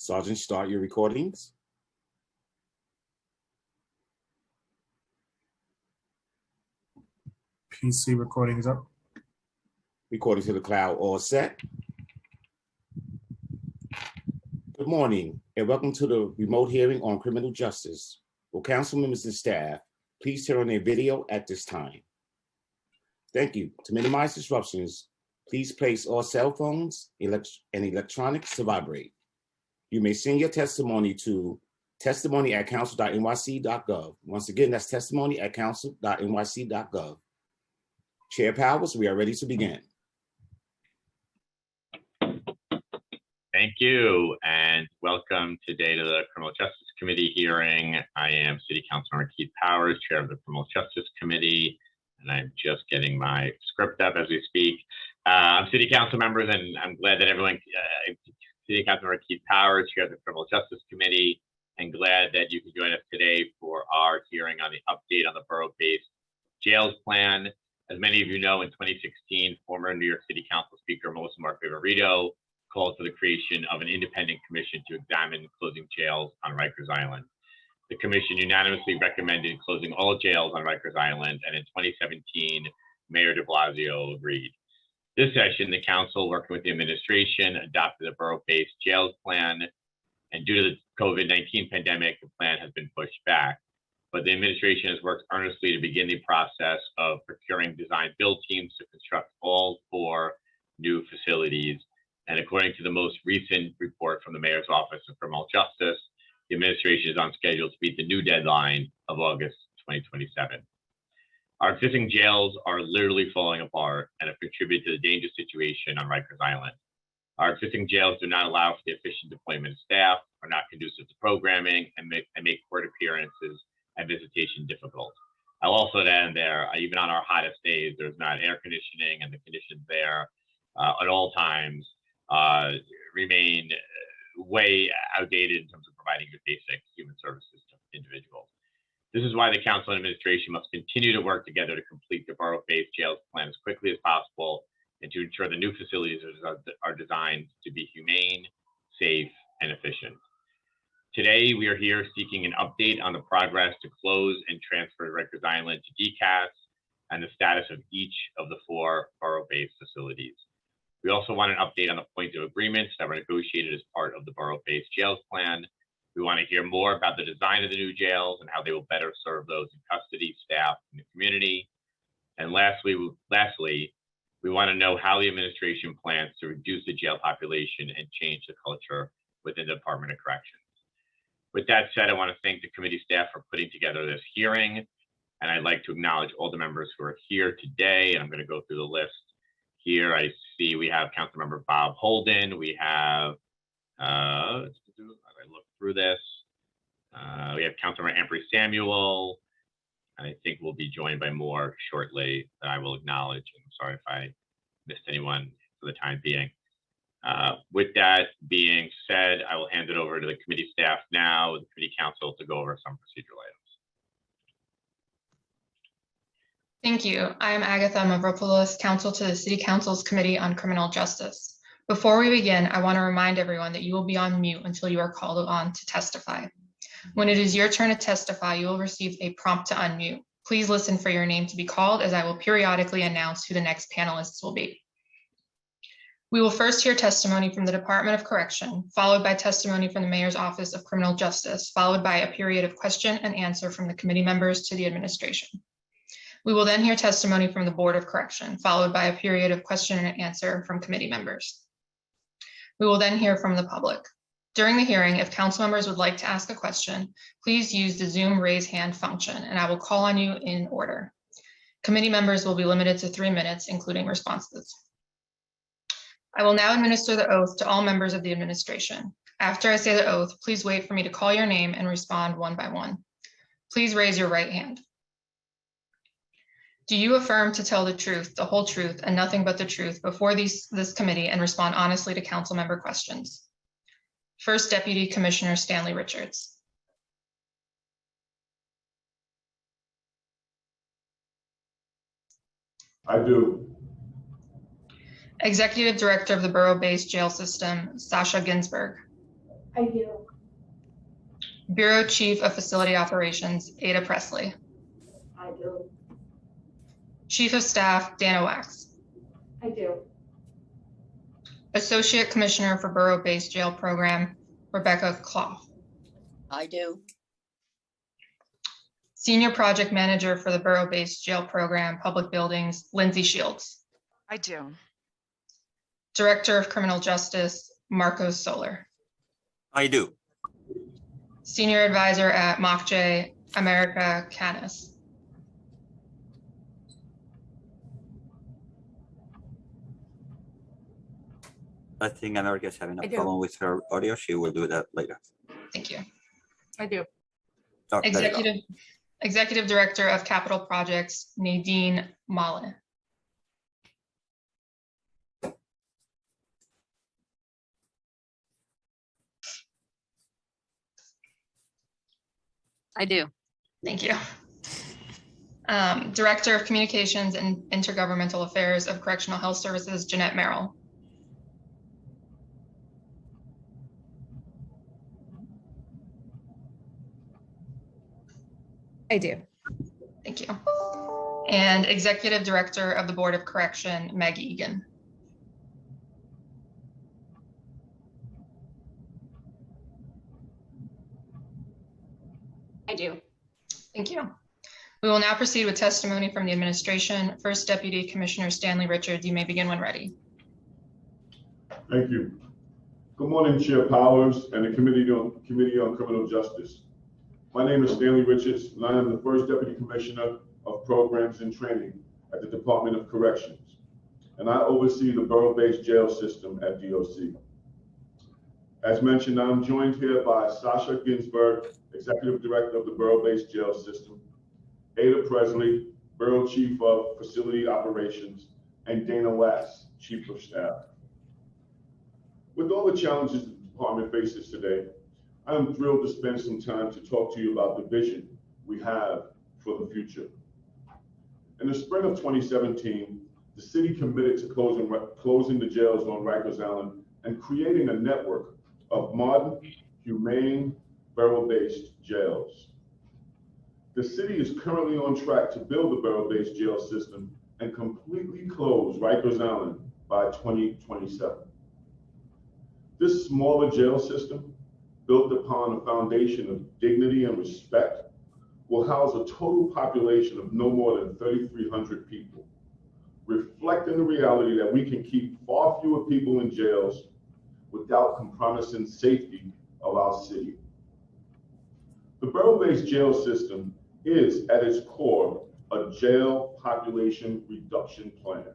Sergeant, start your recordings. PC recording is up. Recording to the cloud, all set. Good morning and welcome to the remote hearing on criminal justice. Will council members and staff please turn on their video at this time? Thank you. To minimize disruptions, please place all cell phones and electronics to vibrate. You may send your testimony to testimony@council.nyc.gov. Once again, that's testimony@council.nyc.gov. Chair Powers, we are ready to begin. Thank you, and welcome today to the Criminal Justice Committee hearing. I am City Councilor Keith Powers, Chair of the Criminal Justice Committee, and I'm just getting my script up as we speak. I'm City Council members, and I'm glad that everyone, City Councilor Keith Powers, Chair of the Criminal Justice Committee, and glad that you can join us today for our hearing on the update on the borough-based jails plan. As many of you know, in 2016, former New York City Council Speaker Melissa Mark-Viverito called for the creation of an independent commission to examine closing jails on Rikers Island. The commission unanimously recommended closing all jails on Rikers Island, and in 2017, Mayor de Blasio agreed. This session, the council, working with the administration, adopted a borough-based jails plan, and due to the COVID-19 pandemic, the plan has been pushed back. But the administration has worked earnestly to begin the process of procuring design-build teams to construct all 4 new facilities. And according to the most recent report from the Mayor's Office of Criminal Justice, the administration is on schedule to meet the new deadline of August 2027. Our existing jails are literally falling apart and have contributed to the dangerous situation on Rikers Island. Our existing jails do not allow for the efficient deployment of staff, are not conducive to programming, and make court appearances and visitation difficult. I'll also add there, even on our hottest days, there's not air conditioning, and the conditions there at all times remain way outdated in terms of providing good basic human services to individuals. This is why the council and administration must continue to work together to complete the borough-based jails plan as quickly as possible and to ensure the new facilities are designed to be humane, safe, and efficient. Today, we are here seeking an update on the progress to close and transfer Rikers Island to DCAS and the status of each of the 4 borough-based facilities. We also want an update on the points of agreements that were negotiated as part of the borough-based jails plan. We want to hear more about the design of the new jails and how they will better serve those in custody, staff, and the community. And lastly, we want to know how the administration plans to reduce the jail population and change the culture within the Department of Corrections. With that said, I want to thank the committee staff for putting together this hearing, and I'd like to acknowledge all the members who are here today. And I'm going to go through the list here. I see we have Councilmember Bob Holden. We have, as I look through this, we have Councilmember Ampry Samuel. And I think we'll be joined by more shortly that I will acknowledge. I'm sorry if I missed anyone for the time being. With that being said, I will hand it over to the committee staff now, the committee council, to go over some procedural items. Thank you. I am Agatha Mavropoulos, counsel to the City Council's Committee on Criminal Justice. Before we begin, I want to remind everyone that you will be on mute until you are called on to testify. When it is your turn to testify, you will receive a prompt to unmute. Please listen for your name to be called, as I will periodically announce who the next panelists will be. We will first hear testimony from the Department of Correction, followed by testimony from the Mayor's Office of Criminal Justice, followed by a period of question and answer from the committee members to the administration. We will then hear testimony from the Board of Correction, followed by a period of question and answer from committee members. We will then hear from the public. During the hearing, if council members would like to ask a question, please use the Zoom raise hand function, and I will call on you in order. Committee members will be limited to 3 minutes, including responses. I will now administer the oath to all members of the administration. After I say the oath, please wait for me to call your name and respond one by one. Please raise your right hand. Do you affirm to tell the truth, the whole truth, and nothing but the truth before this committee and respond honestly to council member questions? First Deputy Commissioner Stanley Richards. I do. Executive Director of the Borough-Based Jail System, Sasha Ginsburg. I do. Bureau Chief of Facility Operations, Ada Presley. I do. Chief of Staff, Dana Wax. I do. Associate Commissioner for Borough-Based Jail Program, Rebecca Clough. I do. Senior Project Manager for the Borough-Based Jail Program, Public Buildings, Lindsay Shields. I do. Director of Criminal Justice, Marcos Soler. I do. Senior Advisor at MOCJ, America Canis. I think America's having I a do. problem with her audio. She will do that later. Thank you. I do. Oh, there you go. Executive Director of Capital Projects, Nadine Mullen. I do. Thank you. Director of Communications and Intergovernmental Affairs of Correctional Health Services, Jeanette Merrill. I do. Thank you. And Executive Director of the Board of Correction, Meg Egan. I do. Thank you. We will now proceed with testimony from the administration. First Deputy Commissioner Stanley Richards, you may begin when ready. Thank you. Good morning, Chair Powers and the Committee on Criminal Justice. My name is Stanley Richards, and I am the First Deputy Commissioner of Programs and Training at the Department of Corrections, and I oversee the borough-based jail system at DOC. As mentioned, I'm joined here by Sasha Ginsberg, Executive Director of the Borough-Based Jail System, Ada Presley, Borough Chief of Facility Operations, and Dana Wax, Chief of Staff. With all the challenges the department faces today, I am thrilled to spend some time to talk to you about the vision we have for the future. In the spring of 2017, the city committed to closing the jails on Rikers Island and creating a network of modern, humane, borough-based jails. The city is currently on track to build the borough-based jail system and completely close Rikers Island by 2027. This smaller jail system, built upon a foundation of dignity and respect, will house a total population of no more than 3,300 people, reflecting the reality that we can keep far fewer people in jails without compromising safety of our city. The borough-based jail system is, at its core, a jail population reduction plan.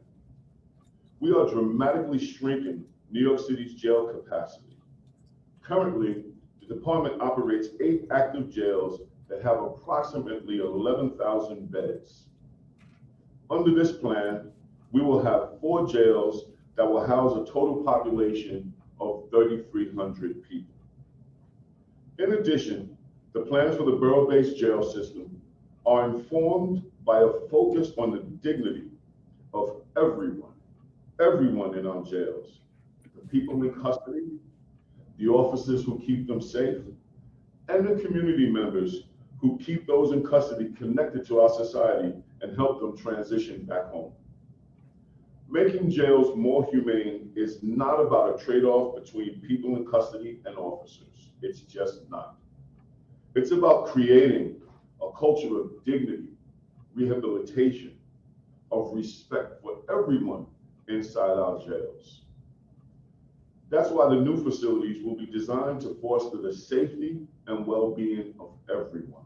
We are dramatically shrinking New York City's jail capacity. Currently, the department operates 8 active jails that have approximately 11,000 beds. Under this plan, we will have 4 jails that will house a total population of 3,300 people. In addition, the plans for the borough-based jail system are informed by a focus on the dignity of everyone in our jails, the people in custody, the officers who keep them safe, and the community members who keep those in custody connected to our society and help them transition back home. Making jails more humane is not about a trade-off between people in custody and officers. It's just not. It's about creating a culture of dignity, rehabilitation, of respect for everyone inside our jails. That's why the new facilities will be designed to foster the safety and well-being of everyone,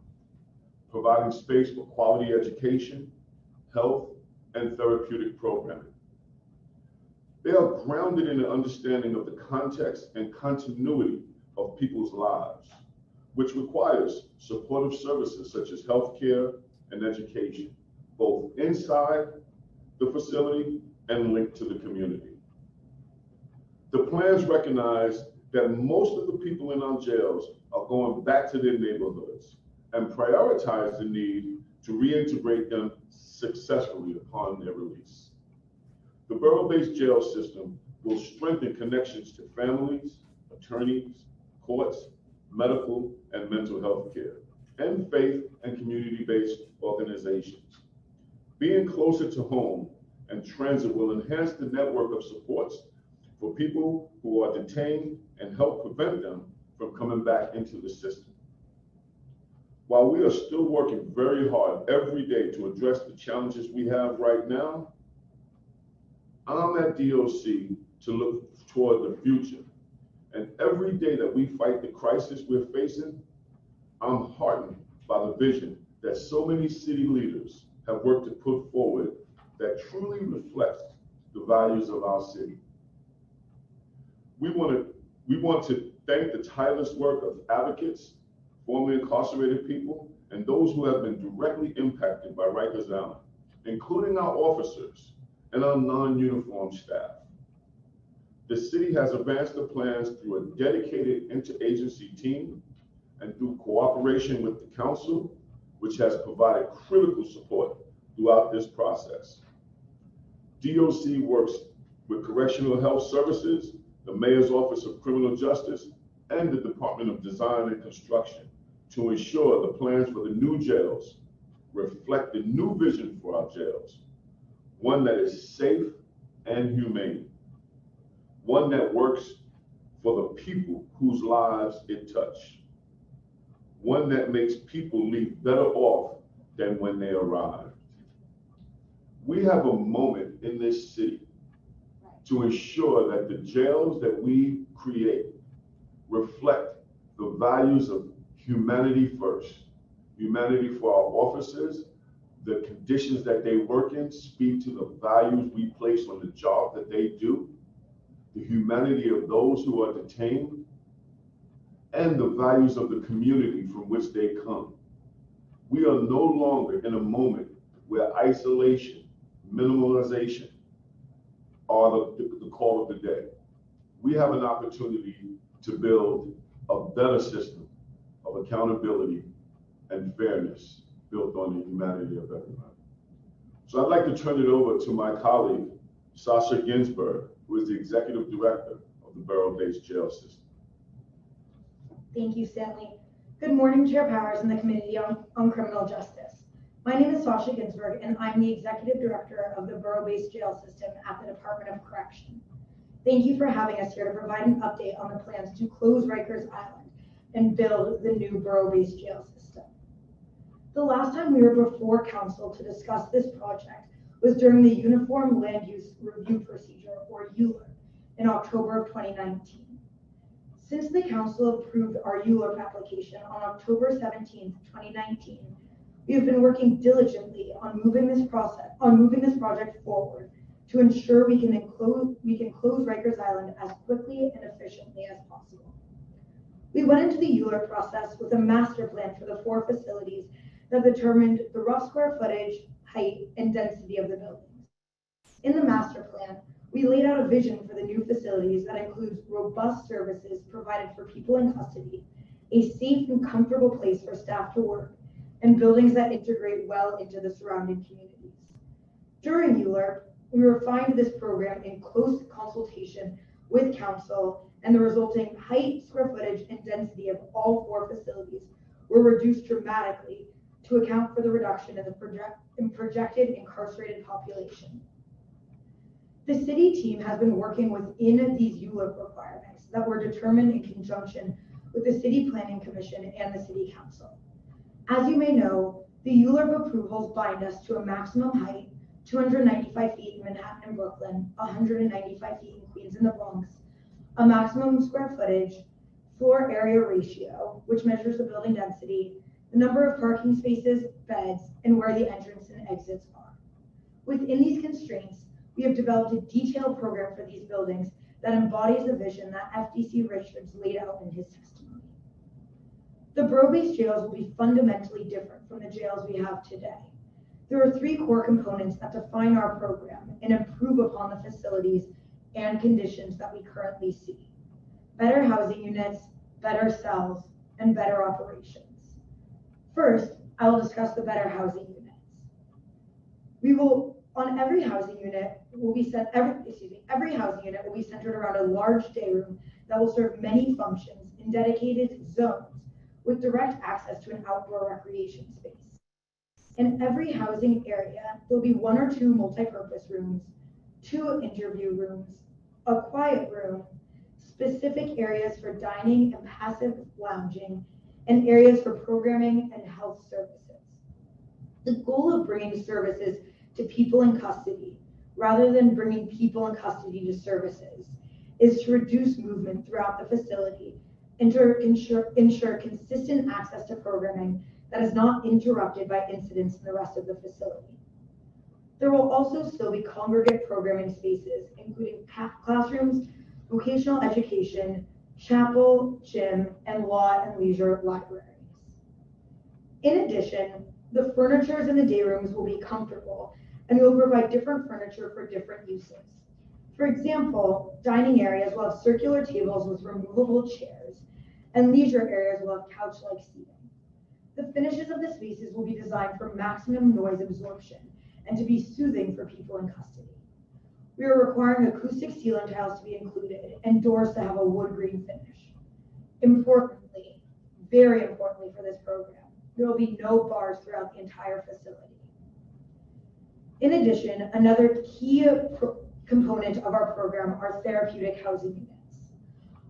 providing space for quality education, health, and therapeutic programming. They are grounded in an understanding of the context and continuity of people's lives, which requires supportive services such as healthcare and education, both inside the facility and linked to the community. The plans recognize that most of the people in our jails are going back to their neighborhoods and prioritize the need to reintegrate them successfully upon their release. The borough-based jail system will strengthen connections to families, attorneys, courts, medical and mental health care, and faith and community-based organizations. Being closer to home and transit will enhance the network of supports for people who are detained and help prevent them from coming back into the system. While we are still working very hard every day to address the challenges we have right now, I'm at DOC to look toward the future. And every day that we fight the crisis we're facing, I'm heartened by the vision that so many city leaders have worked to put forward that truly reflects the values of our city. We want to thank the tireless work of advocates, formerly incarcerated people, and those who have been directly impacted by Rikers Island, including our officers and our non-uniformed staff. The city has advanced the plans through a dedicated interagency team and through cooperation with the council, which has provided critical support throughout this process. DOC works with Correctional Health Services, the Mayor's Office of Criminal Justice, and the Department of Design and Construction to ensure the plans for the new jails reflect the new vision for our jails, one that is safe and humane, one that works for the people whose lives it touches, one that makes people leave better off than when they arrived. We have a moment in this city to ensure that the jails that we create reflect the values of humanity first. Humanity for our officers, the conditions that they work in speak to the values we place on the job that they do, the humanity of those who are detained, and the values of the community from which they come. We are no longer in a moment where isolation, minimalization are the call of the day. We have an opportunity to build a better system of accountability and fairness built on the humanity of everybody. So I'd like to turn it over to my colleague, Sasha Ginsburg, who is the Executive Director of the Borough-Based Jail System. Thank you, Stanley. Good morning, Chair Powers and the Committee on Criminal Justice. My name is Sasha Ginsburg, and I'm the Executive Director of the Borough-Based Jail System at the Department of Correction. Thank you for having us here to provide an update on the plans to close Rikers Island and build the new Borough-Based Jail System. The last time we were before Council to discuss this project was during the Uniform Land Use Review Procedure, or ULURP, in October of 2019. Since the Council approved our ULURP application on October 17th, 2019, we have been working diligently on moving this project forward to ensure we can close Rikers Island as quickly and efficiently as possible. We went into the ULURP process with a master plan for the 4 facilities that determined the rough square footage, height, and density of the buildings. In the master plan, we laid out a vision for the new facilities that includes robust services provided for people in custody, a safe and comfortable place for staff to work, and buildings that integrate well into the surrounding communities. During ULURP, we refined this program in close consultation with Council, and the resulting height, square footage, and density of all 4 facilities were reduced dramatically to account for the reduction in projected incarcerated population. The city team has been working within these ULURP requirements that were determined in conjunction with the City Planning Commission and the City Council. As you may know, the ULURP approvals bind us to a maximum height, 295 feet in Manhattan and Brooklyn, 195 feet in Queens and the Bronx, a maximum square footage, floor area ratio, which measures the building density, the number of parking spaces, beds, and where the entrance and exits are. Within these constraints, we have developed a detailed program for these buildings that embodies the vision that FDC Richards laid out in his testimony. The borough-based jails will be fundamentally different from the jails we have today. There are 3 core components that define our program and improve upon the facilities and conditions that we currently see: better housing units, better cells, and better operations. First, I will discuss the better housing units. Every housing unit will be centered around a large day room that will serve many functions, in dedicated zones with direct access to an outdoor recreation space. In every housing area, there'll be 1 or 2 multi-purpose rooms, 2 interview rooms, a quiet room, specific areas for dining and passive lounging, and areas for programming and health services. The goal of bringing services to people in custody, rather than bringing people in custody to services, is to reduce movement throughout the facility and to ensure consistent access to programming that is not interrupted by incidents in the rest of the facility. There will also still be congregate programming spaces, including classrooms, vocational education, chapel, gym, and law and leisure libraries. In addition, the furnitures in the day rooms will be comfortable and will provide different furniture for different uses. For example, dining areas will have circular tables with removable chairs, and leisure areas will have couch-like seating. The finishes of the spaces will be designed for maximum noise absorption and to be soothing for people in custody. We are requiring acoustic ceiling tiles to be included and doors to have a wood green finish. Importantly, very importantly for this program, there will be no bars throughout the entire facility. In addition, another key component of our program are therapeutic housing units.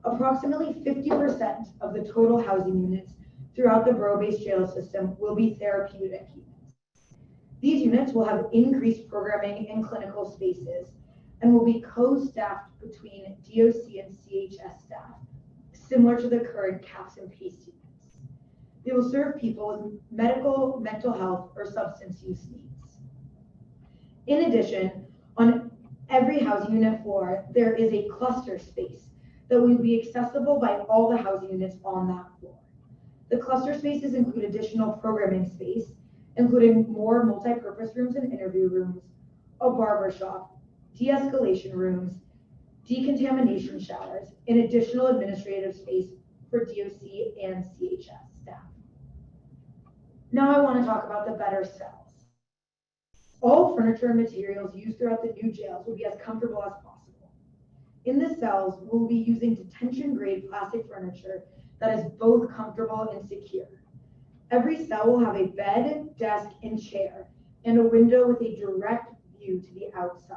Approximately 50% of the total housing units throughout the borough-based jail system will be therapeutic units. These units will have increased programming and clinical spaces and will be co-staffed between DOC and CHS staff, similar to the current CAPS and PACE units. They will serve people with medical, mental health, or substance use needs. In addition, on every housing unit floor, there is a cluster space that will be accessible by all the housing units on that floor. The cluster spaces include additional programming space, including more multi-purpose rooms and interview rooms, a barber shop, de-escalation rooms, decontamination showers, and additional administrative space for DOC and CHS staff. Now I want to talk about the better cells. All furniture and materials used throughout the new jails will be as comfortable as possible. In the cells, we'll be using detention-grade plastic furniture that is both comfortable and secure. Every cell will have a bed, desk, and chair, and a window with a direct view to the outside.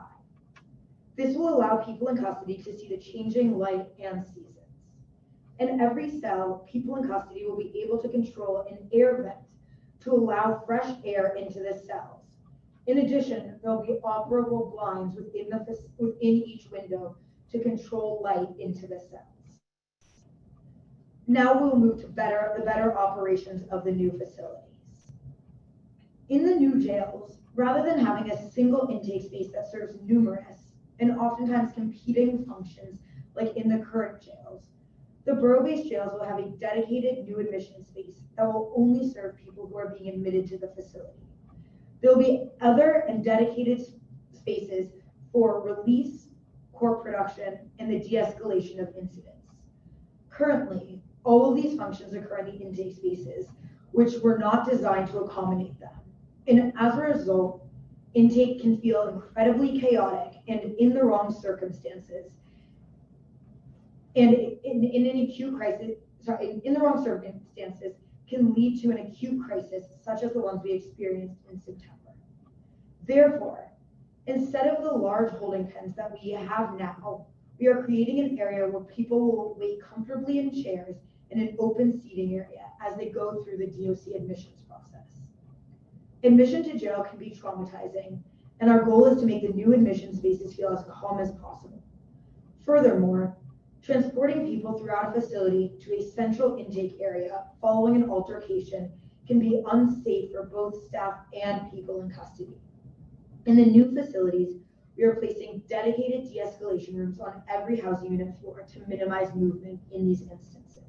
This will allow people in custody to see the changing light and seasons. In every cell, people in custody will be able to control an air vent to allow fresh air into the cells. In addition, there will be operable blinds within each window to control light into the cells. Now we'll move to the better operations of the new facilities. In the new jails, rather than having a single intake space that serves numerous and oftentimes competing functions like in the current jails, the borough-based jails will have a dedicated new admission space that will only serve people who are being admitted to the facility. There will be other and dedicated spaces for release, court production, and the de-escalation of incidents. Currently, all of these functions occur in the intake spaces, which were not designed to accommodate them. And as a result, intake can feel incredibly chaotic and in the wrong circumstances. And in an acute crisis, in the wrong circumstances, can lead to an acute crisis such as the ones we experienced in September. Therefore, instead of the large holding pens that we have now, we are creating an area where people will wait comfortably in chairs in an open seating area as they go through the DOC admissions process. Admission to jail can be traumatizing, and our goal is to make the new admission spaces feel as calm as possible. Furthermore, transporting people throughout a facility to a central intake area following an altercation can be unsafe for both staff and people in custody. In the new facilities, we are placing dedicated de-escalation rooms on every housing unit floor to minimize movement in these instances.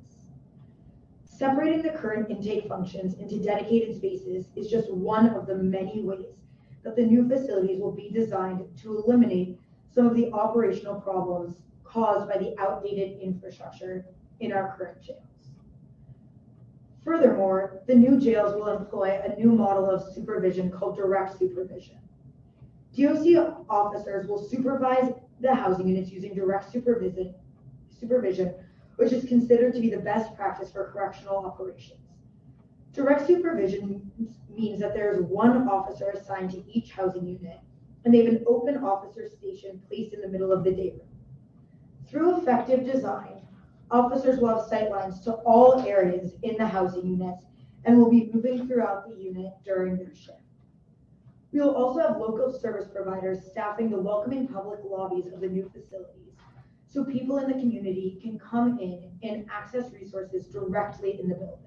Separating the current intake functions into dedicated spaces is just one of the many ways that the new facilities will be designed to eliminate some of the operational problems caused by the outdated infrastructure in our current jails. Furthermore, the new jails will employ a new model of supervision called direct supervision. DOC officers will supervise the housing units using direct supervision which is considered to be the best practice for correctional operations. Direct supervision means that there is one officer assigned to each housing unit, and they have an open officer station placed in the middle of the day room. Through effective design, officers will have sightlines to all areas in the housing units and will be moving throughout the unit during their shift. We will also have local service providers staffing the welcoming public lobbies of the new facilities, so people in the community can come in and access resources directly in the building.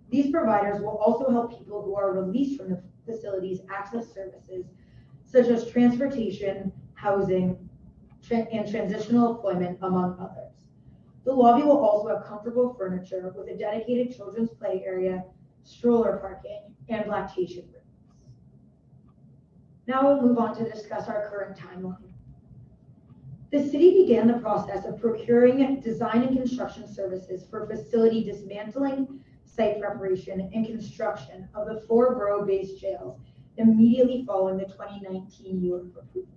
These providers will also help people who are released from the facilities access services such as transportation, housing, and transitional employment, among others. The lobby will also have comfortable furniture with a dedicated children's play area, stroller parking, and lactation rooms. Now we'll move on to discuss our current timeline. The city began the process of procuring design and construction services for facility dismantling, site preparation, and construction of the 4 borough-based jails immediately following the 2019 ULIP approval.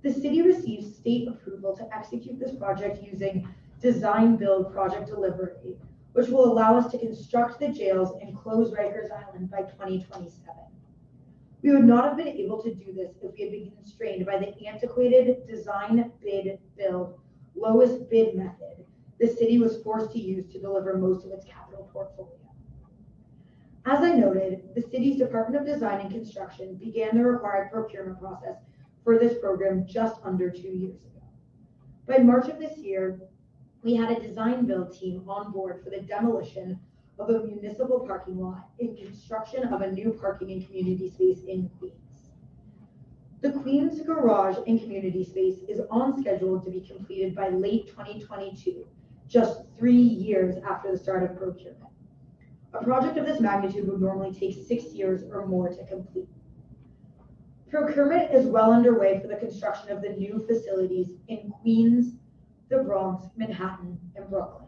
The city received state approval to execute this project using design-build project delivery, which will allow us to construct the jails and close Rikers Island by 2027. We would not have been able to do this if we had been constrained by the antiquated design, bid, build, lowest bid method the city was forced to use to deliver most of its capital portfolio. As I noted, the city's Department of Design and Construction began the required procurement process for this program just under 2 years ago. By March of this year, we had a design build team on board for the demolition of a municipal parking lot and construction of a new parking and community space in Queens. The Queens garage and community space is on schedule to be completed by late 2022, just 3 years after the start of procurement. A project of this magnitude would normally take 6 years or more to complete. Procurement is well underway for the construction of the new facilities in Queens, the Bronx, Manhattan, and Brooklyn.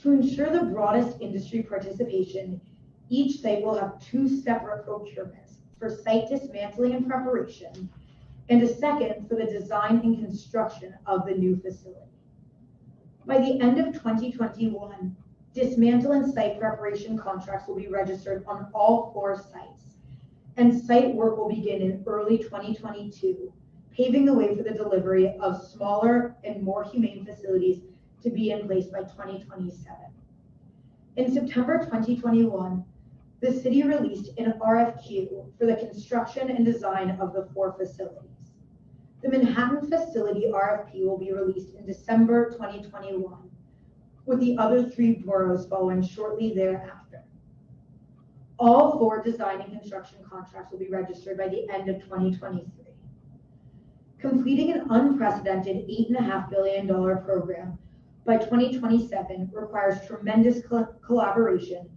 To ensure the broadest industry participation, each site will have 2 separate procurements for site dismantling and preparation, and a second for the design and construction of the new facility. By the end of 2021, dismantle and site preparation contracts will be registered on all 4 sites, and site work will begin in early 2022, paving the way for the delivery of smaller and more humane facilities to be in place by 2027. In September 2021, the city released an RFQ for the construction and design of the 4 facilities. The Manhattan facility RFP will be released in December 2021, with the other 3 boroughs following shortly thereafter. All 4 design and construction contracts will be registered by the end of 2023. Completing an unprecedented $8.5 billion program by 2027 requires tremendous collaboration,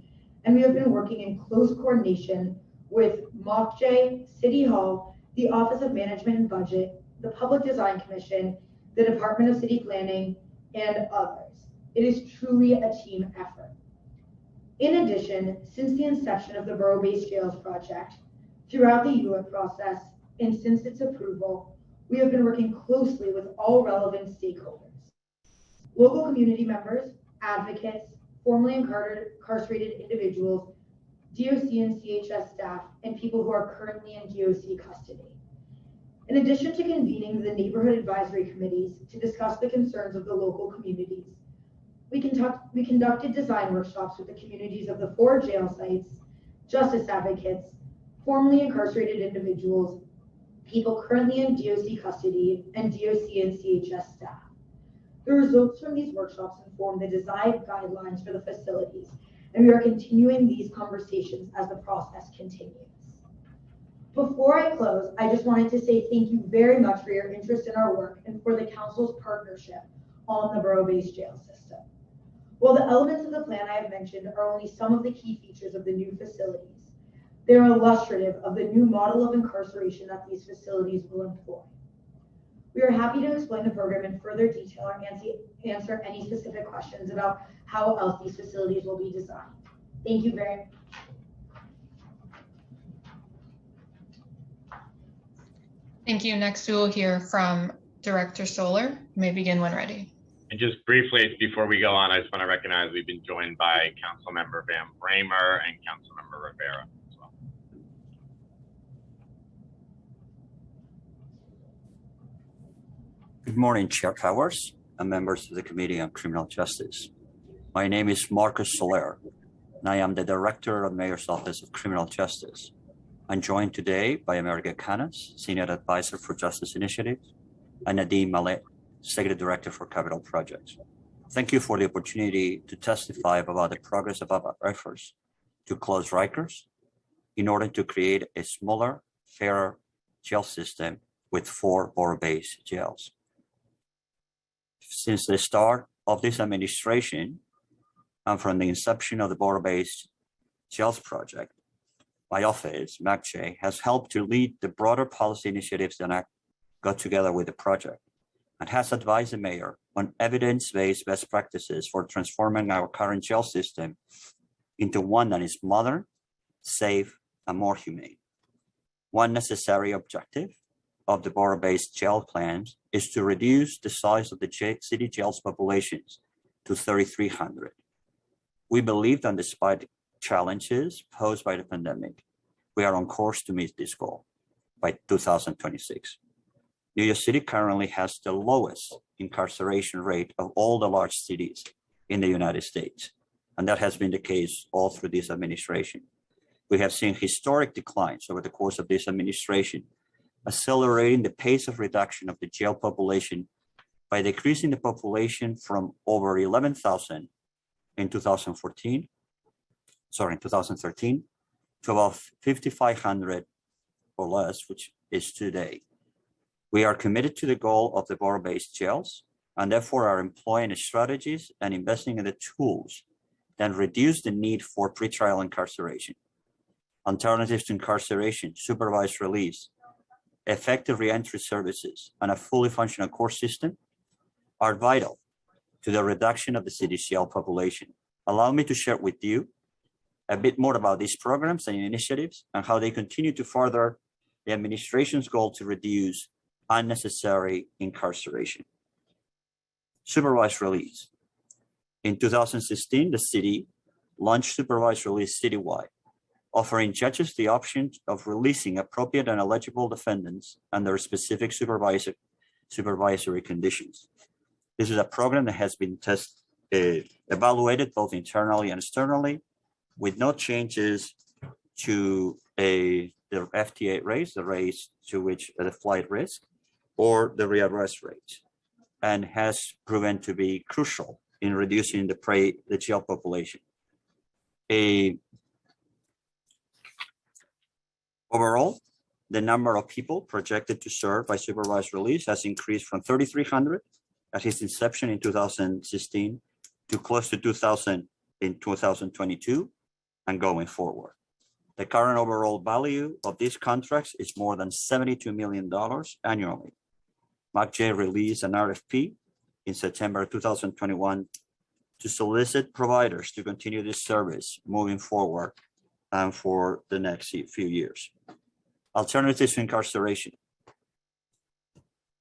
and we have been working in close coordination with MOCJ, City Hall, the Office of Management and Budget, the Public Design Commission, the Department of City Planning, and others. It is truly a team effort. In addition, since the inception of the Borough-Based Jails project, throughout the ULIP process, and since its approval, we have been working closely with all relevant stakeholders. Local community members, advocates, formerly incarcerated individuals, DOC and CHS staff, and people who are currently in DOC custody. In addition to convening the neighborhood advisory committees to discuss the concerns of the local communities, we conducted design workshops with the communities of the 4 jail sites, justice advocates, formerly incarcerated individuals, people currently in DOC custody, and DOC and CHS staff. The results from these workshops inform the design guidelines for the facilities, and we are continuing these conversations as the process continues. Before I close, I just wanted to say thank you very much for your interest in our work and for the Council's partnership on the Borough-Based Jail System. While the elements of the plan I have mentioned are only some of the key features of the new facilities, they are illustrative of the new model of incarceration that these facilities will employ. We are happy to explain the program in further detail or answer any specific questions about how else these facilities will be designed. Thank you very much. Thank you. Next, we will hear from Director Solar. You may begin when ready. And just briefly, before we go on, I just want to recognize we've been joined by Councilmember Van Bramer and Councilmember Rivera as well. Good morning, Chair Powers and members of the Committee on Criminal Justice. My name is Marcus Soler, and I am the Director of Mayor's Office of Criminal Justice. I'm joined today by America Canas, Senior Advisor for Justice Initiatives, and Nadeem Malek, Executive Director for Capital Projects. Thank you for the opportunity to testify about the progress of our efforts to close Rikers in order to create a smaller, fairer jail system with 4 borough-based jails. Since the start of this administration and from the inception of the borough-based jails project, my office, MACJ, has helped to lead the broader policy initiatives that I got together with the project and has advised the mayor on evidence-based best practices for transforming our current jail system into one that is modern, safe, and more humane. One necessary objective of the borough-based jail plans is to reduce the size of the city jails populations to 3,300. We believe that despite challenges posed by the pandemic, we are on course to meet this goal by 2026. New York City currently has the lowest incarceration rate of all the large cities in the United States, and that has been the case all through this administration. We have seen historic declines over the course of this administration, accelerating the pace of reduction of the jail population by decreasing the population from over 11,000 in 2013 to about 5,500 or less, which is today. We are committed to the goal of the borough-based jails and therefore are employing strategies and investing in the tools that reduce the need for pretrial incarceration. Alternatives to incarceration, supervised release, effective reentry services, and a fully functional court system are vital to the reduction of the city's jail population. Allow me to share with you a bit more about these programs and initiatives and how they continue to further the administration's goal to reduce unnecessary incarceration. Supervised release. In 2016, the city launched supervised release citywide, offering judges the option of releasing appropriate and eligible defendants under specific supervisory conditions. This is a program that has been evaluated both internally and externally, with no changes to the FTA rates, the rates to which the flight risk, or the rearrest rate, and has proven to be crucial in reducing the jail population. Overall, the number of people projected to serve by supervised release has increased from 3,300 at its inception in 2016 to close to 2,000 in 2022 and going forward. The current overall value of these contracts is more than $72 million annually. MACJ released an RFP in September 2021 to solicit providers to continue this service moving forward and for the next few years. Alternatives to incarceration.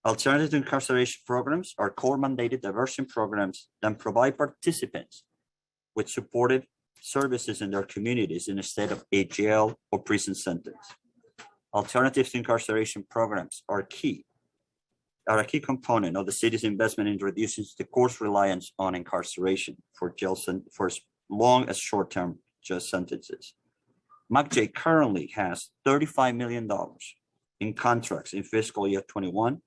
Alternative to incarceration programs are core mandated diversion programs that provide participants with supportive services in their communities instead of a jail or prison sentence. Alternatives to incarceration programs are a key component of the city's investment in reducing the court's reliance on incarceration for for as long as short-term jail sentences. MACJ currently has $35 million in contracts in fiscal year 21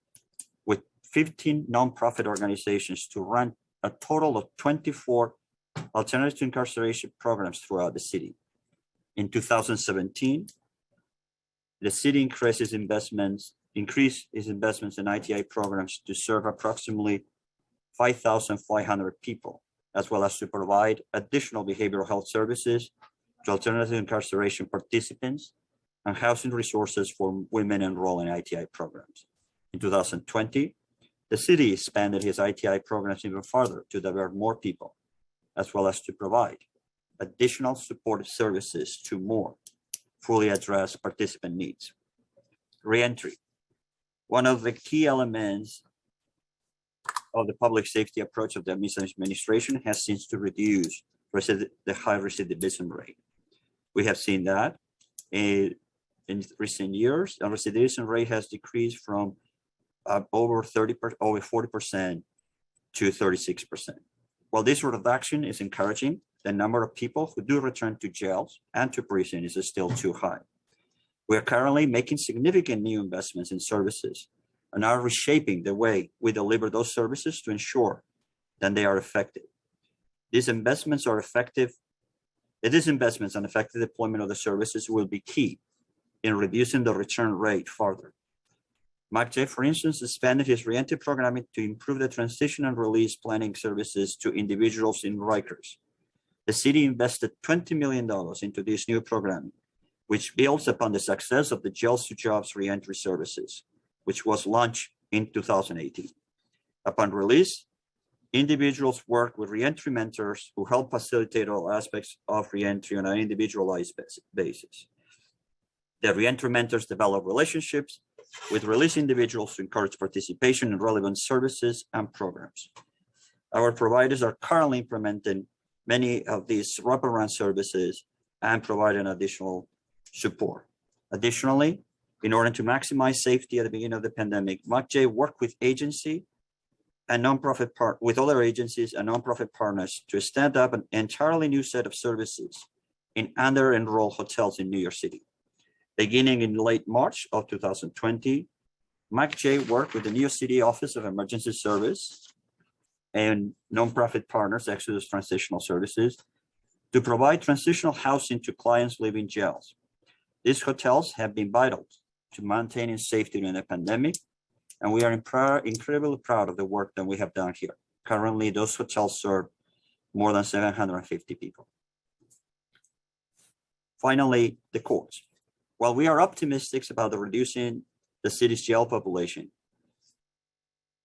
with 15 nonprofit organizations to run a total of 24 alternative to incarceration programs throughout the city. In 2017, the city increased its investments in ITI programs to serve approximately 5,500 people, as well as to provide additional behavioral health services to alternative incarceration participants and housing resources for women enrolled in ITI programs. In 2020, the city expanded its ITI programs even further to divert more people, as well as to provide additional supportive services to more fully address participant needs. Reentry. One of the key elements of the public safety approach of the administration has since to reduce the high recidivism rate. We have seen that in recent years, the recidivism rate has decreased from over 40% to 36%. While this reduction is encouraging, the number of people who do return to jails and to prison is still too high. We are currently making significant new investments in services and are reshaping the way we deliver those services to ensure that they are effective. These investments and effective deployment of the services will be key in reducing the return rate further. MACJ, for instance, expanded his reentry programming to improve the transition and release planning services to individuals in Rikers. The city invested $20 million into this new program, which builds upon the success of the Jails to Jobs reentry services, which was launched in 2018. Upon release, individuals work with reentry mentors who help facilitate all aspects of reentry on an individualized basis. The reentry mentors develop relationships with released individuals to encourage participation in relevant services and programs. Our providers are currently implementing many of these wraparound services and providing additional support. Additionally, in order to maximize safety at the beginning of the pandemic, MACJ worked with with other agencies and nonprofit partners to stand up an entirely new set of services in under-enrolled hotels in New York City. Beginning in late March of 2020, MACJ worked with the New York City Office of Emergency Service and nonprofit partners, Exodus Transitional Services, to provide transitional housing to clients living in jails. These hotels have been vital to maintaining safety during the pandemic, and we are incredibly proud of the work that we have done here. Currently, those hotels serve more than 750 people. Finally, the courts. While we are optimistic about reducing the city's jail population,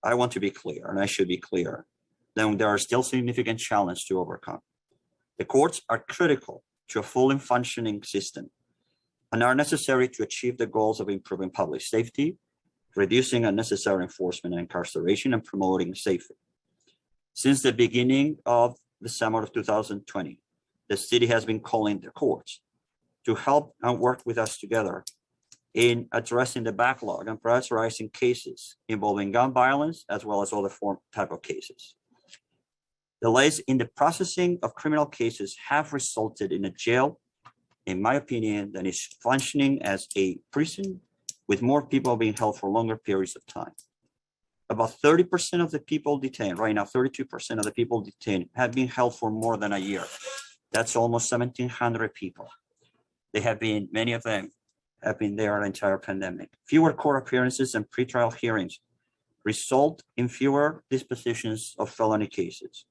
I want to be clear, and I should be clear, that there are still significant challenges to overcome. The courts are critical to a fully functioning system and are necessary to achieve the goals of improving public safety, reducing unnecessary enforcement and incarceration, and promoting safety. Since the beginning of the summer of 2020, the city has been calling the courts to help and work with us together in addressing the backlog and prioritizing cases involving gun violence as well as other type of cases. Delays in the processing of criminal cases have resulted in a jail, in my opinion, that is functioning as a prison with more people being held for longer periods of time. About 30% of the people detained, right now 32% of the people detained have been held for more than a year. That's almost 1,700 people. Many of them have been there the entire pandemic. Fewer court appearances and pretrial hearings result in fewer dispositions of felony cases.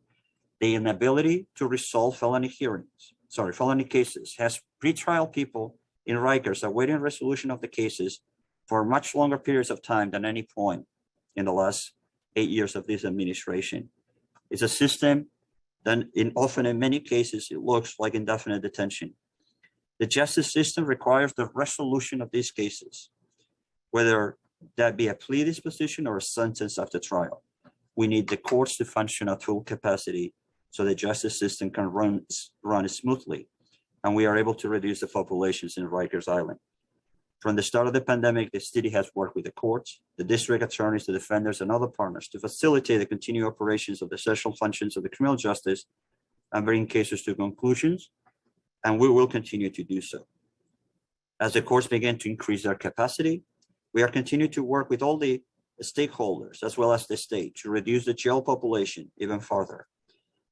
The inability to resolve felony cases has pretrial people in Rikers awaiting resolution of the cases for much longer periods of time than any point in the last 8 years of this administration. It's a system that often in many cases, it looks like indefinite detention. The justice system requires the resolution of these cases, whether that be a plea disposition or a sentence after trial. We need the courts to function at full capacity so the justice system can run smoothly, and we are able to reduce the populations in Rikers Island. From the start of the pandemic, the city has worked with the courts, the district attorneys, the defenders, and other partners to facilitate the continued operations of the essential functions of the criminal justice and bring cases to conclusions, and we will continue to do so. As the courts begin to increase their capacity, we are continuing to work with all the stakeholders as well as the state to reduce the jail population even further.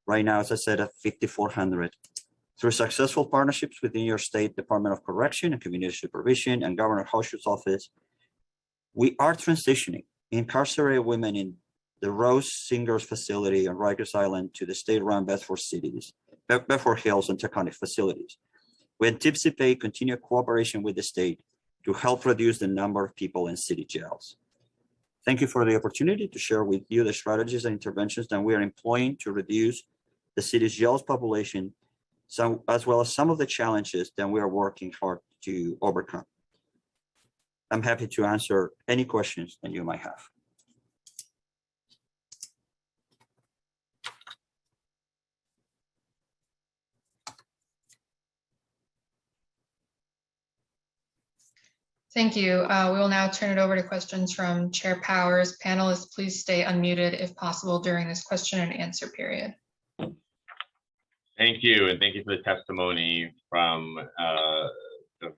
Right now, as I said, at 5,400. Through successful partnerships with the New York State Department of Correction and Community Supervision and Governor Hochul's office, we are transitioning incarcerated women in the Rose Singers facility on Rikers Island to the state-run Bedford Hills and Taconic facilities. We anticipate continued cooperation with the state to help reduce the number of people in city jails. Thank you for the opportunity to share with you the strategies and interventions that we are employing to reduce the city's jails population, as well as some of the challenges that we are working hard to overcome. I'm happy to answer any questions that you might have. Thank you. We will now turn it over to questions from Chair Powers. Panelists, please stay unmuted if possible during this question and answer period. Thank you, and thank you for the testimony from the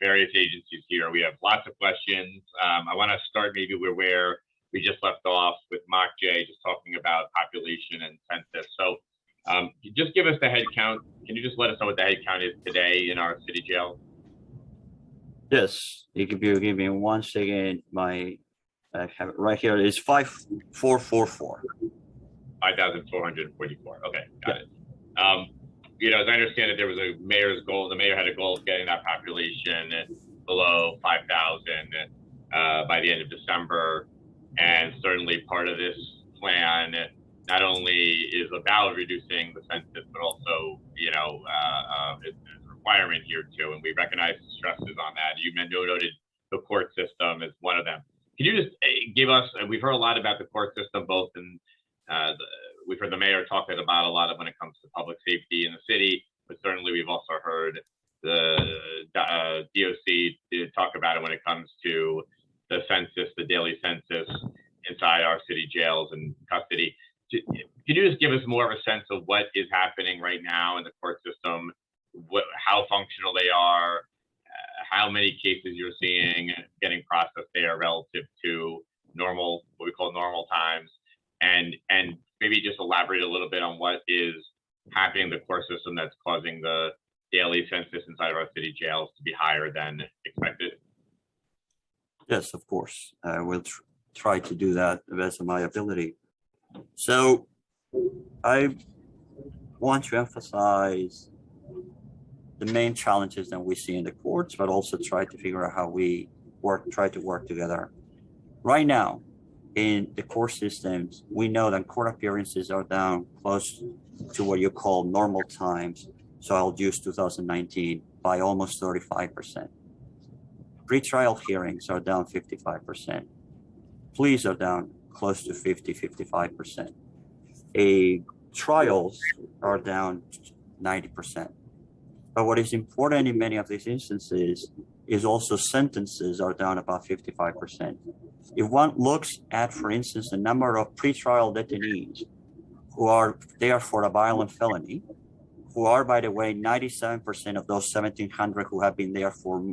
various agencies here. We have lots of questions. I want to start maybe where we just left off with Mock J, just talking about population and census. So just give us the head count. Can you just let us know what the head count is today in our city jail? Yes, if you give me 1 second, I have it right here. It's 5,444. 5,444. Okay, got it. As I understand it, there was a mayor's goal. The mayor had a goal of getting that population below 5,000 by the end of December. And certainly part of this plan not only is about reducing the census, but also, it's a requirement here too. And we recognize the stresses on that. You noted the court system as one of them. Can you just give us, we've heard a lot about the court system, both in we've heard the mayor talking about a lot of when it comes to public safety in the city, but certainly we've also heard the DOC talk about it when it comes to the census, the daily census inside our city jails and custody. Can you just give us more of a sense of what is happening right now in the court system, how functional they are, how many cases you're seeing getting processed there relative to normal, what we call normal times, and maybe just elaborate a little bit on what is happening in the court system that's causing the daily census inside of our city jails to be higher than expected? Yes, of course. I will try to do that the best of my ability. So I want to emphasize the main challenges that we see in the courts, but also try to figure out how we try to work together. Right now, in the court systems, we know that court appearances are down close to what you call normal times. So I'll use 2019 by almost 35%. Pretrial hearings are down 55%. Pleas are down close to 55%. Trials are down 90%. But what is important in many of these instances is also sentences are down about 55%. If one looks at, for instance, the number of pretrial detainees who are there for a violent felony, who are, by the way, 97% of those 1,700 who have been there for,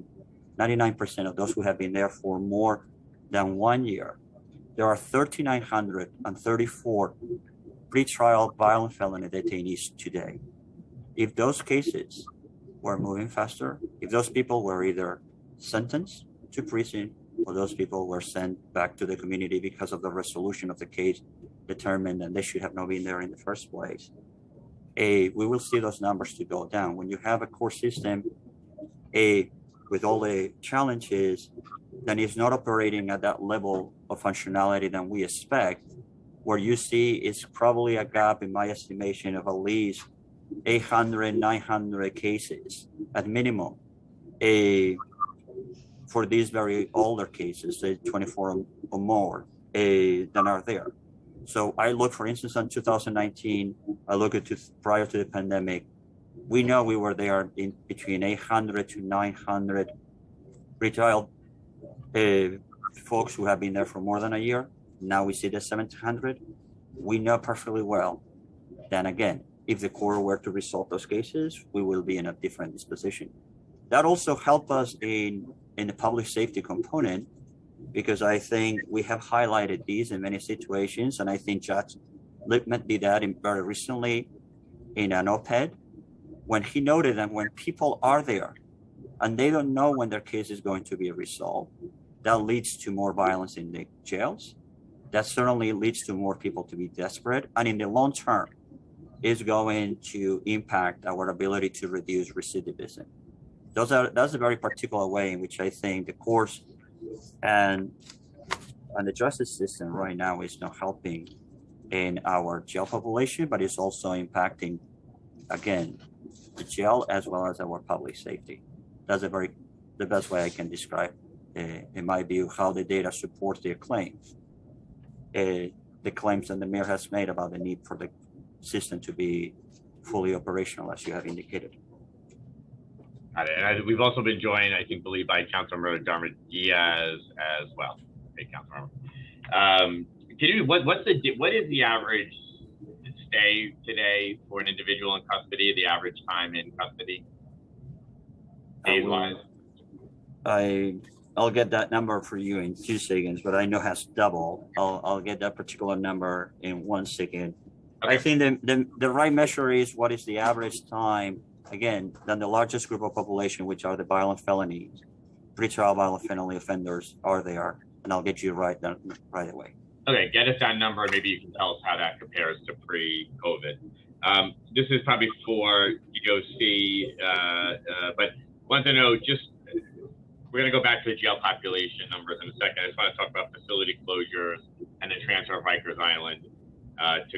99% of those who have been there for more than 1 year, there are 1,334 pretrial violent felony detainees today. If those cases were moving faster, if those people were either sentenced to prison or those people were sent back to the community because of the resolution of the case determined that they should have not been there in the first place, we will see those numbers to go down. When you have a court system, with all the challenges, then it's not operating at that level of functionality that we expect, where you see it's probably a gap, in my estimation, of at least 800, 900 cases at minimum for these very older cases, say 24 or more, than are there. So I look, for instance, on 2019, I look at prior to the pandemic, we know we were there in between 800 to 900 pretrial folks who have been there for more than a year. Now we see the 700. We know perfectly well, then again, if the court were to resolve those cases, we will be in a different disposition. That also helped us in the public safety component, because I think we have highlighted these in many situations, and I think Judge Lippman did that very recently in an op-ed, when he noted that when people are there and they don't know when their case is going to be resolved, that leads to more violence in the jails. That certainly leads to more people to be desperate, and in the long term is going to impact our ability to reduce recidivism. That's a very particular way in which I think the courts and the justice system right now is not helping in our jail population, but it's also impacting, again, the jail as well as our public safety. That's the best way I can describe, in my view, how the data supports their claims. The claims that the mayor has made about the need for the system to be fully operational, as you have indicated. Got it. And we've also been joined, I think, by Councilmember Darma Diaz as well. Okay, Councilmember. What is the average stay today for an individual in custody? The average time in custody, days wise? I'll get that number for you in 2 seconds, but I know it has doubled. I'll get that particular number in 1 second. Okay. I think the right measure is what is the average time, again, than the largest group of population, which are the violent felonies, pretrial violent felony offenders are there, and I'll get you right away. Okay, get us that number, and maybe you can tell us how that compares to pre-COVID. This is probably for DOC, but want to know we're going to go back to the jail population numbers in a second. I just want to talk about facility closures and the transfer of Rikers Island to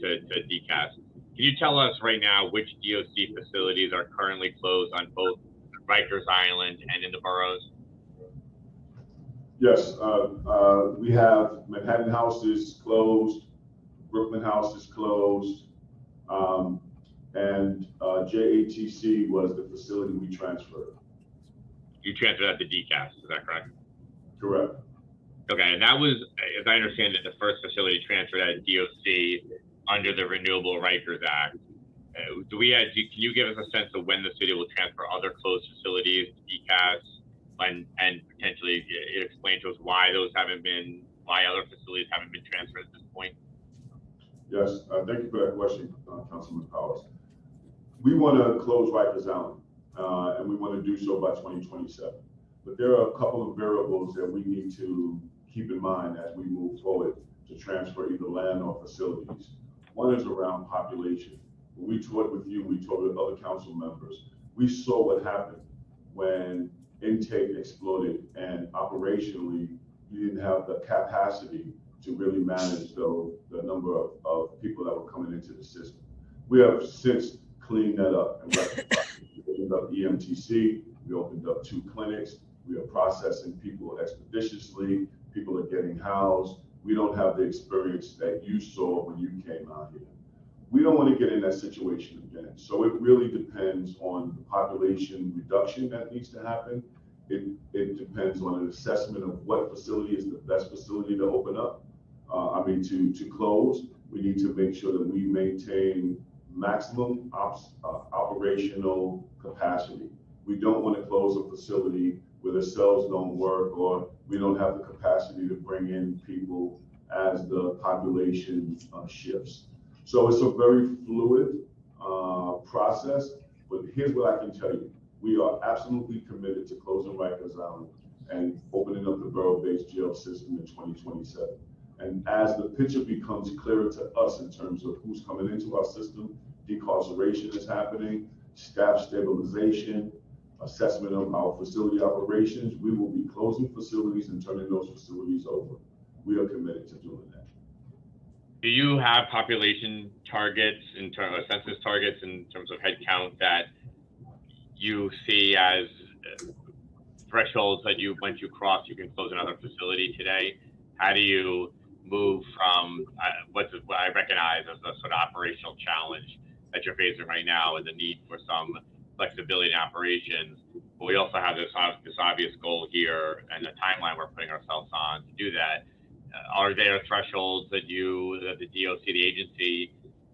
DCAS. Can you tell us right now which DOC facilities are currently closed on both Rikers Island and in the boroughs? Yes, we have Manhattan House is closed, Brooklyn House is closed, and JATC was the facility we transferred. You transferred that to DCAS, is that correct? Correct. Okay, and that was, as I understand it, the first facility transferred at DOC under the Renewable Rikers Act. Can you give us a sense of when the city will transfer other closed facilities to DCAS, and potentially explain to us why other facilities haven't been transferred at this point? Yes, thank you for that question, Councilman Powers. We want to close Rikers Island, and we want to do so by 2027. But there are a couple of variables that we need to keep in mind as we move forward to transfer either land or facilities. One is around population. When we toured with you, we toured with other council members. We saw what happened when intake exploded, and operationally, you didn't have the capacity to really manage the number of people that were coming into the system. We have since cleaned that up and rectified. We opened up EMTC, we opened up 2 clinics, we are processing people expeditiously, people are getting housed. We don't have the experience that you saw when you came out here. We don't want to get in that situation again. So it really depends on the population reduction that needs to happen. It depends on an assessment of what facility is the best facility to open up. To close. We need to make sure that we maintain maximum operational capacity. We don't want to close a facility where the cells don't work or we don't have the capacity to bring in people as the population shifts. So it's a very fluid process, but here's what I can tell you. We are absolutely committed to closing Rikers Island and opening up the borough-based jail system in 2027. And as the picture becomes clearer to us in terms of who's coming into our system, decarceration is happening, staff stabilization, assessment of our facility operations, we will be closing facilities and turning those facilities over. We are committed to doing that. Do you have population targets in terms of census targets in terms of headcount that you see as thresholds that once you cross, you can close another facility today? How do you move from what I recognize as a sort of operational challenge that you're facing right now, and the need for some flexibility in operations, but we also have this obvious goal here and the timeline we're putting ourselves on to do that. Are there thresholds that the DOC, the agency,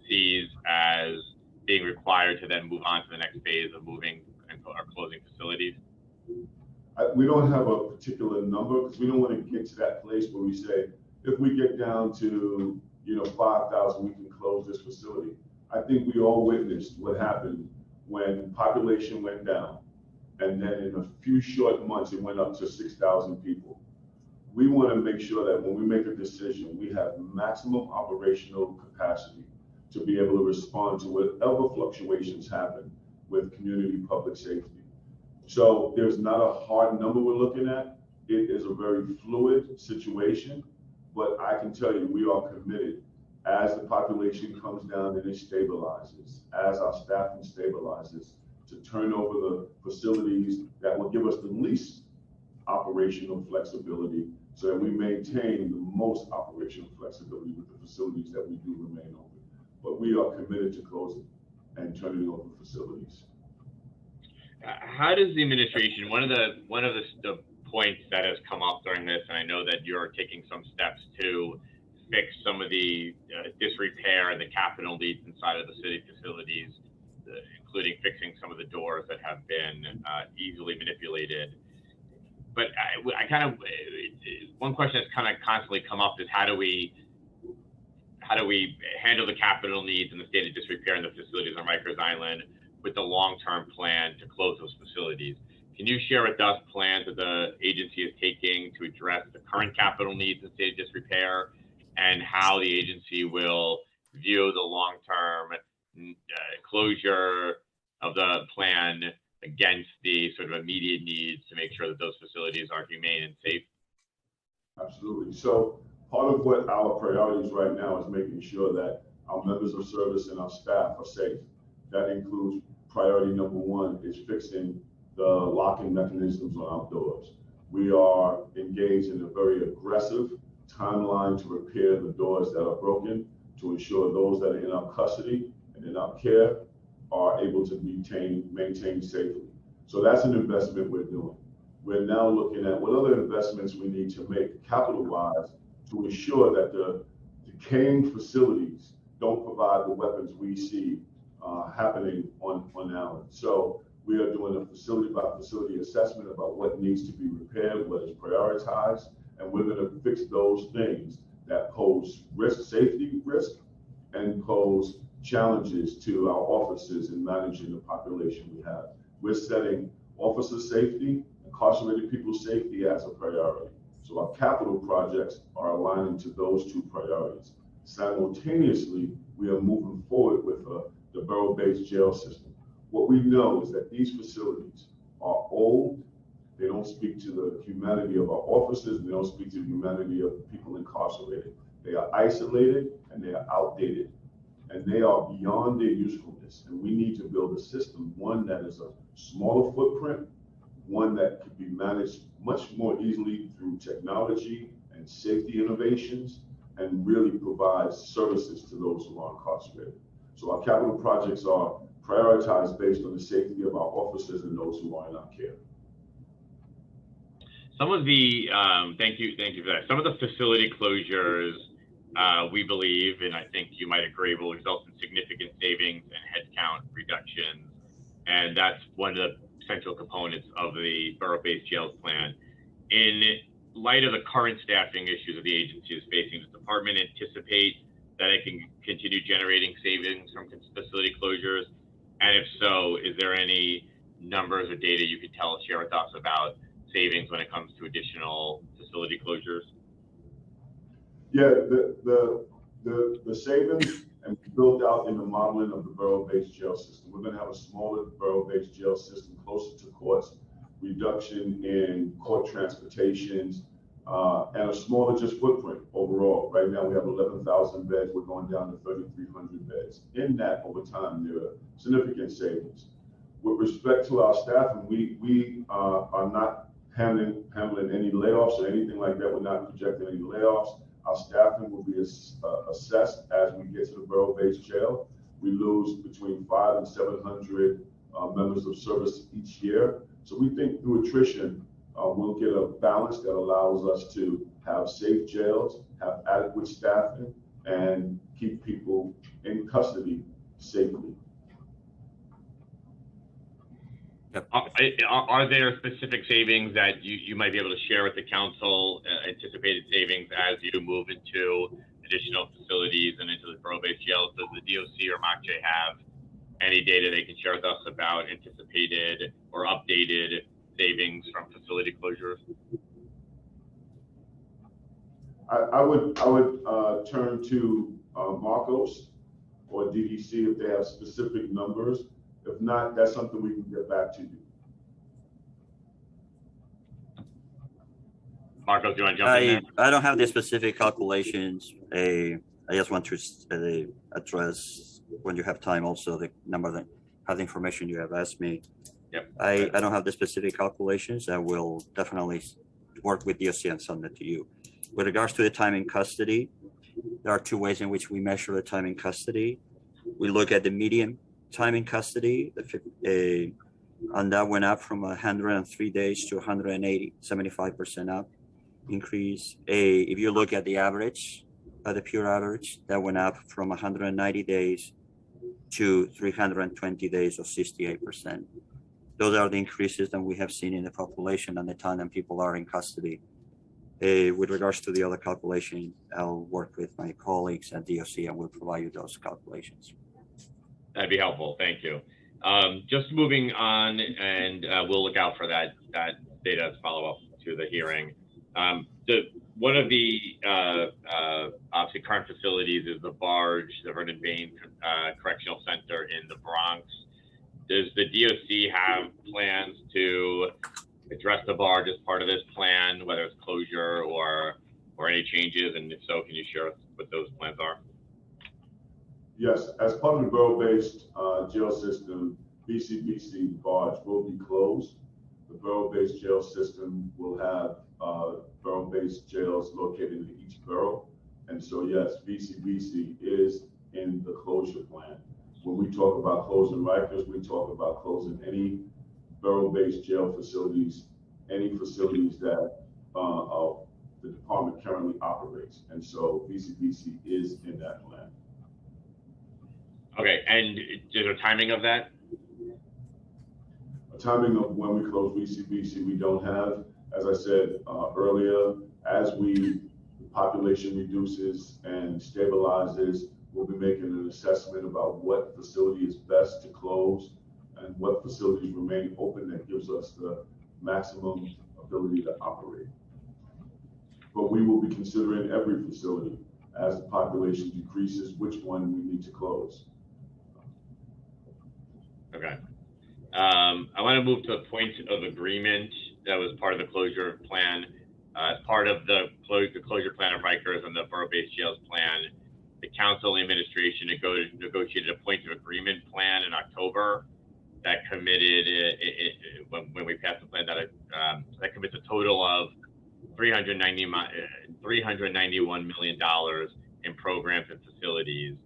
sees as being required to then move on to the next phase of moving or closing facilities? We don't have a particular number because we don't want to get to that place where we say, if we get down to 5,000, we can close this facility. I think we all witnessed what happened when population went down, and then in a few short months, it went up to 6,000 people. We want to make sure that when we make a decision, we have maximum operational capacity to be able to respond to whatever fluctuations happen with community public safety. So there's not a hard number we're looking at. It is a very fluid situation, but I can tell you we are committed as the population comes down and it stabilizes, as our staffing stabilizes, to turn over the facilities that will give us the least operational flexibility so that we maintain the most operational flexibility with the facilities that we do remain open. But we are committed to closing and turning over facilities. How does the administration, one of the points that has come up during this, and I know that you're taking some steps to fix some of the disrepair and the capital needs inside of the city facilities, including fixing some of the doors that have been easily manipulated. But I kind of, one question that's kind of constantly come up is how do we handle the capital needs and the state of disrepair in the facilities on Rikers Island with the long-term plan to close those facilities? Can you share with us plans that the agency is taking to address the current capital needs and state of disrepair, and how the agency will view the long-term closure of the plan against the sort of immediate needs to make sure that those facilities are humane and safe? Absolutely. So part of what our priorities right now is making sure that our members of service and our staff are safe. That includes priority number one is fixing the locking mechanisms on our doors. We are engaged in a very aggressive timeline to repair the doors that are broken, to ensure those that are in our custody and in our care are able to be maintained safely. So that's an investment we're doing. We're now looking at what other investments we need to make capital-wise to ensure that the decaying facilities don't provide the weapons we see happening on Allen. So we are doing a facility by facility assessment about what needs to be repaired, what is prioritized, and we're going to fix those things that pose safety risk, and pose challenges to our officers in managing the population we have. We're setting officer safety, incarcerated people's safety as a priority. So our capital projects are aligning to those two priorities. Simultaneously, we are moving forward with the borough-based jail system. What we know is that these facilities are old. They don't speak to the humanity of our officers, and they don't speak to the humanity of the people incarcerated. They are isolated and they are outdated, and they are beyond their usefulness. And we need to build a system, one that is a smaller footprint, one that could be managed much more easily through technology and safety innovations, and really provides services to those who are incarcerated. So our capital projects are prioritized based on the safety of our officers and those who are in our care. Some of the, thank you for that. Some of the facility closures, we believe, and I think you might agree, will result in significant savings and headcount reductions. And that's one of the central components of the borough-based jails plan. In light of the current staffing issues that the agency is facing, does the department anticipate that it can continue generating savings from facility closures? And if so, is there any numbers or data you could share with us about savings when it comes to additional facility closures? Yeah, the savings and built out in the modeling of the borough-based jail system. We're going to have a smaller borough-based jail system closer to courts, reduction in court transportations, and a smaller just footprint overall. Right now we have 11,000 beds. We're going down to 3,300 beds. In that, over time, there are significant savings. With respect to our staffing, we are not handling any layoffs or anything like that. We're not projecting any layoffs. Our staffing will be assessed as we get to the borough-based jail. We lose between 500 and 700 members of service each year. So we think through attrition, we'll get a balance that allows us to have safe jails, have adequate staffing, and keep people in custody safely. Are there specific savings that you might be able to share with the council, anticipated savings as you move into additional facilities and into the borough-based jails? Does the DOC or MOCJ have any data they can share with us about anticipated or updated savings from facility closures? I would turn to Marcos or DDC if they have specific numbers. If not, that's something we can get back to you. Marcos, do you want to jump in there? I don't have the specific calculations. I just want to address, when you have time, also the number that have the information you have asked me. Yep. I don't have the specific calculations. I will definitely work with DOC and send it to you. With regards to the time in custody, there are two ways in which we measure the time in custody. We look at the median time in custody, And that went up from 103 days to 180, 75% up increase. If you look at the average, the pure average, that went up from 190 days to 320 days, or 68%. Those are the increases that we have seen in the population and the time that people are in custody. With regards to the other calculation, I'll work with my colleagues at DOC and we'll provide you those calculations. That'd be helpful. Thank you. Just moving on, and we'll look out for that data as follow-up to the hearing. One of the obviously current facilities is the Barge, the Vernon Bain Correctional Center in the Bronx. Does the DOC have plans to address the Barge as part of this plan, whether it's closure or any changes? And if so, can you share what those plans are? Yes, as part of the borough-based jail system, BCBC Barge will be closed. The borough-based jail system will have borough-based jails located in each borough. And so, yes, BCBC is in the closure plan. When we talk about closing Rikers, we talk about closing any borough-based jail facilities, any facilities that the department currently operates. And so BCBC is in that plan. Okay, and is there a timing of that? A timing of when we close BCBC, we don't have. As I said earlier, as the population reduces and stabilizes, we'll be making an assessment about what facility is best to close and what facilities remain open that gives us the maximum ability to operate. But we will be considering every facility as the population decreases, which one we need to close. Okay. I want to move to a point of agreement that was part of the closure plan. As part of the closure plan of Rikers and the borough-based jails plan, the council and administration negotiated a point of agreement plan in October that committed, when we passed the plan, that commits a total of $391 million in programs and facilities.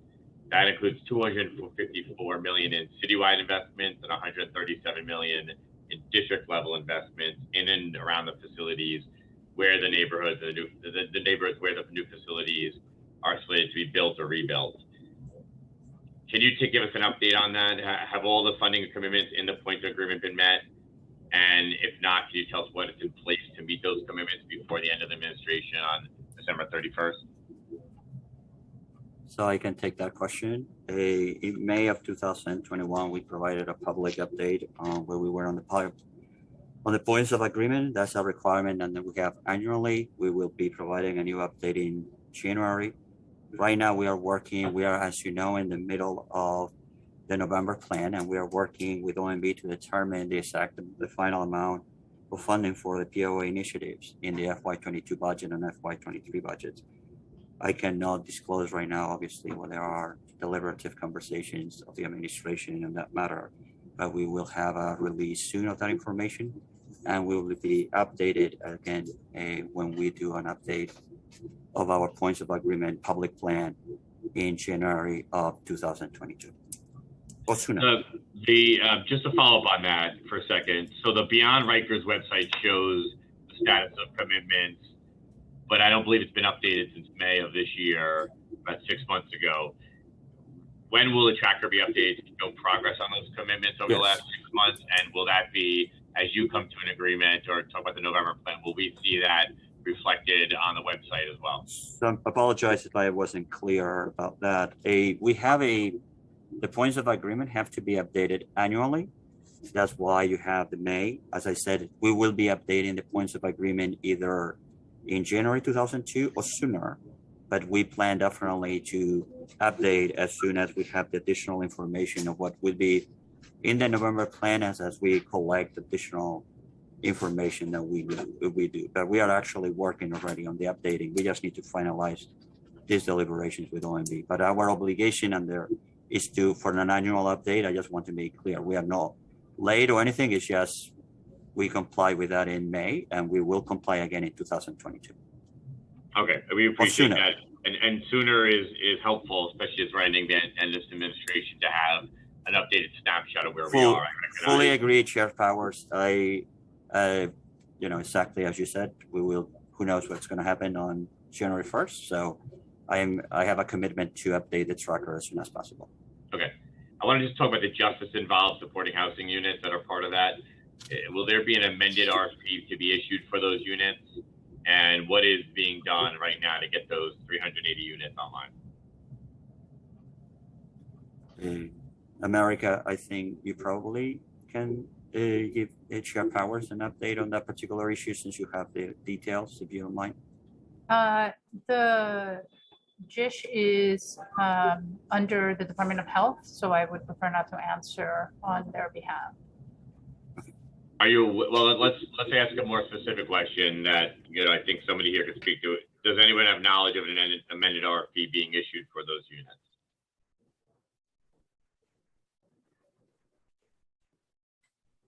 That includes $254 million in citywide investments and $137 million in district level investments in and around the facilities where the neighborhoods, the neighborhoods where the new facilities are slated to be built or rebuilt. Can you give us an update on that? Have all the funding commitments in the point of agreement been met? And if not, can you tell us what is in place to meet those commitments before the end of the administration on December 31st? So I can take that question. In May of 2021, we provided a public update on where we were on the points of agreement. That's a requirement, and then we have annually. We will be providing a new update in January. Right now, we are, as you know, in the middle of the November plan, and we are working with OMB to determine the final amount of funding for the POA initiatives in the FY22 budget and FY23 budgets. I cannot disclose right now, obviously, when there are deliberative conversations of the administration on that matter, but we will have a release soon of that information, and we will be updated again when we do an update of our points of agreement public plan in January of 2022. Or sooner. Just to follow up on that for a second. So the Beyond Rikers website shows the status of commitments, but I don't believe it's been updated since May of this year, about 6 months ago. When will the tracker be updated to show progress on those commitments over the last 6 months? And will that be, as you come to an agreement or talk about the November plan, will we see that reflected on the website as well? So I apologize if I wasn't clear about that. The points of agreement have to be updated annually. That's why you have the May. As I said, we will be updating the points of agreement either in January 2002 or sooner, but we plan definitely to update as soon as we have the additional information of what will be in the November plan as we collect additional information that we do. But we are actually working already on the updating. We just need to finalize these deliberations with OMB. But our obligation under is for an annual update. I just want to make clear we are not late or anything. It's just we comply with that in May, and we will comply again in 2022. Okay, we appreciate that. And sooner is helpful, especially as we're ending the end of this administration, to have an updated snapshot of where we Full- are. Fully agree, Chair Powers. Exactly as you said, we will, who knows what's going to happen on January 1st. So I have a commitment to update the tracker as soon as possible. Okay. I want to just talk about the justice involved supporting housing units that are part of that. Will there be an amended RFP to be issued for those units? And what is being done right now to get those 380 units online? America, I think you probably can give Chair Powers an update on that particular issue since you have the details, if you don't mind. The JISH is under the Department of Health, so I would prefer not to answer on their behalf. Are you, well, let's ask a more specific question that, I think somebody here could speak to it. Does anyone have knowledge of an amended RFP being issued for those units?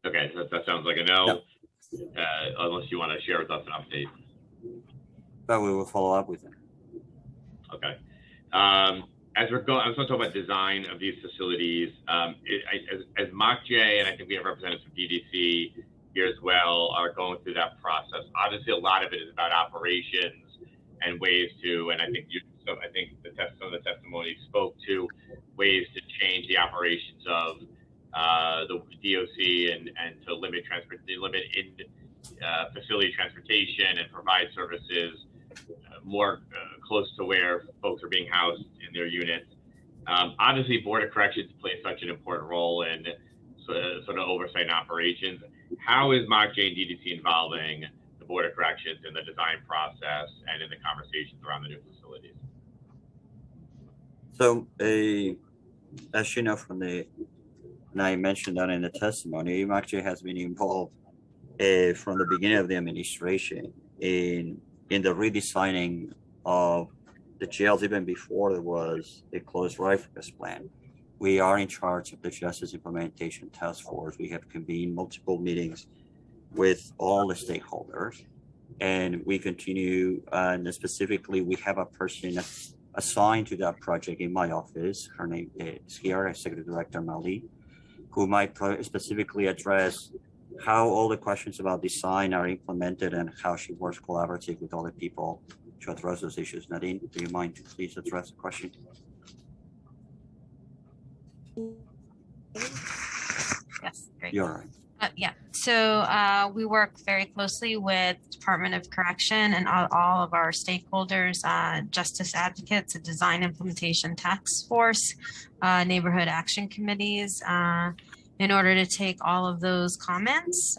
Okay, so that sounds like a no. Unless you want to share with us an update. But we will follow up with them. Okay. As we're going, I was going to talk about design of these facilities. As MOCJ, and I think we have representatives from DDC here as well, are going through that process. Obviously, a lot of it is about operations and ways to, and I think some of the testimony spoke to ways to change the operations of the DOC and to limit facility transportation and provide services more close to where folks are being housed in their units. Obviously, Board of Corrections plays such an important role in sort of oversight and operations. How is MOCJ and DDC involving the Board of Corrections in the design process and in the conversations around the new facilities? So, as you know from and I mentioned that in the testimony, MOCJ has been involved from the beginning of the administration in the redesigning of the jails, even before there was a closed rifles plan. We are in charge of the Justice Implementation Task Force. We have convened multiple meetings with all the stakeholders, and we continue, and specifically, we have a person assigned to that project in my office. Her name is here, Executive Director Mali, who might specifically address how all the questions about design are implemented and how she works collaboratively with other people to address those issues. Nadine, do you mind to please address the question? Yes, great. You're right. Yeah, so we work very closely with Department of Correction and all of our stakeholders, justice advocates, a design implementation task force, neighborhood action committees, in order to take all of those comments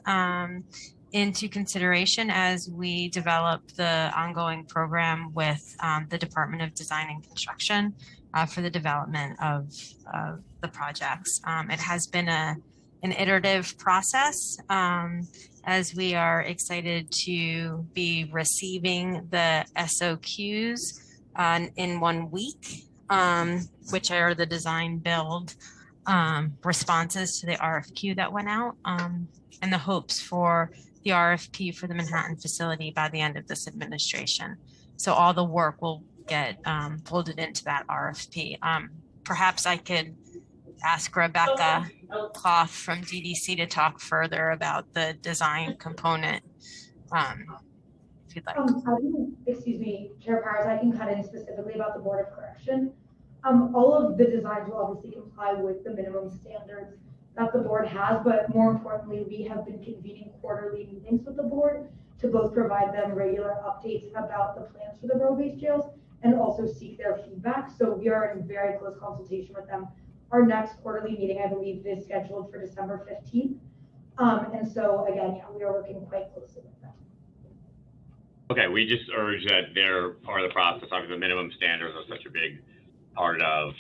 into consideration as we develop the ongoing program with the Department of Design and Construction for the development of the projects. It has been an iterative process as we are excited to be receiving the SOQs in 1 week, which are the design build responses to the RFQ that went out, and the hopes for the RFP for the Manhattan facility by the end of this administration. So all the work will get folded into that RFP. Perhaps I could ask Rebecca Clough from DDC to talk further about the design component, if you'd like. Excuse me, Chair Powers, I can cut in specifically about the Board of Correction. All of the designs will obviously comply with the minimum standards that the board has, but more importantly, we have been convening quarterly meetings with the board to both provide them regular updates about the plans for the borough-based jails and also seek their feedback. So we are in very close consultation with them. Our next quarterly meeting, I believe, is scheduled for December 15th. And so again, yeah, we are working quite closely with them. Okay, we just urge that they're part of the process. Obviously, the minimum standards are such a big part of,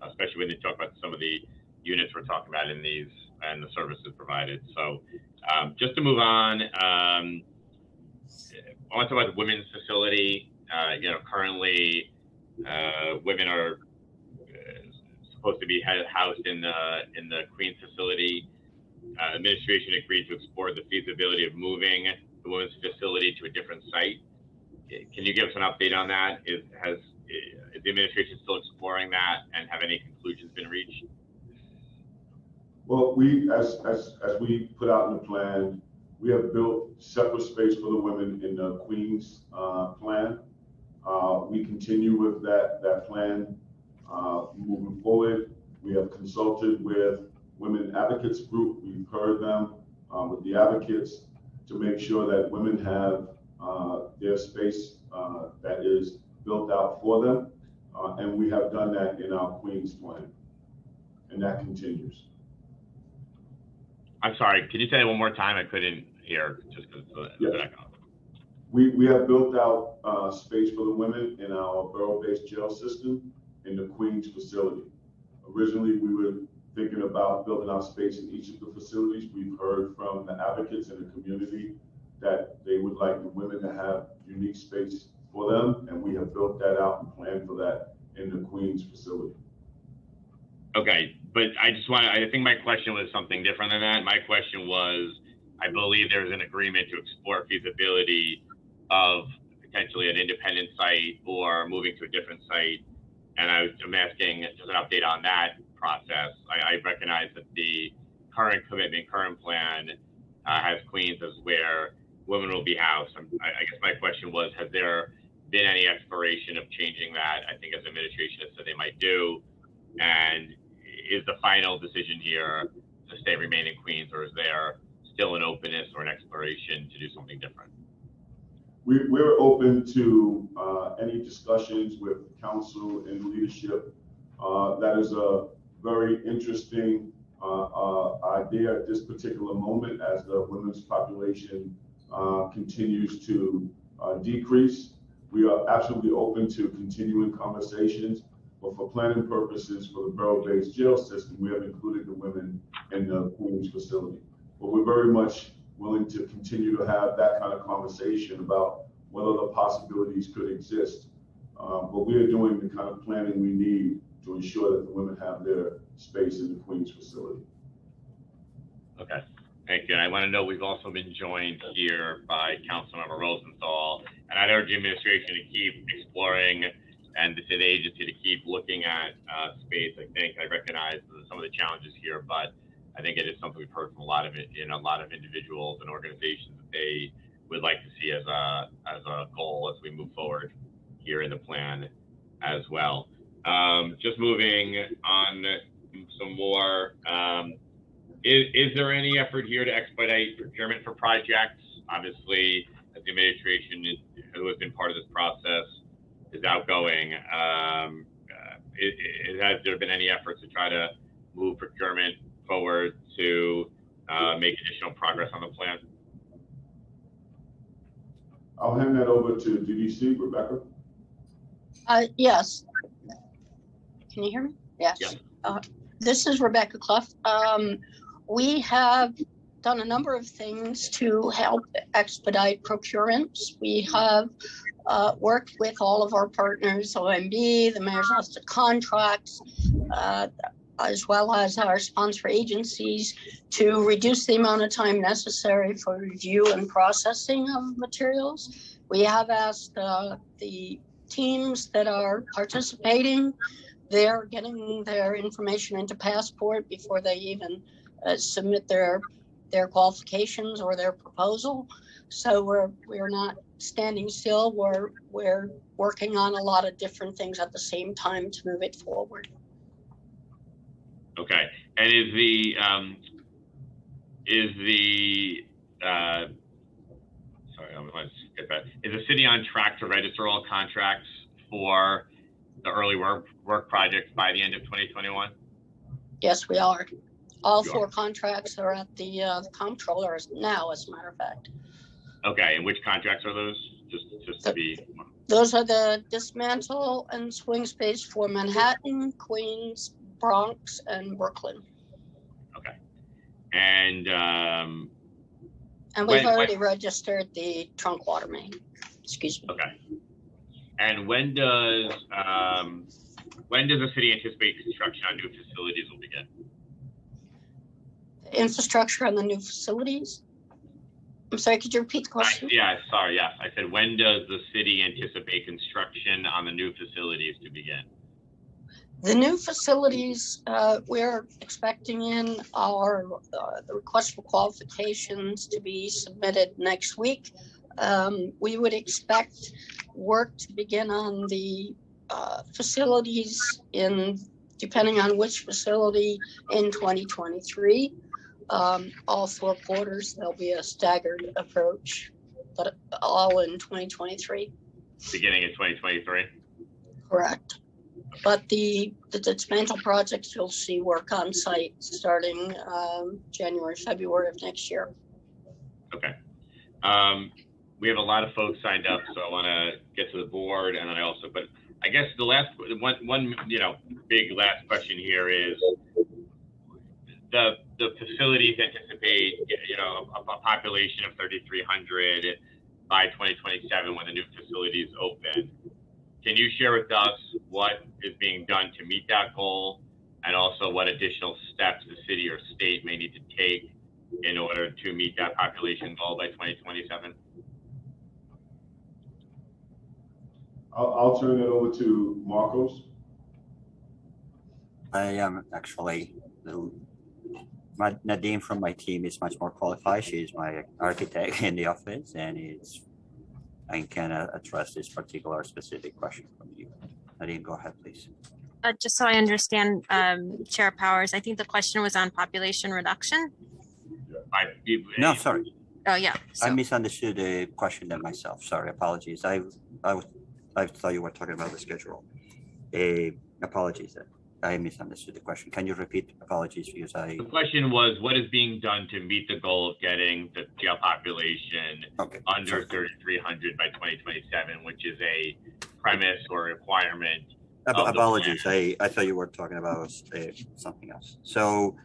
especially when you talk about some of the units we're talking about in these and the services provided. So just to move on, I want to talk about the women's facility. Currently women are supposed to be housed in the Queens facility. Administration agreed to explore the feasibility of moving the women's facility to a different site. Can you give us an update on that? Is the administration still exploring that, and have any conclusions been reached? Well, as we put out in the plan, we have built separate space for the women in the Queens plan. We continue with that plan moving forward. We have consulted with Women Advocates Group. We've heard them with the advocates to make sure that women have their space that is built out for them. And we have done that in our Queens plan, and that continues. I'm sorry, can you say it one more time? I couldn't hear just because of the echo. We have built out space for the women in our borough-based jail system in the Queens facility. Originally, we were thinking about building out space in each of the facilities. We've heard from the advocates in the community that they would like the women to have unique space for them, and we have built that out and planned for that in the Queens facility. Okay, but I think my question was something different than that. My question was, I believe there's an agreement to explore feasibility of potentially an independent site or moving to a different site. And I'm asking just an update on that process. I recognize that the current commitment, current plan has Queens as where women will be housed. I guess my question was, has there been any exploration of changing that? I think as administration has said they might do. And is the final decision here to stay remain in Queens, or is there still an openness or an exploration to do something different? We're open to any discussions with council and leadership. That is a very interesting idea at this particular moment as the women's population continues to decrease. We are absolutely open to continuing conversations, but for planning purposes for the borough-based jail system, we have included the women in the Queens facility. But we're very much willing to continue to have that kind of conversation about what other possibilities could exist. But we are doing the kind of planning we need to ensure that the women have their space in the Queens facility. Okay, thank you. And I want to know we've also been joined here by Councilmember Rosenthal, and I'd urge the administration to keep exploring and the city agency to keep looking at space. I think I recognize some of the challenges here, but I think it is something we've heard from a lot of individuals and organizations that they would like to see as a goal as we move forward here in the plan as well. Just moving on some more, is there any effort here to expedite procurement for projects? Obviously, as the administration who has been part of this process is outgoing, has there been any efforts to try to move procurement forward to make additional progress on the plan? I'll hand that over to DDC, Rebecca. Yes. Can you hear me? Yes. Yeah. This is Rebecca Clough. We have done a number of things to help expedite procurements. We have worked with all of our partners, OMB, the Mayor's Office of Contracts, as well as our sponsor agencies, to reduce the amount of time necessary for review and processing of materials. We have asked the teams that are participating, they're getting their information into Passport before they even submit their qualifications or their proposal. So we're not standing still. We're working on a lot of different things at the same time to move it forward. Okay, and is the city on track to register all contracts for the early work projects by the end of 2021? Yes, we are. All four contracts are at the comptroller now, as a matter of fact. Okay, and which contracts are those? Just to be. Those are the dismantle and swing space for Manhattan, Queens, Bronx, and Brooklyn. Okay, and we've already registered the trunk water main. Excuse me. Okay, and when does the city anticipate construction on new facilities will begin? The infrastructure on the new facilities. I'm sorry, could you repeat the question? Yes. I said, when does the city anticipate construction on the new facilities to begin? The new facilities we're expecting in are the request for qualifications to be submitted next week. We would expect work to begin on the facilities depending on which facility, in 2023. All 4 quarters, there'll be a staggered approach, but all in 2023. Beginning in 2023? Correct. But the dismantle projects, you'll see work on site starting January, February of next year. Okay. We have a lot of folks signed up, so I want to get to the board, and then but I guess the last one big last question here is the facilities anticipate a population of 3,300 by 2027 when the new facilities open. Can you share with us what is being done to meet that goal, and also what additional steps the city or state may need to take in order to meet that population goal by 2027? I'll turn it over to Marcos. I am actually, Nadine from my team is much more qualified. She's my architect in the office, and I can address this particular specific question from you. Nadine, go ahead, please. Just so I understand, Chair Powers, I think the question was on population reduction. No, sorry. Oh, yeah. I misunderstood the question then myself. Sorry, apologies. I thought you were talking about the schedule. Apologies. I misunderstood the question. Can you repeat? Apologies, because The question was, what is being done to meet the goal of getting the jail population under 3,300 by 2027, which is a premise or requirement? Apologies. I thought you were talking about something else. So,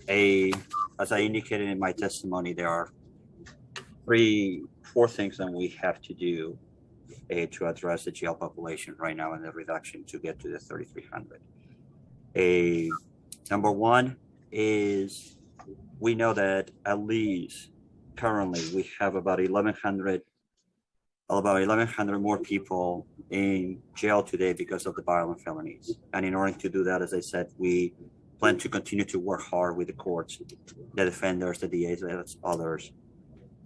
as I indicated in my testimony, there are 4 things that we have to do to address the jail population right now and the reduction to get to the 3,300. Number 1 is we know that at least currently we have about 1,100 more people in jail today because of the violent felonies. And in order to do that, as I said, we plan to continue to work hard with the courts, the defenders, the DAs, and others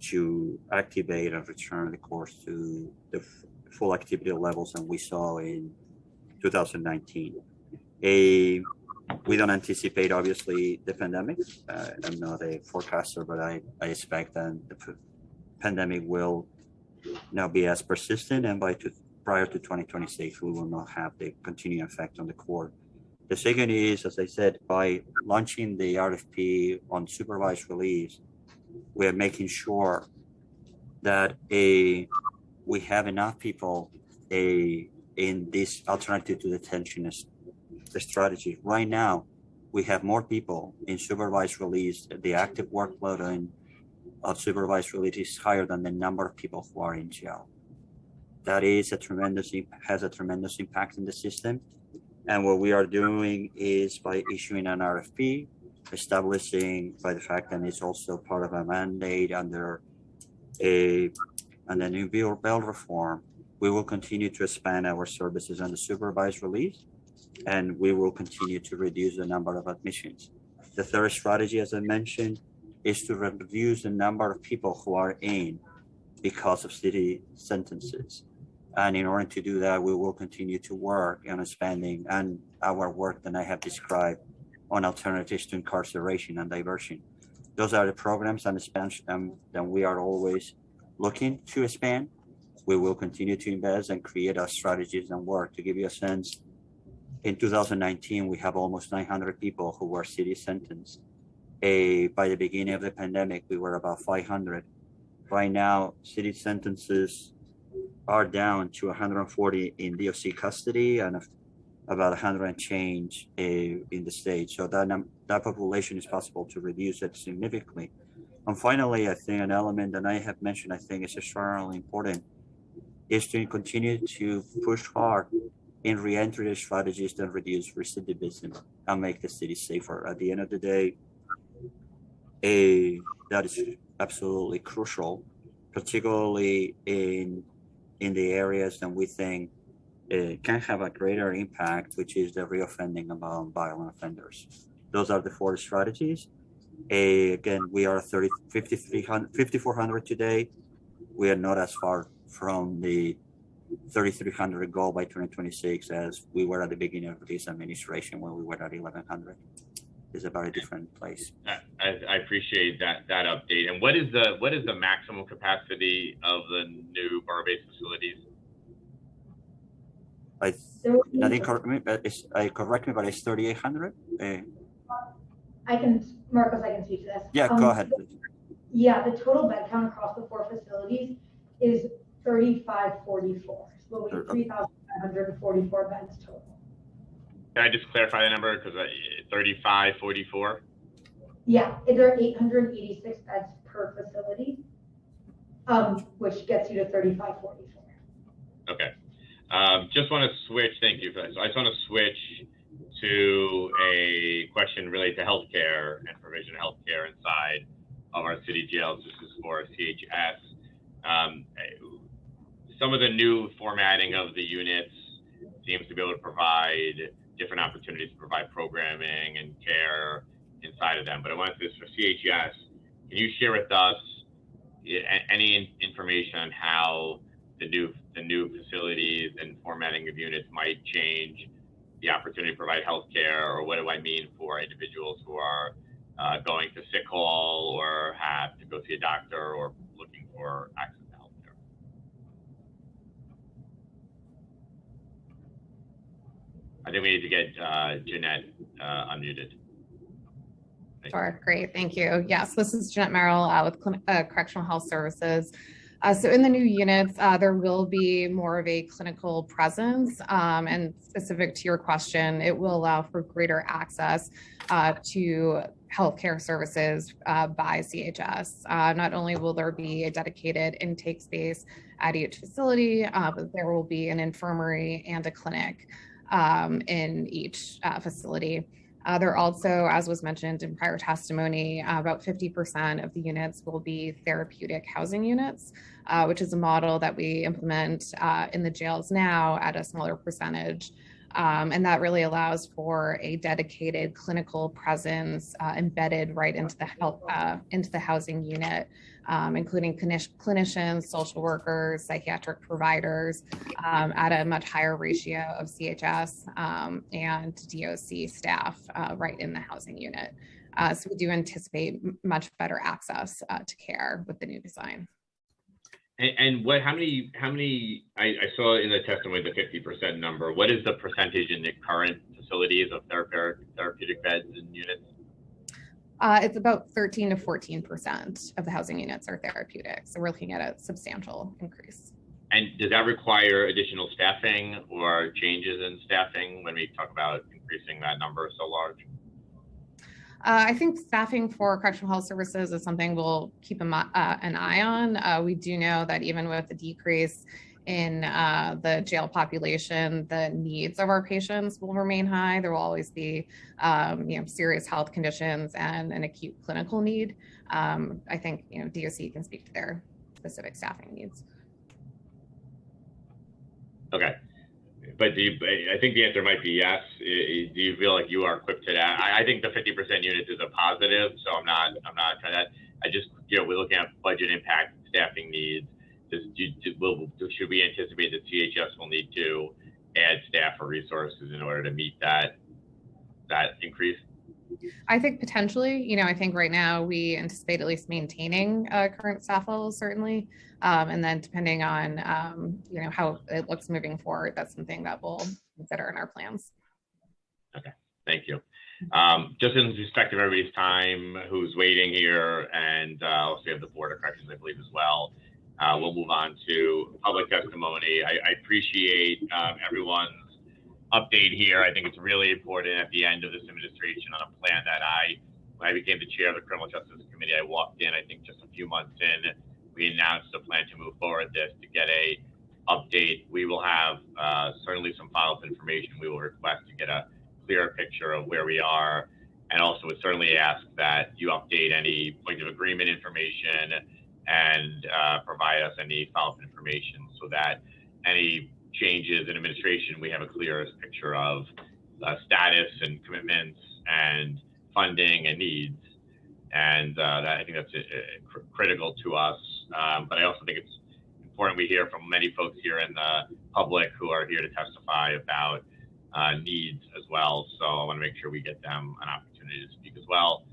to activate and return the courts to the full activity levels that we saw in 2019. We don't anticipate, obviously, the pandemic. I'm not a forecaster, but I expect that the pandemic will not be as persistent, and prior to 2026, we will not have the continuing effect on the court. The second is, as I said, by launching the RFP on supervised release, we are making sure that we have enough people in this alternative to detention strategy. Right now, we have more people in supervised release. The active workload of supervised release is higher than the number of people who are in jail. That has a tremendous impact in the system. And what we are doing is by issuing an RFP, establishing by the fact that it's also part of a mandate under the new bail reform, we will continue to expand our services on the supervised release, and we will continue to reduce the number of admissions. The third strategy, as I mentioned, is to reduce the number of people who are in because of city sentences. And in order to do that, we will continue to work on expanding and our work that I have described on alternatives to incarceration and diversion. Those are the programs and expansion that we are always looking to expand. We will continue to invest and create our strategies and work. To give you a sense, in 2019, we have almost 900 people who were city sentenced. By the beginning of the pandemic, we were about 500. Right now, city sentences are down to 140 in DOC custody and about 100 and change in the state. So that population is possible to reduce it significantly. And finally, I think an element that I have mentioned, I think is extraordinarily important, is to continue to push hard in reentry strategies that reduce recidivism and make the city safer. At the end of the day, that is absolutely crucial, particularly in the areas that we think can have a greater impact, which is the reoffending among violent offenders. Those are the 4 strategies. Again, we are 5,400 today. We are not as far from the 3,300 goal by 2026 as we were at the beginning of this administration when we were at 1,100. It's a very different place. I appreciate that update. And what is the maximum capacity of the new borough-based facilities? Nadine, correct me, but it's 3,800. Marcos, I can speak to this. Yeah, go ahead. Yeah, the total bed count across the 4 facilities is 3,544. So it'll be 3,544 beds total. Can I just clarify the number? Because 3,544? Yeah, there are 886 beds per facility, which gets you to 3,544. Okay. Just want to switch. Thank you for that. So I just want to switch to a question related to healthcare and provision of healthcare inside of our city jails. This is for CHS. Some of the new formatting of the units seems to be able to provide different opportunities to provide programming and care inside of them. But I want this for CHS. Can you share with us any information on how the new facilities and formatting of units might change the opportunity to provide healthcare, or what do I mean for individuals who are going to sick call or have to go see a doctor or looking for access to healthcare? I think we need to get Jeanette unmuted. Sure, great, thank you. Yes, this is Jeanette Merrill with Correctional Health Services. So in the new units, there will be more of a clinical presence, and specific to your question, it will allow for greater access to healthcare services by CHS. Not only will there be a dedicated intake space at each facility, but there will be an infirmary and a clinic in each facility. There also, as was mentioned in prior testimony, about 50% of the units will be therapeutic housing units, which is a model that we implement in the jails now at a smaller percentage. And that really allows for a dedicated clinical presence embedded right into the housing unit, including clinicians, social workers, psychiatric providers, at a much higher ratio of CHS and DOC staff right in the housing unit. So we do anticipate much better access to care with the new design. And how many, I saw in the testimony the 50% number. What is the percentage in the current facilities of therapeutic beds and units? It's about 13 to 14% of the housing units are therapeutic. So we're looking at a substantial increase. And does that require additional staffing or changes in staffing when we talk about increasing that number so large? I think staffing for correctional health services is something we'll keep an eye on. We do know that even with the decrease in the jail population, the needs of our patients will remain high. There will always be serious health conditions and an acute clinical need. I think DOC can speak to their specific staffing needs. Okay. But I think the answer might be yes. Do you feel like you are equipped to that? I think the 50% units is a positive, so I'm not trying that. I just, we're looking at budget impact, staffing needs. Should we anticipate that CHS will need to add staff or resources in order to meet that increase? I think potentially, I think right now we anticipate at least maintaining current staff levels, certainly. And then depending on, how it looks moving forward, that's something that we'll consider in our plans. Okay, thank you. Just in respect of everybody's time who's waiting here, and also we have the Board of Corrections, I believe, as well. We'll move on to public testimony. I appreciate everyone's update here. I think it's really important at the end of this administration on a plan that when I became the chair of the Criminal Justice Committee, I walked in, I think just a few months in, we announced a plan to move forward this to get a update. We will have certainly some follow-up information. We will request to get a clearer picture of where we are, and also would certainly ask that you update any point of agreement information and provide us any follow-up information so that any changes in administration, we have a clear picture of status and commitments and funding and needs. And I think that's critical to us. But I also think it's important we hear from many folks here in the public who are here to testify about needs as well. So I want to make sure we get them an opportunity to speak as well.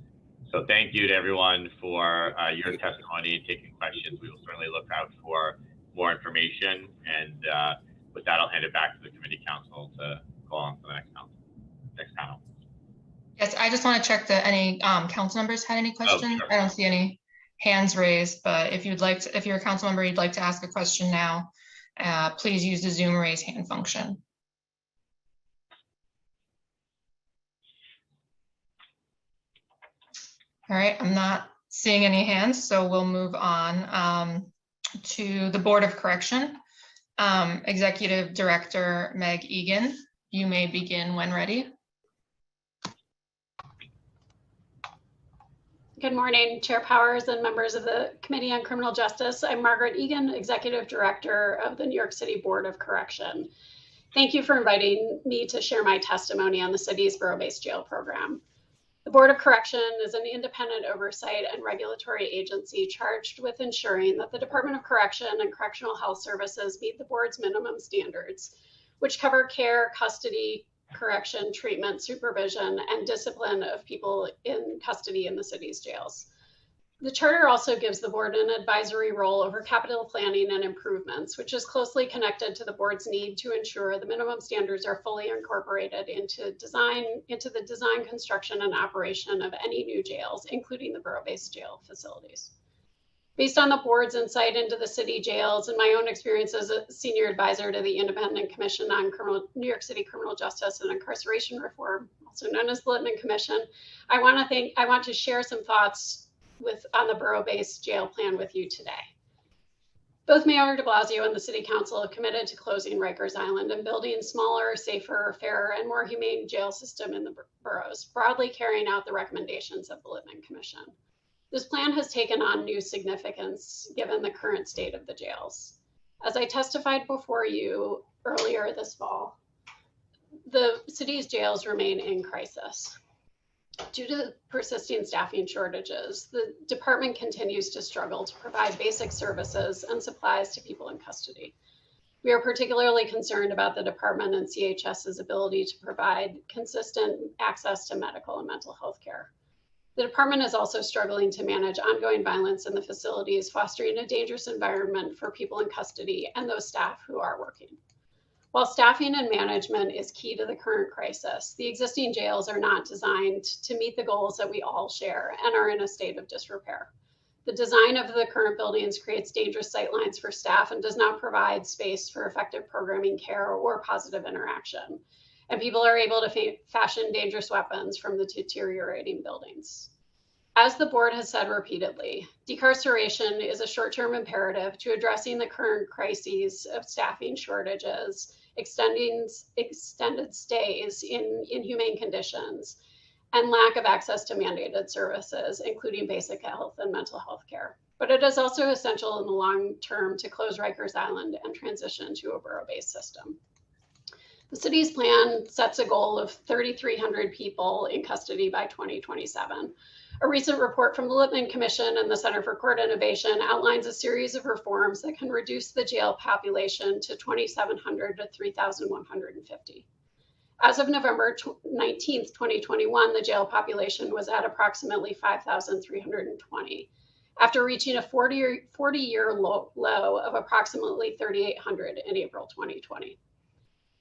So thank you to everyone for your testimony and taking questions. We will certainly look out for more information. And with that, I'll hand it back to the committee council to go on to the next panel. Yes, I just want to check that any council members had any questions. Sure. I don't see any hands raised, but if you'd like to, if you're a council member, you'd like to ask a question now, please use the Zoom raise hand function. All right, I'm not seeing any hands, so we'll move on to the Board of Correction. Executive Director Meg Egan, you may begin when ready. Good morning, Chair Powers and members of the Committee on Criminal Justice. I'm Margaret Egan, Executive Director of the New York City Board of Correction. Thank you for inviting me to share my testimony on the city's borough-based jail program. The Board of Correction is an independent oversight and regulatory agency charged with ensuring that the Department of Correction and Correctional Health Services meet the board's minimum standards, which cover care, custody, correction, treatment, supervision, and discipline of people in custody in the city's jails. The charter also gives the board an advisory role over capital planning and improvements, which is closely connected to the board's need to ensure the minimum standards are fully incorporated into the design, construction, and operation of any new jails, including the borough-based jail facilities. Based on the board's insight into the city jails and my own experience as a senior advisor to the Independent Commission on New York City Criminal Justice and Incarceration Reform, also known as the Littman Commission, I want to share some thoughts on the borough-based jail plan with you today. Both Mayor de Blasio and the City Council have committed to closing Rikers Island and building smaller, safer, fairer, and more humane jail system in the boroughs, broadly carrying out the recommendations of the Littman Commission. This plan has taken on new significance given the current state of the jails. As I testified before you earlier this fall, the city's jails remain in crisis. Due to persisting staffing shortages, the department continues to struggle to provide basic services and supplies to people in custody. We are particularly concerned about the department and CHS's ability to provide consistent access to medical and mental health care. The department is also struggling to manage ongoing violence in the facilities, fostering a dangerous environment for people in custody and those staff who are working. While staffing and management is key to the current crisis, the existing jails are not designed to meet the goals that we all share and are in a state of disrepair. The design of the current buildings creates dangerous sightlines for staff and does not provide space for effective programming, care, or positive interaction. And people are able to fashion dangerous weapons from the deteriorating buildings. As the board has said repeatedly, decarceration is a short-term imperative to addressing the current crises of staffing shortages, extended stays in inhumane conditions, and lack of access to mandated services, including basic health and mental health care. But it is also essential in the long term to close Rikers Island and transition to a borough-based system. The city's plan sets a goal of 3,300 people in custody by 2027. A recent report from the Littman Commission and the Center for Court Innovation outlines a series of reforms that can reduce the jail population to 2,700 to 3,150. As of November 19th, 2021, the jail population was at approximately 5,320, after reaching a 40-year low of approximately 3,800 in April 2020.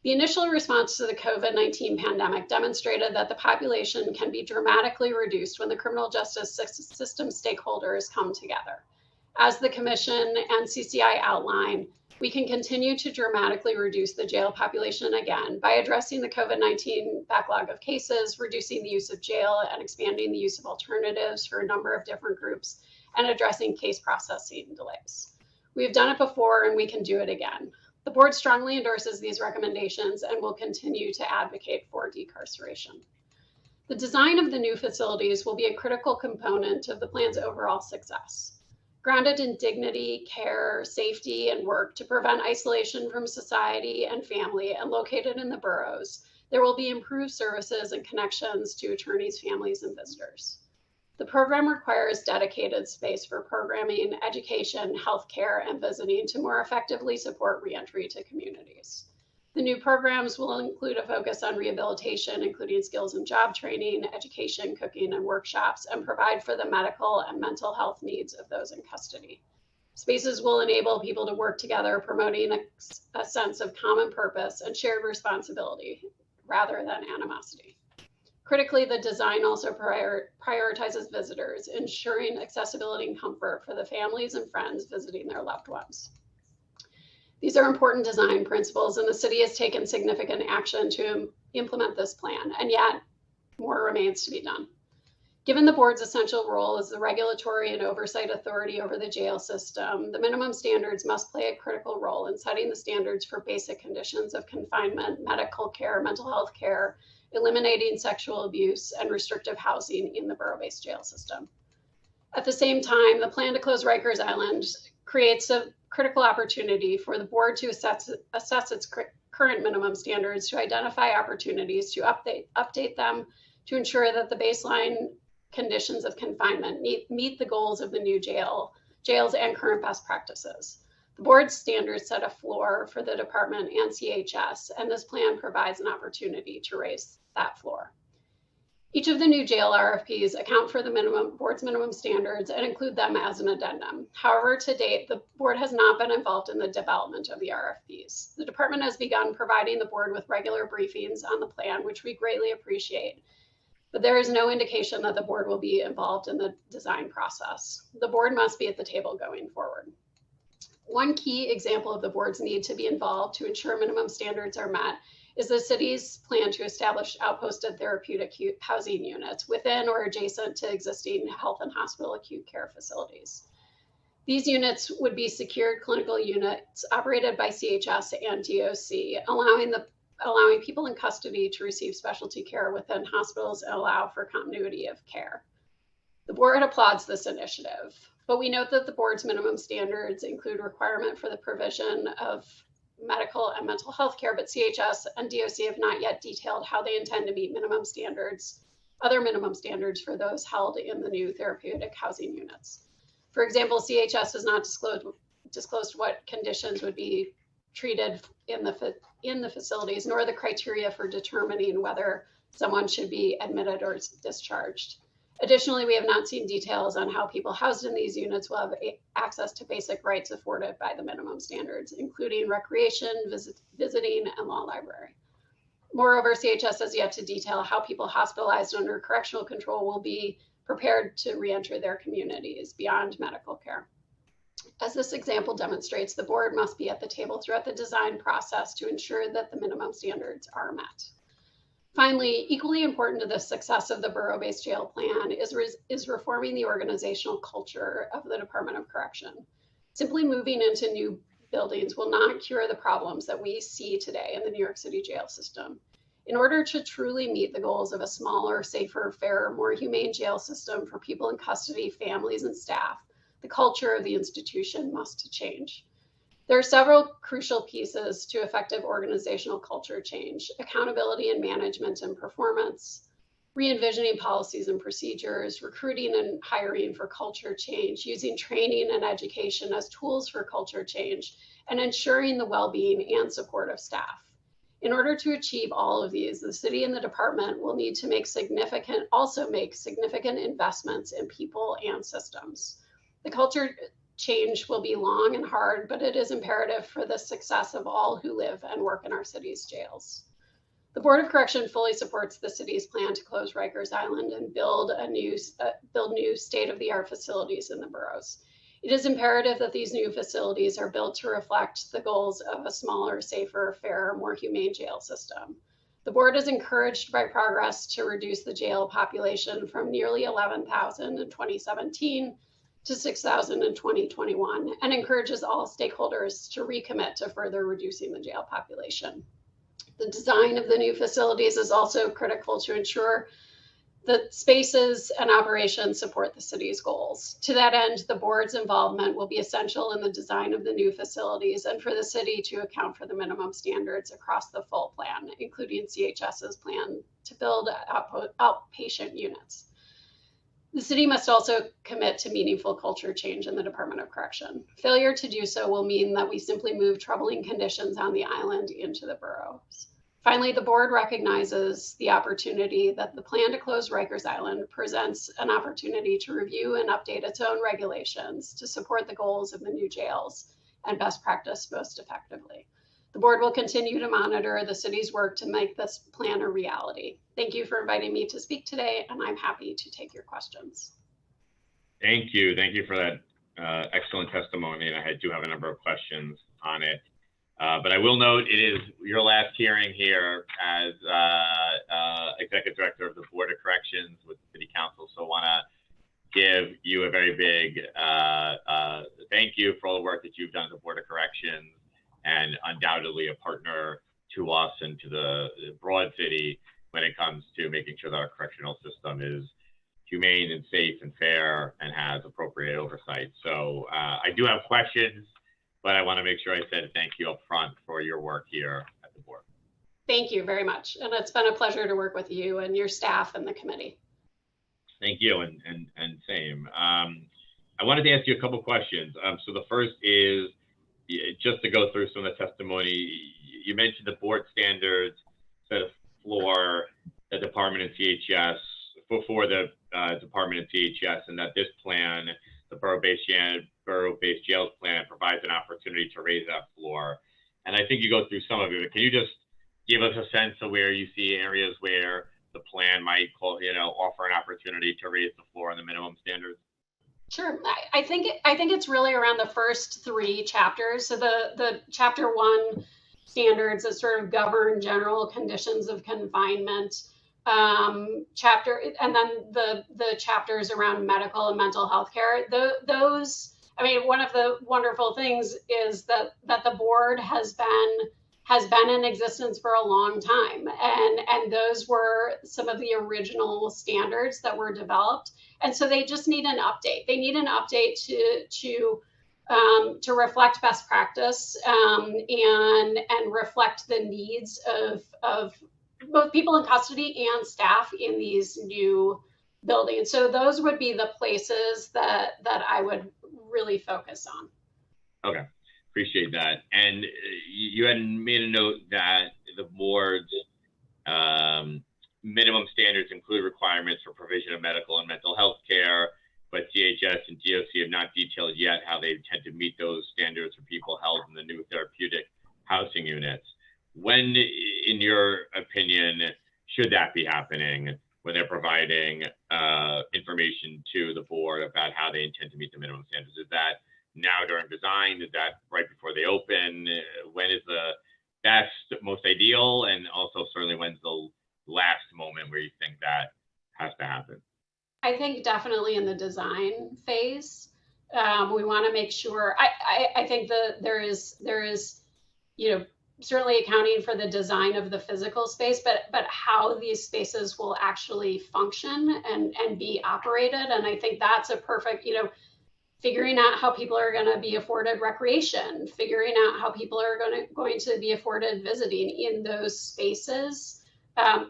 The initial response to the COVID-19 pandemic demonstrated that the population can be dramatically reduced when the criminal justice system stakeholders come together. As the Commission and CCI outline, we can continue to dramatically reduce the jail population again by addressing the COVID-19 backlog of cases, reducing the use of jail, and expanding the use of alternatives for a number of different groups, and addressing case processing delays. We have done it before and we can do it again. The board strongly endorses these recommendations and will continue to advocate for decarceration. The design of the new facilities will be a critical component of the plan's overall success. grounded in dignity, care, safety, and work to prevent isolation from society and family, and located in the boroughs, there will be improved services and connections to attorneys, families, and visitors. The program requires dedicated space for programming, education, healthcare, and visiting to more effectively support reentry to communities. The new programs will include a focus on rehabilitation, including skills and job training, education, cooking, and workshops, and provide for the medical and mental health needs of those in custody. Spaces will enable people to work together, promoting a sense of common purpose and shared responsibility rather than animosity. Critically, the design also prioritizes visitors, ensuring accessibility and comfort for the families and friends visiting their loved ones. These are important design principles, and the city has taken significant action to implement this plan, and yet more remains to be done. Given the board's essential role as the regulatory and oversight authority over the jail system, the minimum standards must play a critical role in setting the standards for basic conditions of confinement, medical care, mental health care, eliminating sexual abuse, and restrictive housing in the borough-based jail system. At the same time, the plan to close Rikers Island creates a critical opportunity for the board to assess its current minimum standards, to identify opportunities to update them, to ensure that the baseline conditions of confinement meet the goals of the new jails and current best practices. The board's standards set a floor for the department and CHS, and this plan provides an opportunity to raise that floor. Each of the new jail RFPs account for the board's minimum standards and include them as an addendum. However, to date, the board has not been involved in the development of the RFPs. The department has begun providing the board with regular briefings on the plan, which we greatly appreciate, but there is no indication that the board will be involved in the design process. The board must be at the table going forward. One key example of the board's need to be involved to ensure minimum standards are met is the city's plan to establish outposted therapeutic housing units within or adjacent to existing health and hospital acute care facilities. These units would be secured clinical units operated by CHS and DOC, allowing people in custody to receive specialty care within hospitals and allow for continuity of care. The board applauds this initiative, but we note that the board's minimum standards include requirement for the provision of medical and mental health care, but CHS and DOC have not yet detailed how they intend to meet other minimum standards for those held in the new therapeutic housing units. For example, CHS has not disclosed what conditions would be treated in the facilities, nor the criteria for determining whether someone should be admitted or discharged. Additionally, we have not seen details on how people housed in these units will have access to basic rights afforded by the minimum standards, including recreation, visiting, and law library. Moreover, CHS has yet to detail how people hospitalized under correctional control will be prepared to reenter their communities beyond medical care. As this example demonstrates, the board must be at the table throughout the design process to ensure that the minimum standards are met. Finally, equally important to the success of the borough-based jail plan is reforming the organizational culture of the Department of Correction. Simply moving into new buildings will not cure the problems that we see today in the New York City jail system. In order to truly meet the goals of a smaller, safer, fairer, more humane jail system for people in custody, families, and staff, the culture of the institution must change. There are several crucial pieces to effective organizational culture change: accountability and management and performance, re-envisioning policies and procedures, recruiting and hiring for culture change, using training and education as tools for culture change, and ensuring the well-being and support of staff. In order to achieve all of these, the city and the department will need to make significant investments in people and systems. The culture change will be long and hard, but it is imperative for the success of all who live and work in our city's jails. The Board of Correction fully supports the city's plan to close Rikers Island and build new state-of-the-art facilities in the boroughs. It is imperative that these new facilities are built to reflect the goals of a smaller, safer, fairer, more humane jail system. The board is encouraged by progress to reduce the jail population from nearly 11,000 in 2017 to 6,000 in 2021, and encourages all stakeholders to recommit to further reducing the jail population. The design of the new facilities is also critical to ensure The spaces and operations support the city's goals. To that end, the board's involvement will be essential in the design of the new facilities and for the city to account for the minimum standards across the full plan, including CHS's plan to build outpatient units. The city must also commit to meaningful culture change in the Department of Correction. Failure to do so will mean that we simply move troubling conditions on the island into the boroughs. Finally, the board recognizes the opportunity that the plan to close Rikers Island presents an opportunity to review and update its own regulations to support the goals of the new jails and best practice most effectively. The board will continue to monitor the city's work to make this plan a reality. Thank you for inviting me to speak today, and I'm happy to take your questions. Thank you. Thank you for that excellent testimony. And I do have a number of questions on it. But I will note it is your last hearing here as Executive Director of the Board of Corrections with the City Council. So I want to give you a very big thank you for all the work that you've done as a Board of Corrections, and undoubtedly a partner to us and to the broad city when it comes to making sure that our correctional system is humane and safe and fair and has appropriate oversight. So I do have questions, but I want to make sure I said thank you up front for your work here at the board. Thank you very much. And it's been a pleasure to work with you and your staff and the committee. Thank you, and same. I wanted to ask you a couple questions. So the first is, just to go through some of the testimony, you mentioned the board standards set a floor, the department and CHS, for the department and CHS, and that this plan, the borough-based jails plan, provides an opportunity to raise that floor. And I think you go through some of it, but can you just give us a sense of where you see areas where the plan might offer an opportunity to raise the floor on the minimum standards? Sure. I think it's really around the first three chapters. So the chapter 1 standards that sort of govern general conditions of confinement chapter, and then the chapters around medical and mental health care. Those, I mean, one of the wonderful things is that the board has been in existence for a long time, and those were some of the original standards that were developed. And so they just need an update. They need an update to reflect best practice and reflect the needs of both people in custody and staff in these new buildings. So those would be the places that I would really focus on. Okay, appreciate that. And you had made a note that the board's minimum standards include requirements for provision of medical and mental health care, but CHS and DOC have not detailed yet how they intend to meet those standards for people held in the new therapeutic housing units. When, in your opinion, should that be happening when they're providing information to the board about how they intend to meet the minimum standards? Is that now during design? Is that right before they open? When is the best, most ideal? And also certainly when's the last moment where you think that has to happen? I think definitely in the design phase. We want to make sure, I think there is, certainly accounting for the design of the physical space, but how these spaces will actually function and be operated. And I think that's a perfect, figuring out how people are going to be afforded recreation, figuring out how people are going to be afforded visiting in those spaces.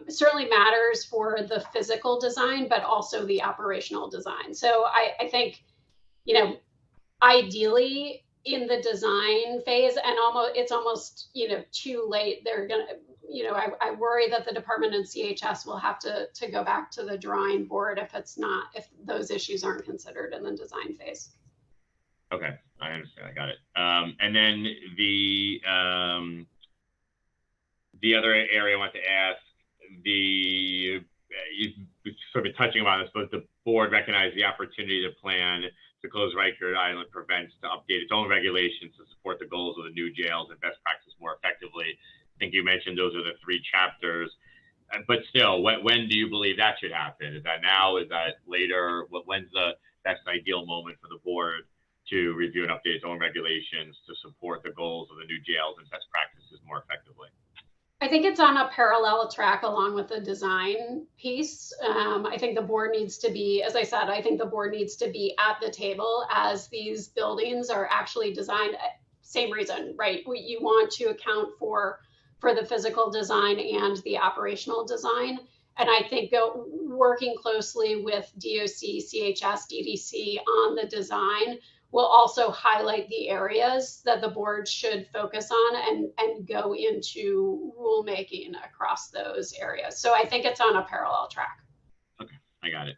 Certainly matters for the physical design, but also the operational design. So I think, ideally in the design phase, and it's almost, too late. They're gonna, I worry that the department and CHS will have to go back to the drawing board if those issues aren't considered in the design phase. Okay, I understand. I got it. And then the other area I want to ask, you've sort of been touching on this, but the board recognized the opportunity to plan to close Rikers Island prevents to update its own regulations to support the goals of the new jails and best practice more effectively. I think you mentioned those are the 3 chapters, but still, when do you believe that should happen? Is that now? Is that later? When's the best ideal moment for the board to review and update its own regulations to support the goals of the new jails and best practices more effectively? I think it's on a parallel track along with the design piece. I think the board needs to be, as I said, I think the board needs to be at the table as these buildings are actually designed. Same reason, right? You want to account for the physical design and the operational design. And I think working closely with DOC, CHS, DDC on the design will also highlight the areas that the board should focus on and go into rulemaking across those areas. So I think it's on a parallel track. Okay, I got it.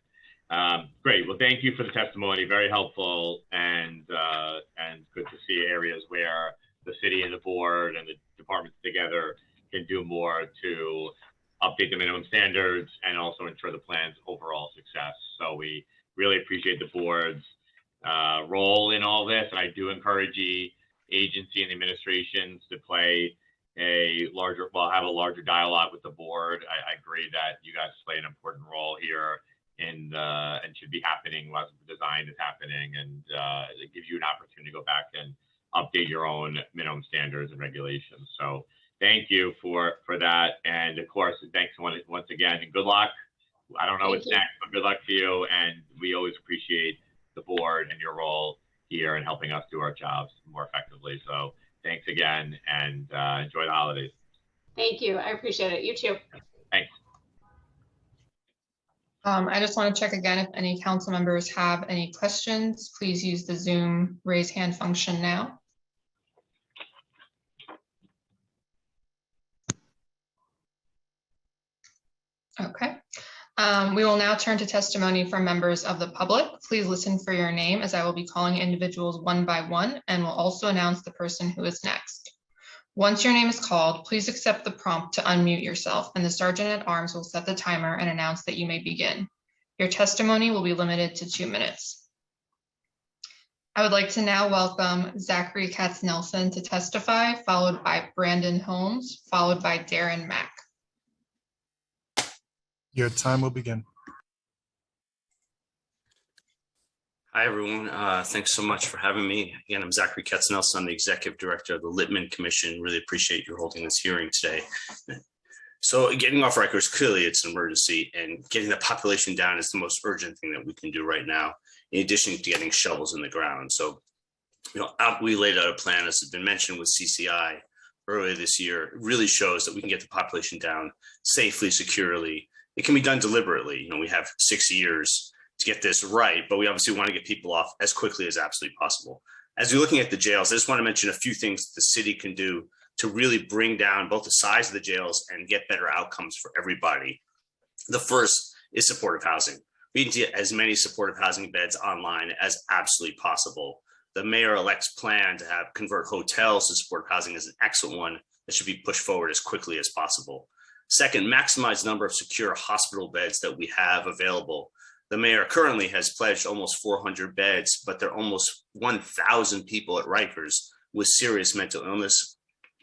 Great. Well, thank you for the testimony. Very helpful, and good to see areas where the city and the board and the departments together can do more to update the minimum standards and also ensure the plan's overall success. So we really appreciate the board's role in all this, and I do encourage the agency and administrations to play have a larger dialogue with the board. I agree that you guys play an important role here and should be happening while the design is happening, and it gives you an opportunity to go back and update your own minimum standards and regulations. So thank you for that, and of course, thanks once again, and good luck. I don't know what's next, but good luck to you, and we always appreciate the board and your role here in helping us do our jobs more effectively. So thanks again, and enjoy the holidays. Thank you. I appreciate it. You too. Thanks. I just want to check again if any council members have any questions. Please use the Zoom raise hand function now. Okay. We will now turn to testimony from members of the public. Please listen for your name as I will be calling individuals one by one and will also announce the person who is next. Once your name is called, please accept the prompt to unmute yourself, and the Sergeant at Arms will set the timer and announce that you may begin. Your testimony will be limited to 2 minutes. I would like to now welcome Zachary Katz-Nelson to testify, followed by Brandon Holmes, followed by Darren Mack. Your time will begin. Hi, everyone. Thanks so much for having me. Again, I'm Zachary Katz-Nelson. I'm the Executive Director of the Littman Commission. Really appreciate you holding this hearing today. So getting off records, clearly it's an emergency, and getting the population down is the most urgent thing that we can do right now, in addition to getting shovels in the ground. So, we laid out a plan, as has been mentioned, with CCI earlier this year. It really shows that we can get the population down safely, securely. It can be done deliberately. We have 6 years to get this right, but we obviously want to get people off as quickly as absolutely possible. As we're looking at the jails, I just want to mention a few things that the city can do to really bring down both the size of the jails and get better outcomes for everybody. The first is supportive housing. We need to get as many supportive housing beds online as absolutely possible. The mayor-elect's plan to convert hotels to supportive housing is an excellent one that should be pushed forward as quickly as possible. Second, maximize the number of secure hospital beds that we have available. The mayor currently has pledged almost 400 beds, but there are almost 1,000 people at Rikers with serious mental illness,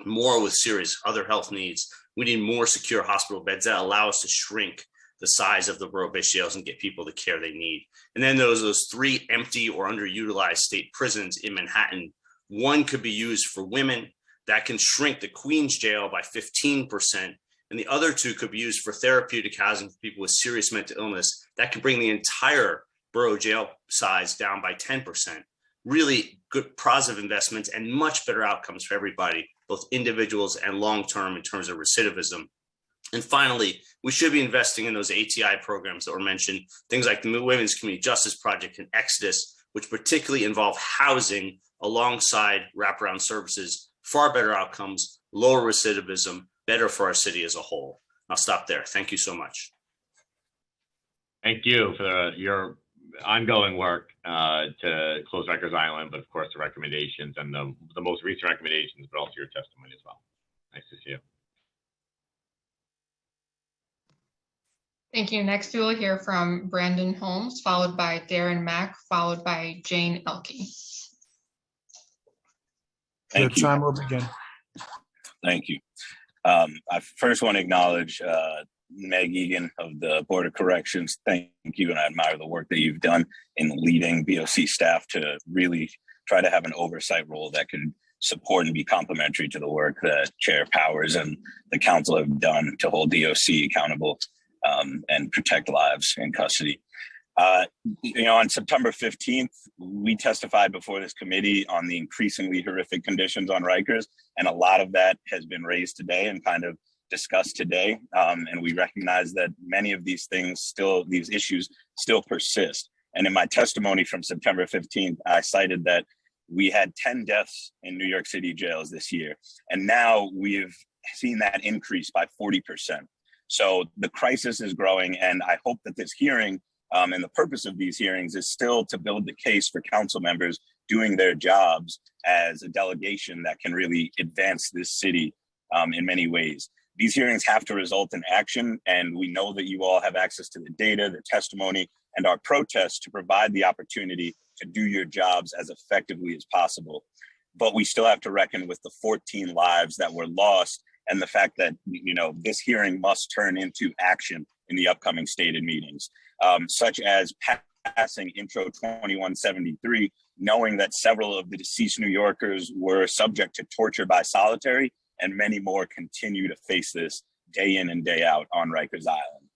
more with serious other health needs. We need more secure hospital beds that allow us to shrink the size of the borough-based jails and get people the care they need. And then those 3 empty or underutilized state prisons in Manhattan. One could be used for women. That can shrink the Queens jail by 15%. And the other 2 could be used for therapeutic housing for people with serious mental illness. That could bring the entire borough jail size down by 10%. Really good positive investments and much better outcomes for everybody, both individuals and long-term in terms of recidivism. And finally, we should be investing in those ATI programs that were mentioned, things like the Women's Community Justice Project and Exodus, which particularly involve housing alongside wraparound services, far better outcomes, lower recidivism, better for our city as a whole. I'll stop there. Thank you so much. Thank you for your ongoing work to close Rikers Island, but of course the recommendations and the most recent recommendations, but also your testimony as well. Nice to see you. Thank you. Next, we will hear from Brandon Holmes, followed by Darren Mack, followed by Jane Elke. Your time will begin. Thank you. I first want to acknowledge Meg Egan of the Board of Corrections. Thank you, and I admire the work that you've done in leading BOC staff to really try to have an oversight role that could support and be complimentary to the work that Chair Powers and the council have done to hold DOC accountable and protect lives in custody. On September 15th, we testified before this committee on the increasingly horrific conditions on Rikers, and a lot of that has been raised today and kind of discussed today. And we recognize that many of these issues still persist. And in my testimony from September 15th, I cited that we had 10 deaths in New York City jails this year, and now we've seen that increase by 40%. So the crisis is growing, and I hope that this hearing and the purpose of these hearings is still to build the case for council members doing their jobs as a delegation that can really advance this city in many ways. These hearings have to result in action, and we know that you all have access to the data, the testimony, and our protests to provide the opportunity to do your jobs as effectively as possible. But we still have to reckon with the 14 lives that were lost and the fact that, this hearing must turn into action in the upcoming stated meetings, such as passing Intro 2173, knowing that several of the deceased New Yorkers were subject to torture by solitary, and many more continue to face this day in and day out on Rikers Island.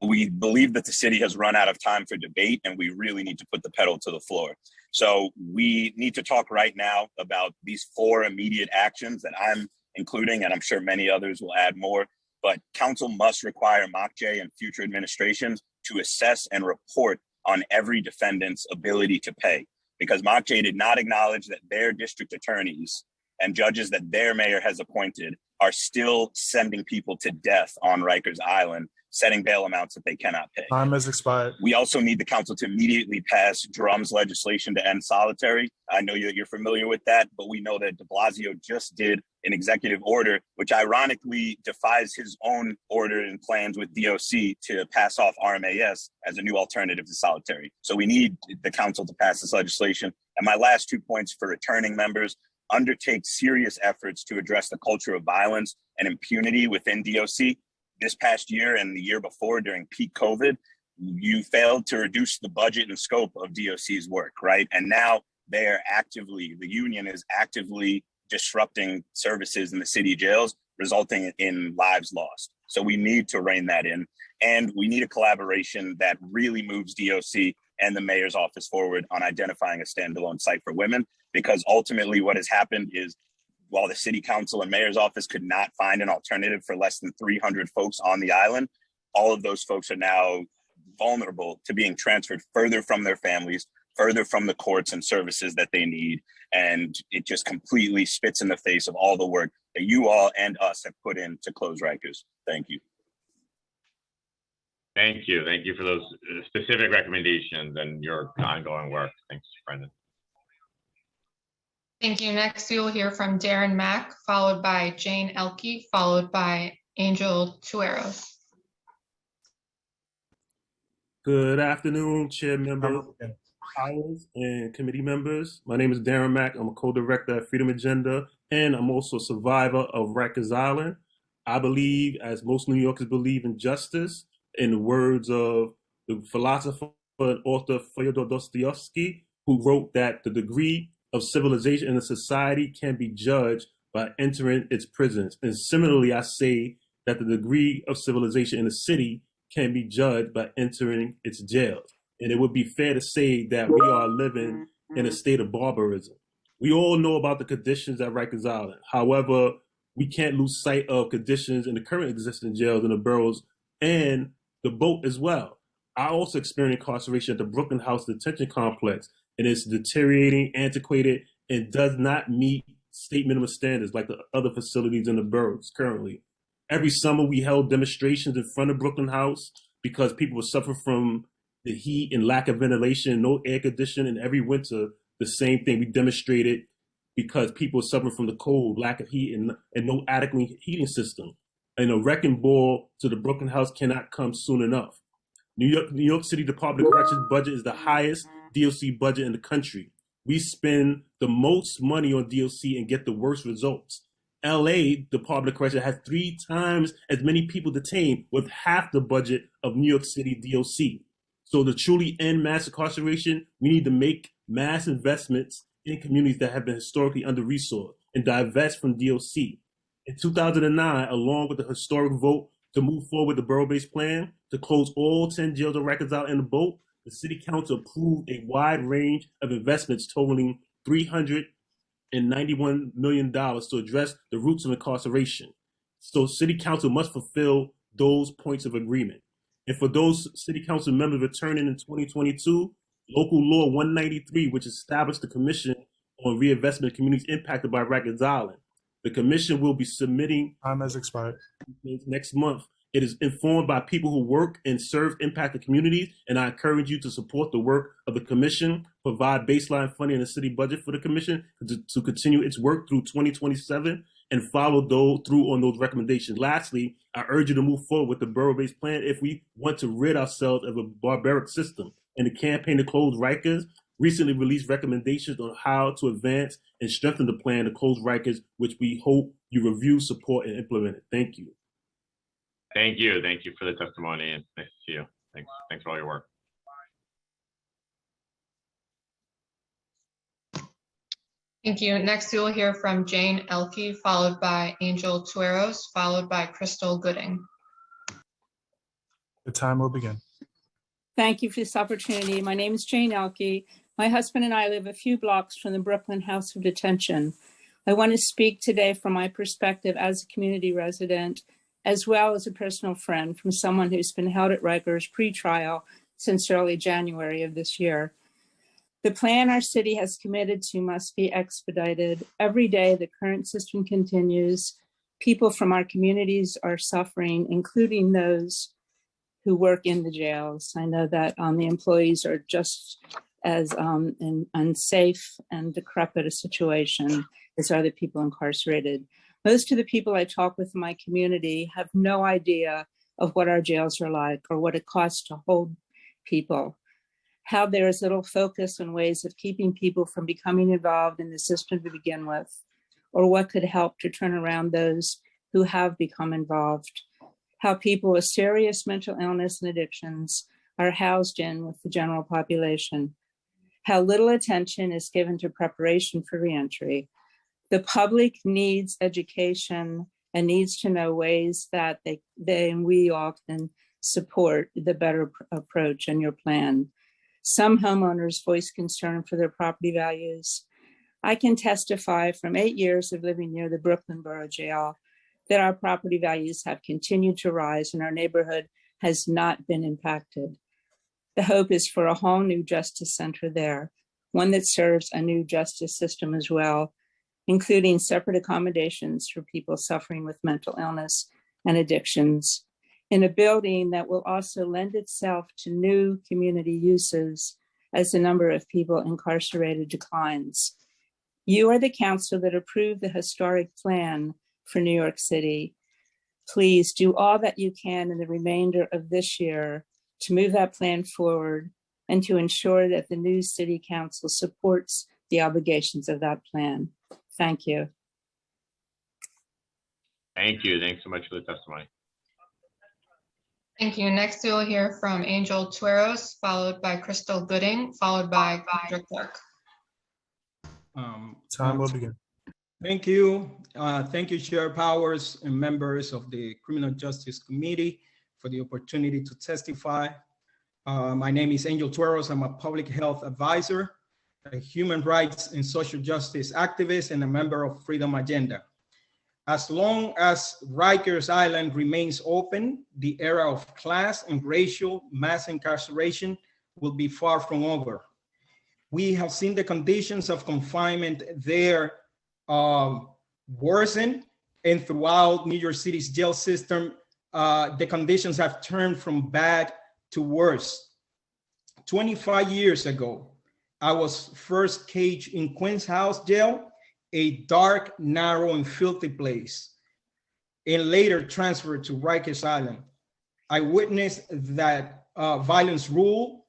We believe that the city has run out of time for debate, and we really need to put the pedal to the floor. So we need to talk right now about these 4 immediate actions that I'm including, and I'm sure many others will add more. But council must require MOCJ and future administrations to assess and report on every defendant's ability to pay, because MOCJ did not acknowledge that their district attorneys and judges that their mayor has appointed are still sending people to death on Rikers Island, setting bail amounts that they cannot pay. Time has expired. We also need the council to immediately pass Drum's legislation to end solitary. I know that you're familiar with that, but we know that de Blasio just did an executive order, which ironically defies his own order and plans with DOC to pass off RMAS as a new alternative to solitary. So we need the council to pass this legislation. And my last 2 points for returning members: undertake serious efforts to address the culture of violence and impunity within DOC. This past year and the year before, during peak COVID, you failed to reduce the budget and scope of DOC's work, right? And now the union is actively disrupting services in the city jails, resulting in lives lost. So we need to rein that in. And we need a collaboration that really moves DOC and the mayor's office forward on identifying a standalone site for women, because ultimately what has happened is, while the city council and mayor's office could not find an alternative for less than 300 folks on the island, all of those folks are now vulnerable to being transferred further from their families, further from the courts and services that they need. And it just completely spits in the face of all the work that you all and us have put in to close Rikers. Thank you. Thank you. Thank you for those specific recommendations and your ongoing work. Thanks, Brendan. Thank you. Next, we will hear from Darren Mack, followed by Jane Elke, followed by Angel Tueros. Good afternoon, Chair Member Powers and committee members. My name is Darren Mack. I'm a co-director at Freedom Agenda, and I'm also a survivor of Rikers Island. I believe, as most New Yorkers believe, in justice. In the words of the philosopher and author Fyodor Dostoevsky, who wrote that the degree of civilization in a society can be judged by entering its prisons. And similarly, I say that the degree of civilization in a city can be judged by entering its jails. And it would be fair to say that we are living in a state of barbarism. We all know about the conditions at Rikers Island. However, we can't lose sight of conditions in the current existing jails in the boroughs and the boat as well. I also experienced incarceration at the Brooklyn House Detention Complex, and it's deteriorating, antiquated, and does not meet state minimum standards like the other facilities in the boroughs currently. Every summer, we held demonstrations in front of Brooklyn House because people were suffering from the heat and lack of ventilation, no air conditioning, and every winter, the same thing. We demonstrated because people were suffering from the cold, lack of heat, and no adequate heating system. And a wrecking ball to the Brooklyn House cannot come soon enough. New York City Department of Corrections budget is the highest DOC budget in the country. We spend the most money on DOC and get the worst results. LA Department of Corrections has 3 times as many people detained with half the budget of New York City DOC. So to truly end mass incarceration, we need to make mass investments in communities that have been historically under-resourced and divest from DOC. In 2009, along with the historic vote to move forward the borough-based plan to close all 10 jails of Rikers Island and the boat, the City Council approved a wide range of investments totaling $391 million to address the roots of incarceration. So City Council must fulfill those points of agreement. And for those City Council members returning in 2022, Local Law 193, which established the Commission on Reinvestment of Communities Impacted by Rikers Island. The Commission will be submitting— Time has expired. Next month. It is informed by people who work and serve impacted communities, and I encourage you to support the work of the Commission, provide baseline funding in the city budget for the Commission to continue its work through 2027, and follow through on those recommendations. Lastly, I urge you to move forward with the borough-based plan if we want to rid ourselves of a barbaric system. And the campaign to close Rikers recently released recommendations on how to advance and strengthen the plan to close Rikers, which we hope you review, support, and implement it. Thank you. Thank you. Thank you for the testimony, and nice to see you. Thanks for all your work. Thank you. Next, we will hear from Jane Elke, followed by Angel Tueros, followed by Crystal Gooding. The time will begin. Thank you for this opportunity. My name is Jane Elke. My husband and I live a few blocks from the Brooklyn House of Detention. I want to speak today from my perspective as a community resident, as well as a personal friend from someone who's been held at Rikers pre-trial since early January of this year. The plan our city has committed to must be expedited. Every day the current system continues. People from our communities are suffering, including those who work in the jails. I know that the employees are just as unsafe and decrepit a situation as are the people incarcerated. Most of the people I talk with in my community have no idea of what our jails are like or what it costs to hold people, how there is little focus on ways of keeping people from becoming involved in the system to begin with, or what could help to turn around those who have become involved, how people with serious mental illness and addictions are housed in with the general population, how little attention is given to preparation for reentry. The public needs education and needs to know ways that they and we all can support the better approach in your plan. Some homeowners voice concern for their property values. I can testify from 8 years of living near the Brooklyn Borough Jail that our property values have continued to rise and our neighborhood has not been impacted. The hope is for a whole new justice center there, one that serves a new justice system as well, including separate accommodations for people suffering with mental illness and addictions, in a building that will also lend itself to new community uses as the number of people incarcerated declines. You are the council that approved the historic plan for New York City. Please do all that you can in the remainder of this year to move that plan forward and to ensure that the new city council supports the obligations of that plan. Thank you. Thank you. Thanks so much for the testimony. Thank you. Next, we will hear from Angel Tueros, followed by Crystal Gooding, followed by Kendra Clark. Time will begin. Thank you. Thank you, Chair Powers and members of the Criminal Justice Committee for the opportunity to testify. My name is Angel Tueros. I'm a public health advisor, a human rights and social justice activist, and a member of Freedom Agenda. As long as Rikers Island remains open, the era of class and racial mass incarceration will be far from over. We have seen the conditions of confinement there worsen, and throughout New York City's jail system, the conditions have turned from bad to worse. 25 years ago, I was first caged in Queens House Jail, a dark, narrow, and filthy place, and later transferred to Rikers Island. I witnessed that violence rule,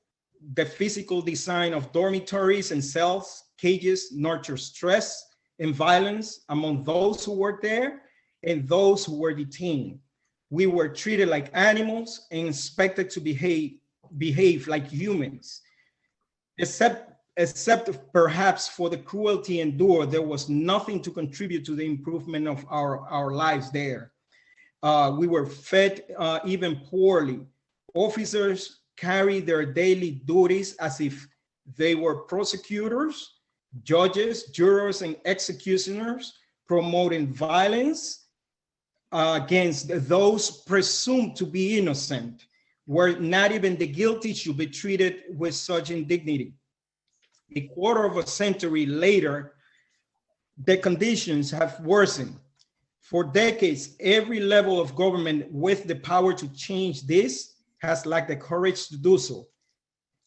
the physical design of dormitories and cells, cages, nurture stress and violence among those who were there and those who were detained. We were treated like animals and expected to behave like humans. except perhaps for the cruelty endured, there was nothing to contribute to the improvement of our lives there. We were fed even poorly. Officers carried their daily duties as if they were prosecutors, judges, jurors, and executioners, promoting violence against those presumed to be innocent, where not even the guilty should be treated with such indignity. A quarter of a century later, the conditions have worsened. For decades, every level of government with the power to change this has lacked the courage to do so.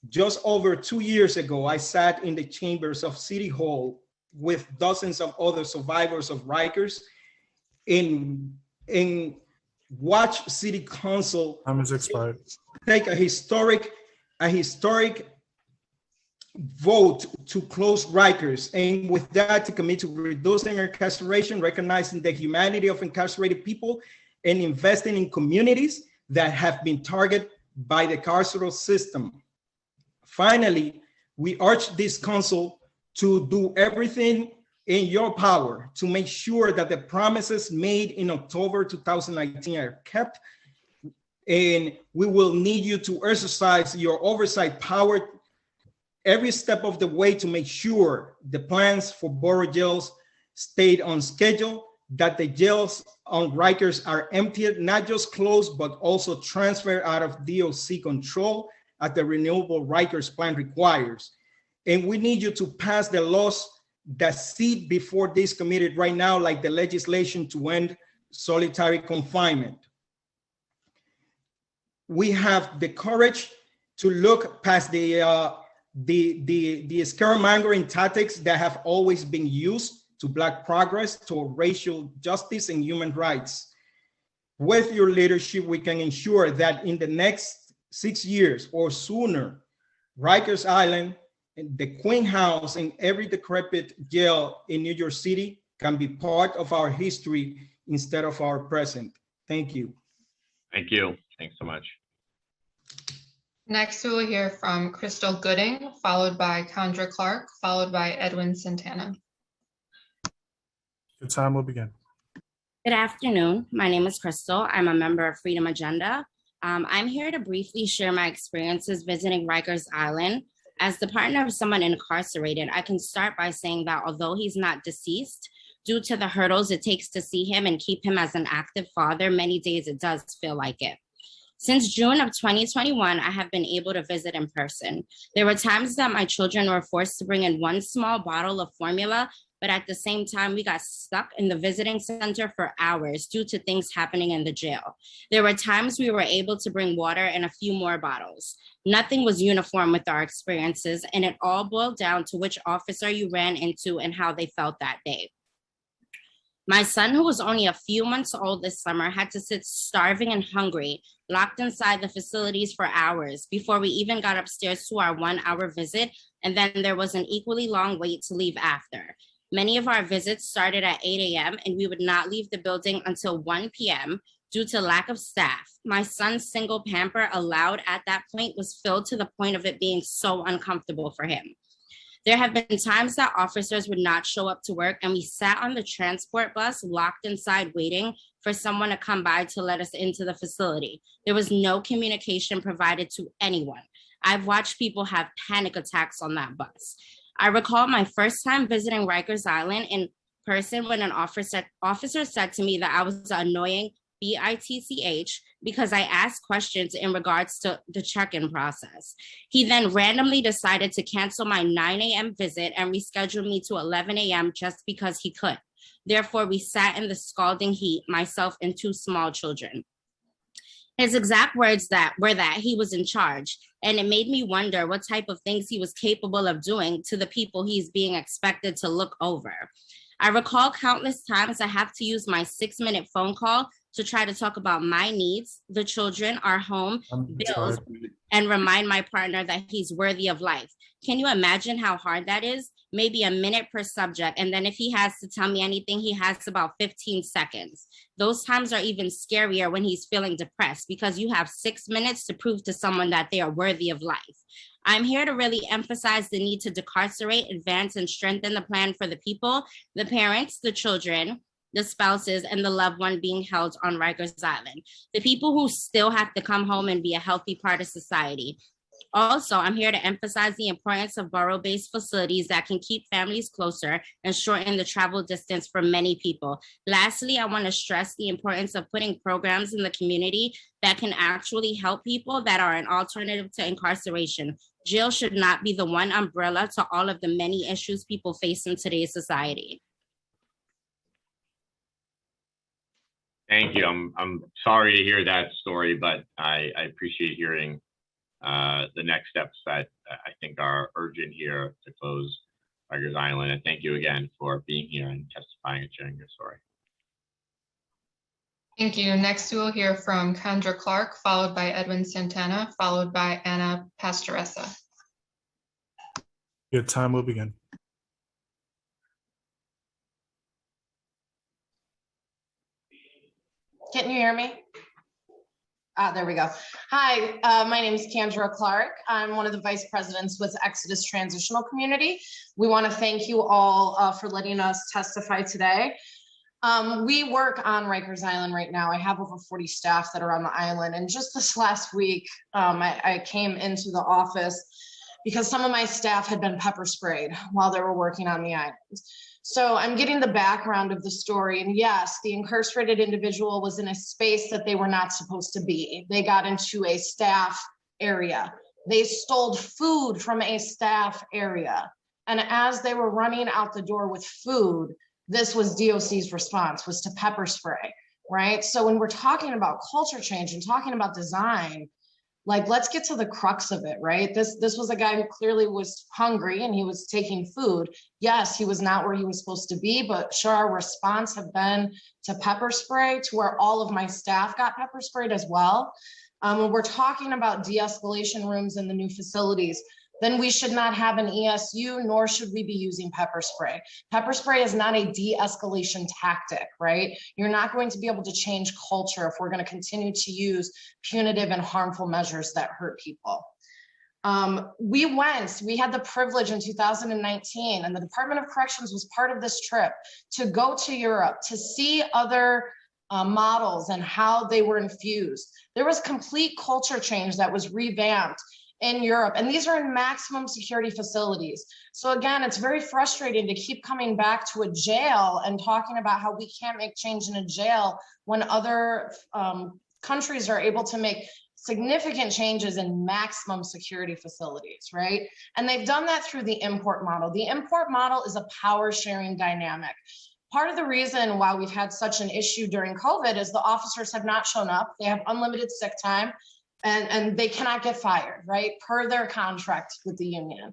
Just over 2 years ago, I sat in the chambers of City Hall with dozens of other survivors of Rikers and watch City Council take a historic vote to close Rikers, and with that to commit to reducing incarceration, recognizing the humanity of incarcerated people, and investing in communities that have been targeted by the carceral system. Finally, we urge this council to do everything in your power to make sure that the promises made in October 2019 are kept, and we will need you to exercise your oversight power every step of the way to make sure the plans for borough jails stayed on schedule, that the jails on Rikers are emptied, not just closed, but also transferred out of DOC control as the renewable Rikers plan requires. And we need you to pass the laws that sit before this committee right now, like the legislation to end solitary confinement. We have the courage to look past the scaremongering tactics that have always been used to block progress toward racial justice and human rights. With your leadership, we can ensure that in the next 6 years or sooner, Rikers Island, the Queen House, and every decrepit jail in New York City can be part of our history instead of our present. Thank you. Thank you. Thanks so much. Next, we will hear from Crystal Gooding, followed by Condra Clark, followed by Edwin Santana. Your time will begin. Good afternoon. My name is Crystal. I'm a member of Freedom Agenda. I'm here to briefly share my experiences visiting Rikers Island. As the partner of someone incarcerated, I can start by saying that although he's not deceased, due to the hurdles it takes to see him and keep him as an active father, many days it does feel like it. Since June of 2021, I have been able to visit in person. There were times that my children were forced to bring in one small bottle of formula, but at the same time, we got stuck in the visiting center for hours due to things happening in the jail. There were times we were able to bring water and a few more bottles. Nothing was uniform with our experiences, and it all boiled down to which officer you ran into and how they felt that day. My son, who was only a few months old this summer, had to sit starving and hungry, locked inside the facilities for hours before we even got upstairs to our 1 hour visit, and then there was an equally long wait to leave after. Many of our visits started at 8 a.m. and we would not leave the building until 1 p.m. due to lack of staff. My son's single pamper allowed at that point was filled to the point of it being so uncomfortable for him. There have been times that officers would not show up to work and we sat on the transport bus locked inside waiting for someone to come by to let us into the facility. There was no communication provided to anyone. I've watched people have panic attacks on that bus. I recall my first time visiting Rikers Island in person when an officer said to me that I was annoying bitch because I asked questions in regards to the check-in process. He then randomly decided to cancel my 9 a.m. visit and reschedule me to 11 a.m. just because he could. Therefore, we sat in the scalding heat, myself and 2 small children. His exact words were that he was in charge, and it made me wonder what type of things he was capable of doing to the people he's being expected to look over. I recall countless times I have to use my 6-minute phone call to try to talk about my needs, the children, our home, bills, and remind my partner that he's worthy of life. Can you imagine how hard that is? Maybe a minute per subject. And then if he has to tell me anything, he has about 15 seconds. Those times are even scarier when he's feeling depressed because you have 6 minutes to prove to someone that they are worthy of life. I'm here to really emphasize the need to decarcerate, advance, and strengthen the plan for the people, the parents, the children, the spouses, and the loved one being held on Rikers Island, the people who still have to come home and be a healthy part of society. Also, I'm here to emphasize the importance of borough-based facilities that can keep families closer and shorten the travel distance for many people. Lastly, I want to stress the importance of putting programs in the community that can actually help people that are an alternative to incarceration. Jail should not be the one umbrella to all of the many issues people face in today's society. Thank you. I'm sorry to hear that story, but I appreciate hearing the next steps that I think are urgent here to close Rikers Island. And thank you again for being here and testifying and sharing your story. Thank you. Next, we will hear from Kendra Clark, followed by Edwin Santana, followed by Anna Pastoressa. Your time will begin. Can you hear me? There we go. Hi, my name is Kendra Clark. I'm one of the vice presidents with Exodus Transitional Community. We want to thank you all for letting us testify today. We work on Rikers Island right now. I have over 40 staff that are on the island. And just this last week, I came into the office because some of my staff had been pepper sprayed while they were working on the island. So I'm getting the background of the story. And yes, the incarcerated individual was in a space that they were not supposed to be. They got into a staff area. They stole food from a staff area. And as they were running out the door with food, this was DOC's response, was to pepper spray, right? So when we're talking about culture change and talking about design, like, let's get to the crux of it, right? This was a guy who clearly was hungry and he was taking food. Yes, he was not where he was supposed to be, but sure, our response have been to pepper spray, to where all of my staff got pepper sprayed as well. When we're talking about de-escalation rooms in the new facilities, then we should not have an ESU, nor should we be using pepper spray. Pepper spray is not a de-escalation tactic, right? You're not going to be able to change culture if we're going to continue to use punitive and harmful measures that hurt people. We had the privilege in 2019, and the Department of Corrections was part of this trip, to go to Europe, to see other models and how they were infused. There was complete culture change that was revamped in Europe, and these are in maximum security facilities. So again, it's very frustrating to keep coming back to a jail and talking about how we can't make change in a jail when other countries are able to make significant changes in maximum security facilities, right? And they've done that through the import model. The import model is a power sharing dynamic. Part of the reason why we've had such an issue during COVID is the officers have not shown up. They have unlimited sick time. And they cannot get fired, right? Per their contract with the union.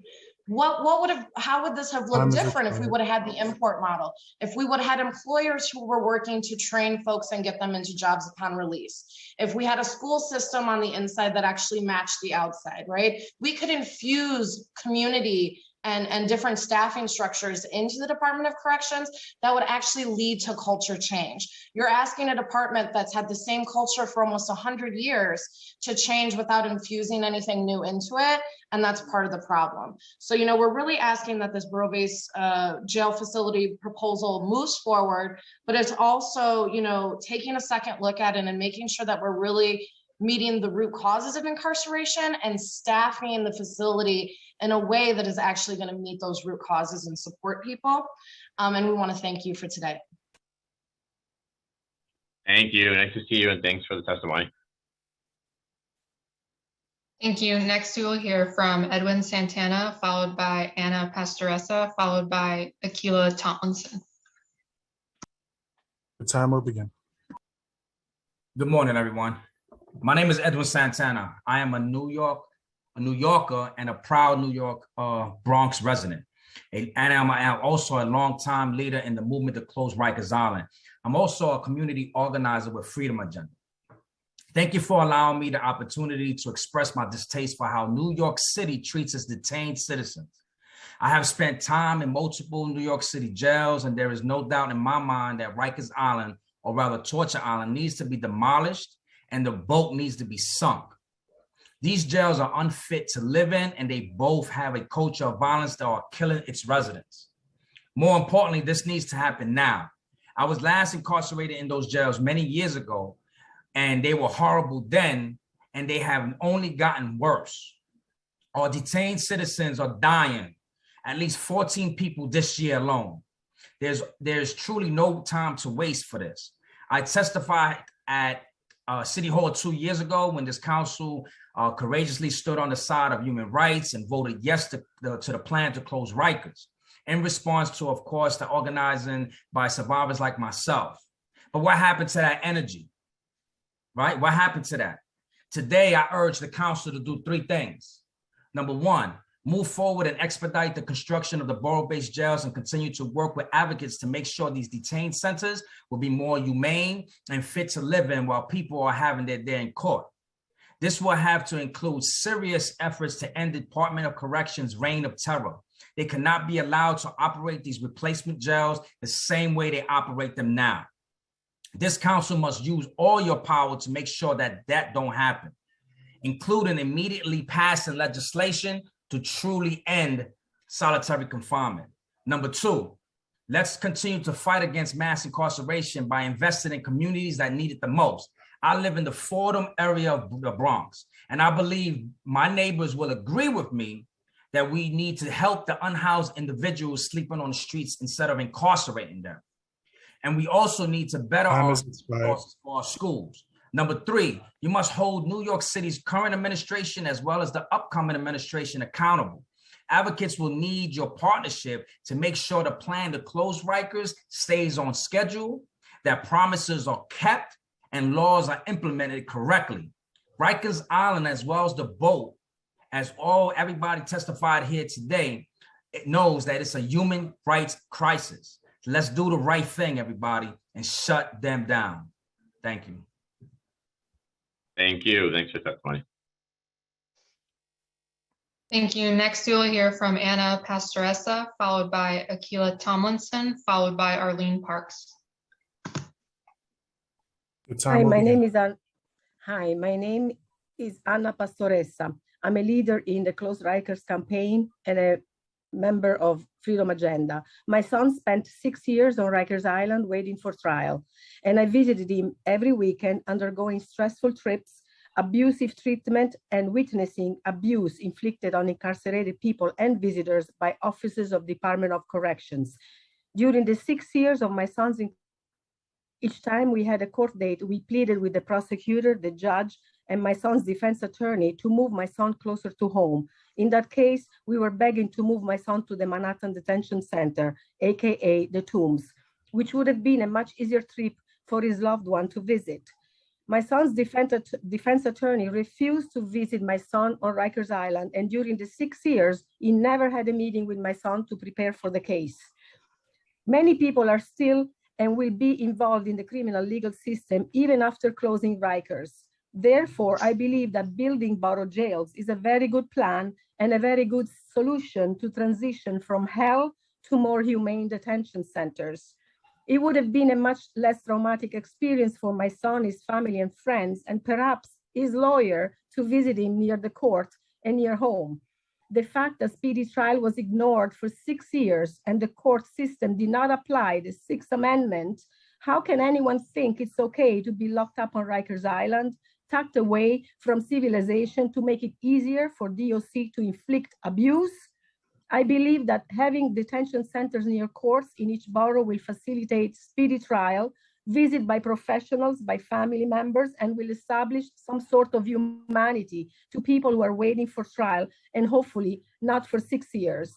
How would this have looked different if we would have had the import model? If we would have had employers who were working to train folks and get them into jobs upon release? If we had a school system on the inside that actually matched the outside, right? We could infuse community and different staffing structures into the Department of Corrections that would actually lead to culture change. You're asking a department that's had the same culture for almost 100 years to change without infusing anything new into it, and that's part of the problem. So, we're really asking that this borough-based jail facility proposal moves forward, but it's also, taking a second look at it and making sure that we're really meeting the root causes of incarceration and staffing the facility in a way that is actually going to meet those root causes and support people. And we want to thank you for today. Thank you. Nice to see you, and thanks for the testimony. Thank you. Next, we will hear from Edwin Santana, followed by Anna Pastoressa, followed by Akila Tomlinson. The time will begin. Good morning, everyone. My name is Edwin Santana. I am a New Yorker and a proud New York Bronx resident. And I'm also a longtime leader in the movement to close Rikers Island. I'm also a community organizer with Freedom Agenda. Thank you for allowing me the opportunity to express my distaste for how New York City treats its detained citizens. I have spent time in multiple New York City jails, and there is no doubt in my mind that Rikers Island, or rather Torture Island, needs to be demolished and the boat needs to be sunk. These jails are unfit to live in, and they both have a culture of violence that are killing its residents. More importantly, this needs to happen now. I was last incarcerated in those jails many years ago, and they were horrible then, and they have only gotten worse. Our detained citizens are dying, at least 14 people this year alone. There's truly no time to waste for this. I testified at City Hall 2 years ago when this council courageously stood on the side of human rights and voted yes to the plan to close Rikers, in response to, of course, the organizing by survivors like myself. But what happened to that energy, right? What happened to that? Today, I urge the council to do 3 things. Number 1, move forward and expedite the construction of the borough-based jails and continue to work with advocates to make sure these detained centers will be more humane and fit to live in while people are having their day in court. This will have to include serious efforts to end the Department of Corrections' reign of terror. They cannot be allowed to operate these replacement jails the same way they operate them now. This council must use all your power to make sure that that don't happen, including immediately passing legislation to truly end solitary confinement. Number 2, let's continue to fight against mass incarceration by investing in communities that need it the most. I live in the Fordham area of the Bronx, and I believe my neighbors will agree with me that we need to help the unhoused individuals sleeping on the streets instead of incarcerating them. And we also need to better our schools. Number 3, you must hold New York City's current administration as well as the upcoming administration accountable. Advocates will need your partnership to make sure the plan to close Rikers stays on schedule, that promises are kept, and laws are implemented correctly. Rikers Island, as well as the boat, as everybody testified here today, it knows that it's a human rights crisis. So let's do the right thing, everybody, and shut them down. Thank you. Thank you. Thanks for that testimony. Thank you. Next, you'll hear from Anna Pastoressa, followed by Akila Tomlinson, followed by Arlene Parks. Hi, my name is Anna Pastoressa. I'm a leader in the Close Rikers campaign and a member of Freedom Agenda. My son spent 6 years on Rikers Island waiting for trial, and I visited him every weekend, undergoing stressful trips, abusive treatment, and witnessing abuse inflicted on incarcerated people and visitors by officers of Department of Corrections. During the 6 years of my son's each time we had a court date, we pleaded with the prosecutor, the judge, and my son's defense attorney to move my son closer to home. In that case, we were begging to move my son to the Manhattan Detention Center, AKA the Tombs, which would have been a much easier trip for his loved one to visit. My son's defense attorney refused to visit my son on Rikers Island, and during the 6 years, he never had a meeting with my son to prepare for the case. Many people are still and will be involved in the criminal legal system even after closing Rikers. Therefore, I believe that building borough jails is a very good plan and a very good solution to transition from hell to more humane detention centers. It would have been a much less traumatic experience for my son, his family and friends, and perhaps his lawyer to visit him near the court and near home. The fact that speedy trial was ignored for 6 years and the court system did not apply the Sixth Amendment, how can anyone think it's okay to be locked up on Rikers Island, tucked away from civilization to make it easier for DOC to inflict abuse? I believe that having detention centers near courts in each borough will facilitate speedy trial, visit by professionals, by family members, and will establish some sort of humanity to people who are waiting for trial, and hopefully not for 6 years.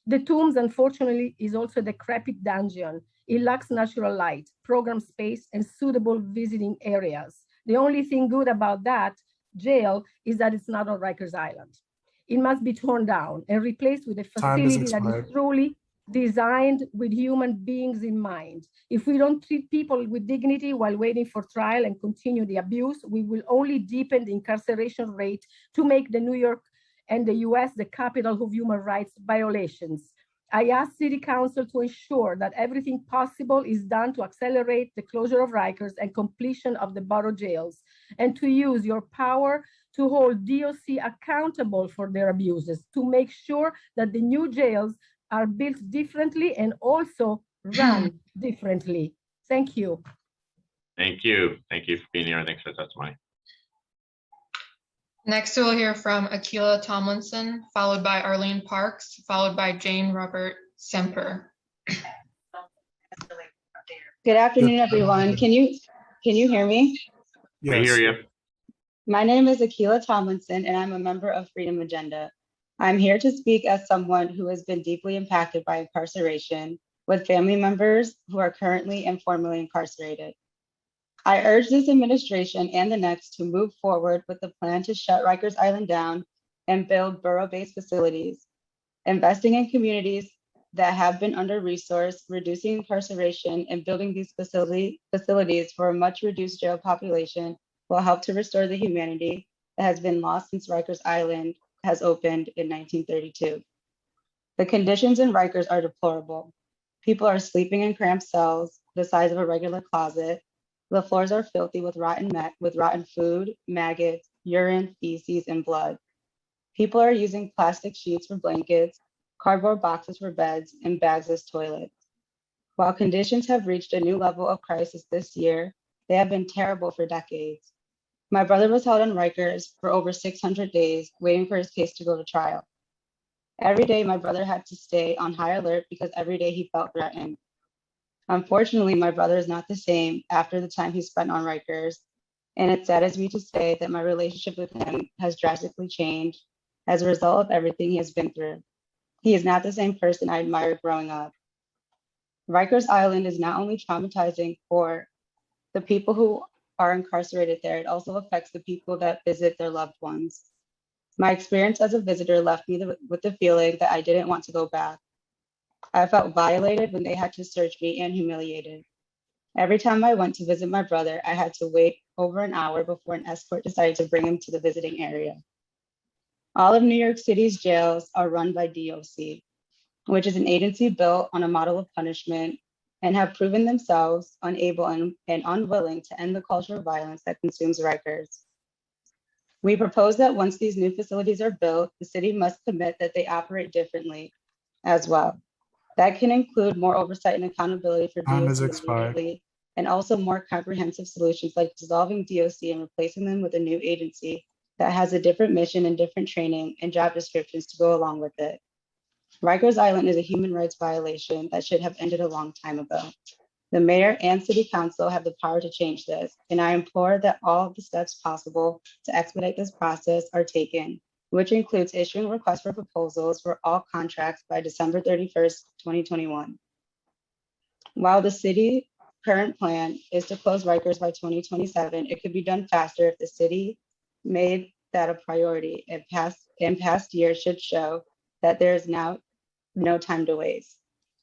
The Tombs, unfortunately, is also a decrepit dungeon. It lacks natural light, program space, and suitable visiting areas. The only thing good about that jail is that it's not on Rikers Island. It must be torn down and replaced with a facility that is truly designed with human beings in mind. If we don't treat people with dignity while waiting for trial and continue the abuse, we will only deepen the incarceration rate to make the New York and the US the capital of human rights violations. I ask City Council to ensure that everything possible is done to accelerate the closure of Rikers and completion of the borough jails, and to use your power to hold DOC accountable for their abuses, to make sure that the new jails are built differently and also run differently. Thank you. Thank you. Thank you for being here, and thanks for the testimony. Next, we'll hear from Akila Tomlinson, followed by Arlene Parks, followed by Jane Robert Semper. Good afternoon, everyone. Can you hear me? We hear you. My name is Akila Tomlinson, and I'm a member of Freedom Agenda. I'm here to speak as someone who has been deeply impacted by incarceration, with family members who are currently and formerly incarcerated. I urge this administration and the next to move forward with the plan to shut Rikers Island down and build borough-based facilities, investing in communities that have been under-resourced, reducing incarceration, and building these facilities for a much reduced jail population will help to restore the humanity that has been lost since Rikers Island has opened in 1932. The conditions in Rikers are deplorable. People are sleeping in cramped cells the size of a regular closet. The floors are filthy with rotten food, maggots, urine, feces, and blood. People are using plastic sheets for blankets, cardboard boxes for beds, and bags as toilets. While conditions have reached a new level of crisis this year, they have been terrible for decades. My brother was held in Rikers for over 600 days, waiting for his case to go to trial. Every day, my brother had to stay on high alert because every day he felt threatened. Unfortunately, my brother is not the same after the time he spent on Rikers, and it saddens me to say that my relationship with him has drastically changed as a result of everything he has been through. He is not the same person I admired growing up. Rikers Island is not only traumatizing for the people who are incarcerated there, it also affects the people that visit their loved ones. My experience as a visitor left me with the feeling that I didn't want to go back. I felt violated when they had to search me and humiliated. Every time I went to visit my brother, I had to wait over an hour before an escort decided to bring him to the visiting area. All of New York City's jails are run by DOC, which is an agency built on a model of punishment and have proven themselves unable and unwilling to end the culture of violence that consumes Rikers. We propose that once these new facilities are built, the city must commit that they operate differently as well. That can include more oversight and accountability for Time DOC has expired. immediately, and also more comprehensive solutions like dissolving DOC and replacing them with a new agency that has a different mission and different training and job descriptions to go along with it. Rikers Island is a human rights violation that should have ended a long time ago. The mayor and city council have the power to change this, and I implore that all of the steps possible to expedite this process are taken, which includes issuing requests for proposals for all contracts by December 31st, 2021. While the city's current plan is to close Rikers by 2027, it could be done faster if the city made that a priority, and past years should show that there is now no time to waste.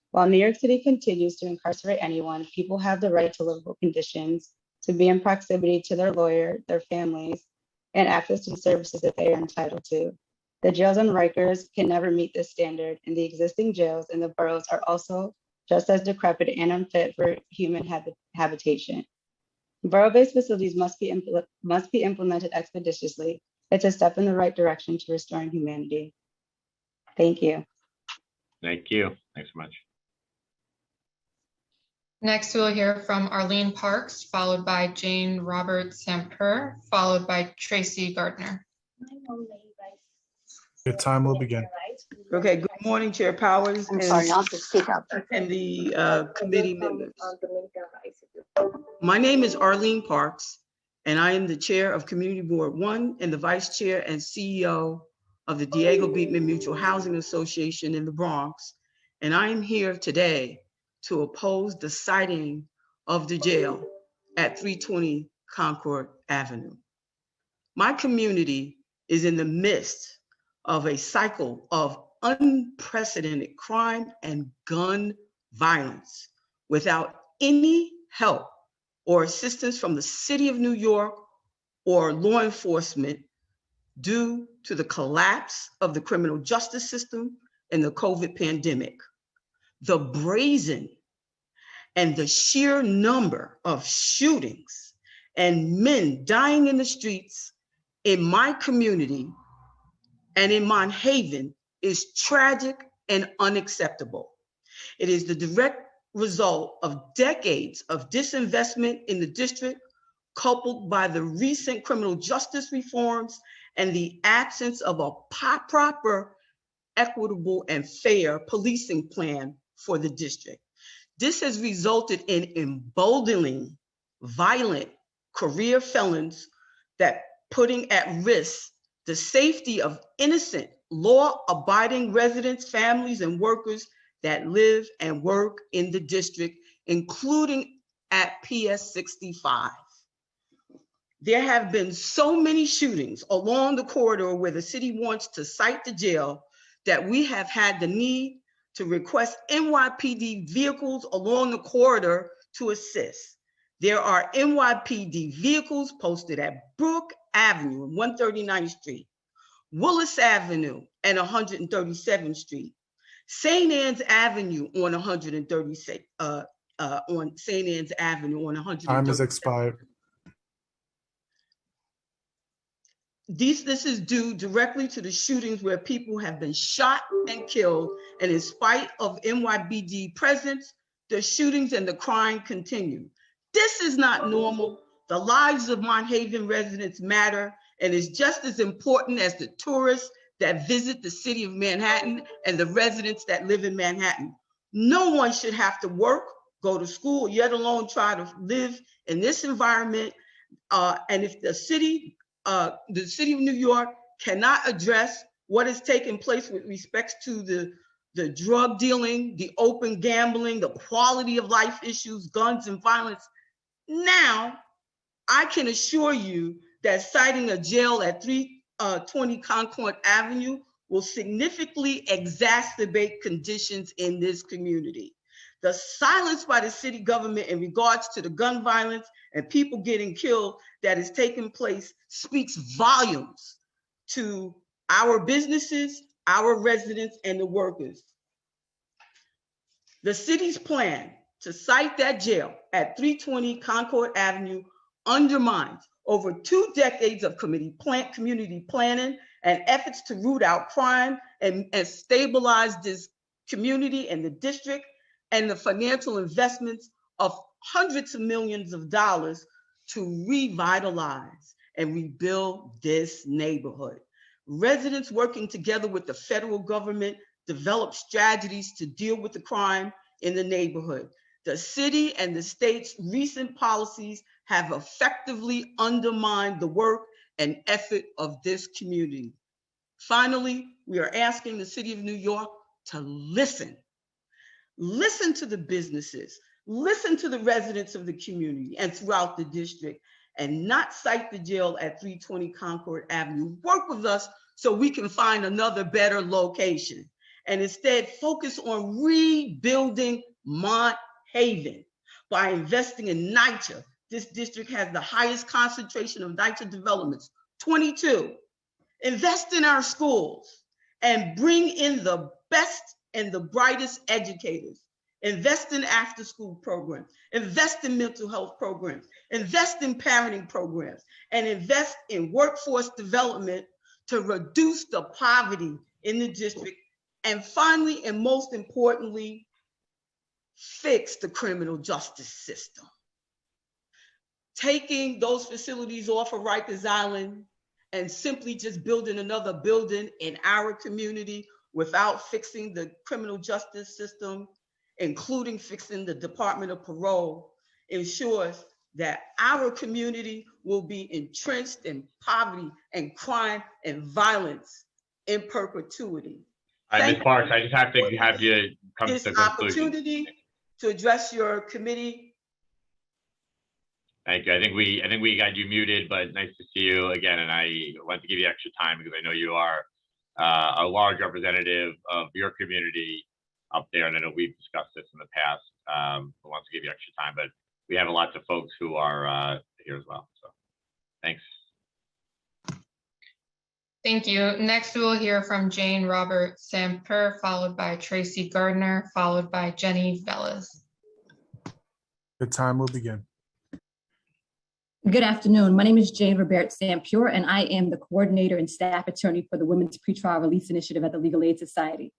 While New York City continues to incarcerate anyone, people have the right to livable conditions, to be in proximity to their lawyer, their families, and access to services that they are entitled to. The jails in Rikers can never meet this standard, and the existing jails in the boroughs are also just as decrepit and unfit for human habitation. Borough-based facilities must be implemented expeditiously. It's a step in the right direction to restoring humanity. Thank you. Thank you. Thanks so much. Next, we'll hear from Arlene Parks, followed by Jane Robert Semper, followed by Tracy Gardner. Your time will begin. Okay, good morning, Chair Powers. I'm sorry, I'll just speak up. And the committee members. My name is Arlene Parks, and I am the chair of Community Board 1 and the vice chair and CEO of the Diego Beekman Mutual Housing Association in the Bronx. And I am here today to oppose the siting of the jail at 320 Concord Avenue. My community is in the midst of a cycle of unprecedented crime and gun violence without any help or assistance from the City of New York or law enforcement due to the collapse of the criminal justice system and the COVID pandemic. the brazen and the sheer number of shootings and men dying in the streets in my community and in Mount Haven is tragic and unacceptable. It is the direct result of decades of disinvestment in the district, coupled by the recent criminal justice reforms and the absence of a proper, equitable, and fair policing plan for the district. This has resulted in emboldening violent career felons that putting at risk the safety of innocent, law-abiding residents, families, and workers that live and work in the district, including at PS 65. There have been so many shootings along the corridor where the city wants to site the jail that we have had the need to request NYPD vehicles along the corridor to assist. There are NYPD vehicles posted at Brook Avenue and 139th Street, Willis Avenue and 137th Street, St. Anne's Avenue on 136, on St. Anne's Avenue on 137th. Time has expired. This is due directly to the shootings where people have been shot and killed, and in spite of NYPD presence, the shootings and the crime continue. This is not normal. The lives of Mount Haven residents matter, and is just as important as the tourists that visit the city of Manhattan and the residents that live in Manhattan. No one should have to work, go to school, yet alone try to live in this environment. And if the city of New York cannot address what is taking place with respect to the drug dealing, the open gambling, the quality of life issues, guns and violence, now I can assure you that citing a jail at 320 Concord Avenue will significantly exacerbate conditions in this community. The silence by the city government in regards to the gun violence and people getting killed that is taking place speaks volumes to our businesses, our residents, and the workers. The city's plan to site that jail at 320 Concord Avenue undermines over 2 decades of community planning and efforts to root out crime and stabilize this community and the district, and the financial investments of hundreds of millions of dollars to revitalize and rebuild this neighborhood. Residents working together with the federal government develop strategies to deal with the crime in the neighborhood. The city and the state's recent policies have effectively undermined the work and effort of this community. Finally, we are asking the city of New York to listen. Listen to the businesses, listen to the residents of the community and throughout the district, and not cite the jail at 320 Concord Avenue. Work with us so we can find another better location, and instead focus on rebuilding Mount Haven by investing in NYCHA. This district has the highest concentration of NYCHA developments, 22. Invest in our schools and bring in the best and the brightest educators. Invest in after-school programs, invest in mental health programs, invest in parenting programs, and invest in workforce development to reduce the poverty in the district. And finally, and most importantly, fix the criminal justice system. Taking those facilities off of Rikers Island and simply just building another building in our community without fixing the criminal justice system, including fixing the Department of Parole, ensures that our community will be entrenched in poverty and crime and violence in perpetuity. Ms. Parks, I just have to have you come to this conclusion. Opportunity to address your committee. Thank you. I think we got you muted, but nice to see you again. And I want to give you extra time because I know you are a large representative of your community up there, and I know we've discussed this in the past. But wants to give you extra time, but we have lots of folks who are here as well. So thanks. Thank you. Next, we will hear from Jane Robert Samper, followed by Tracy Gardner, followed by Jenny Velez. The time will begin. Good afternoon. My name is Jane Robert Sampure, and I am the coordinator and staff attorney for the Women's Pretrial Release Initiative at the Legal Aid Society.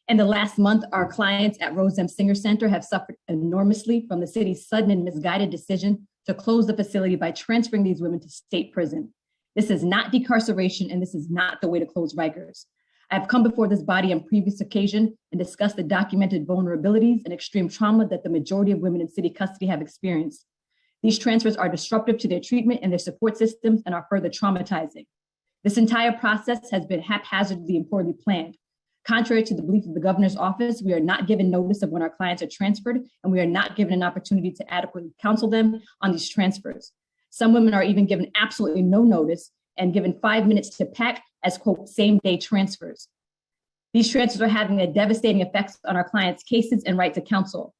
In the last month, our clients at Rose M. Singer Center have suffered enormously from the city's sudden and misguided decision to close the facility by transferring these women to state prison. This is not decarceration, and this is not the way to close Rikers. I've come before this body on previous occasion and discussed the documented vulnerabilities and extreme trauma that the majority of women in city custody have experienced. These transfers are disruptive to their treatment and their support systems and are further traumatizing. This entire process has been haphazardly and poorly planned. Contrary to the belief of the governor's office, we are not given notice of when our clients are transferred, and we are not given an opportunity to adequately counsel them on these transfers. Some women are even given absolutely no notice and given 5 minutes to pack as, quote, same-day transfers. These transfers are having a devastating effect on our clients' cases and right to counsel.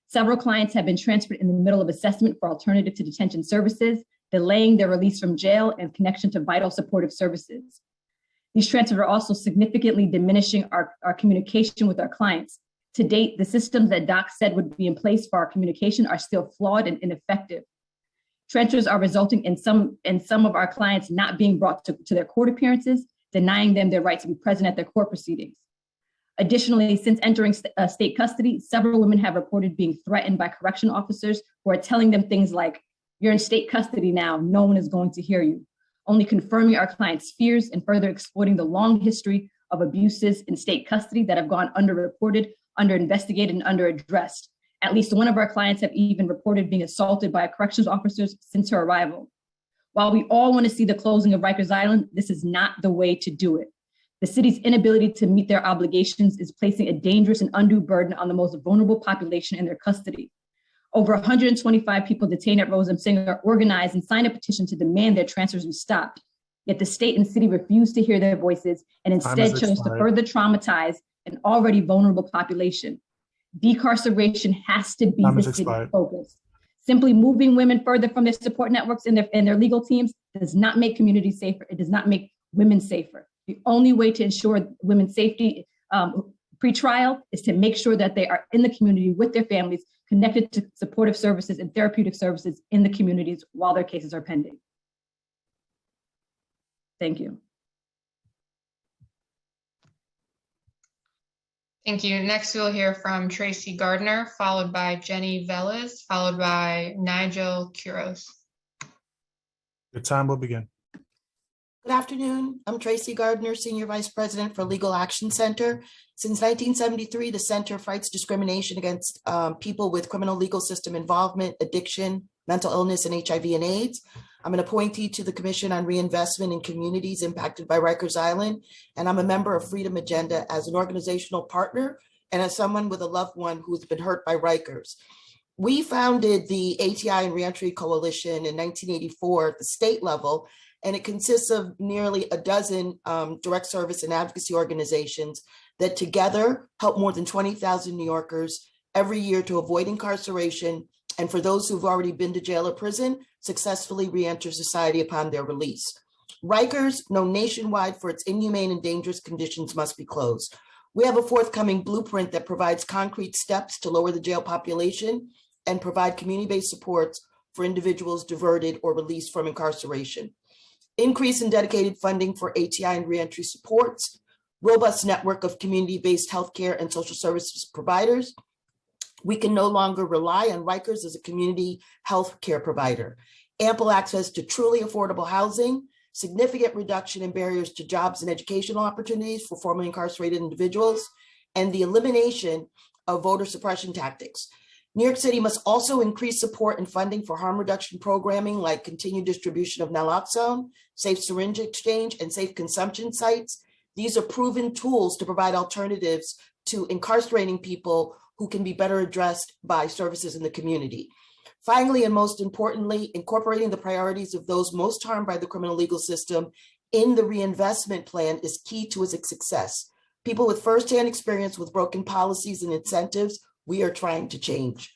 Several clients have been transferred in the middle of assessment for alternative to detention services, delaying their release from jail and connection to vital supportive services. These transfers are also significantly diminishing our communication with our clients. To date, the systems that Doc said would be in place for our communication are still flawed and ineffective. Transfers are resulting in some of our clients not being brought to their court appearances, denying them their right to be present at their court proceedings. Additionally, since entering state custody, several women have reported being threatened by correction officers who are telling them things like, "You're in state custody now, no one is going to hear you," only confirming our clients' fears and further exploiting the long history of abuses in state custody that have gone underreported, underinvestigated, and underaddressed. At least one of our clients have even reported being assaulted by corrections officers since her arrival. While we all want to see the closing of Rikers Island, this is not the way to do it. The city's inability to meet their obligations is placing a dangerous and undue burden on the most vulnerable population in their custody. Over 125 people detained at Rose M. Singer organized and signed a petition to demand their transfers be stopped. Yet the state and city refused to hear their voices and instead chose to further traumatize an already vulnerable population. Decarceration has to be the city's focus. Simply moving women further from their support networks and their legal teams does not make communities safer. It does not make women safer. The only way to ensure women's safety pre-trial is to make sure that they are in the community with their families, connected to supportive services and therapeutic services in the communities while their cases are pending. Thank you. Thank you. Next, we'll hear from Tracy Gardner, followed by Jenny Velez, followed by Nigel Quiros. The time will begin. Good afternoon. I'm Tracy Gardner, Senior Vice President for Legal Action Center. Since 1973, the center fights discrimination against people with criminal legal system involvement, addiction, mental illness, and HIV and AIDS. I'm an appointee to the Commission on Reinvestment in Communities Impacted by Rikers Island, and I'm a member of Freedom Agenda as an organizational partner and as someone with a loved one who's been hurt by Rikers. We founded the ATI and Reentry Coalition in 1984 at the state level, and it consists of nearly a dozen direct service and advocacy organizations that together help more than 20,000 New Yorkers every year to avoid incarceration, and for those who've already been to jail or prison, successfully re-enter society upon their release. Rikers, known nationwide for its inhumane and dangerous conditions, must be closed. We have a forthcoming blueprint that provides concrete steps to lower the jail population and provide community-based supports for individuals diverted or released from incarceration. Increase in dedicated funding for ATI and reentry supports, robust network of community-based healthcare and social services providers. We can no longer rely on Rikers as a community health care provider. Ample access to truly affordable housing, significant reduction in barriers to jobs and educational opportunities for formerly incarcerated individuals, and the elimination of voter suppression tactics. New York City must also increase support and funding for harm reduction programming like continued distribution of naloxone, safe syringe exchange, and safe consumption sites. These are proven tools to provide alternatives to incarcerating people who can be better addressed by services in the community. Finally, and most importantly, incorporating the priorities of those most harmed by the criminal legal system in the reinvestment plan is key to its success. People with firsthand experience with broken policies and incentives, we are trying to change.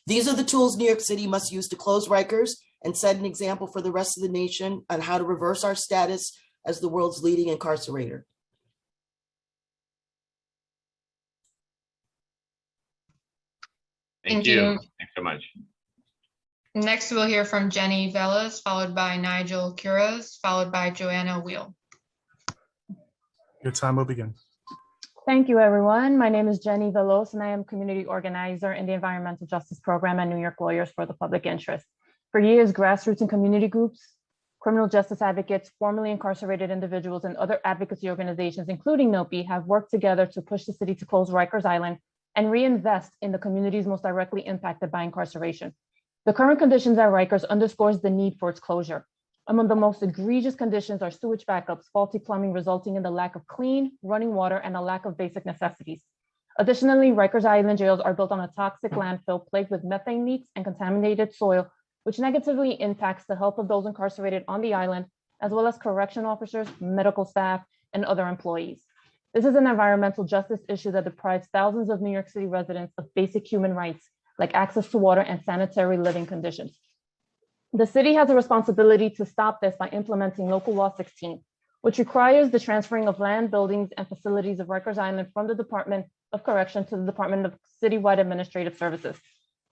These are the tools New York City must use to close Rikers and set an example for the rest of the nation on how to reverse our status as the world's leading incarcerator. Thank you. Thanks so much. Next, we'll hear from Jenny Velas, followed by Nigel Quiroz, followed by Joanna Wheel. Your time will begin. Thank you, everyone. My name is Jenny Velos, and I am community organizer in the Environmental Justice Program at New York Lawyers for the Public Interest. For years, grassroots and community groups, criminal justice advocates, formerly incarcerated individuals, and other advocacy organizations, including NOPI, have worked together to push the city to close Rikers Island and reinvest in the communities most directly impacted by incarceration. The current conditions at Rikers underscores the need for its closure. Among the most egregious conditions are sewage backups, faulty plumbing resulting in the lack of clean, running water, and a lack of basic necessities. Additionally, Rikers Island jails are built on a toxic landfill plagued with methane leaks and contaminated soil, which negatively impacts the health of those incarcerated on the island, as well as correction officers, medical staff, and other employees. This is an environmental justice issue that deprives thousands of New York City residents of basic human rights, like access to water and sanitary living conditions. The city has a responsibility to stop this by implementing Local Law 16, which requires the transferring of land, buildings, and facilities of Rikers Island from the Department of Correction to the Department of Citywide Administrative Services,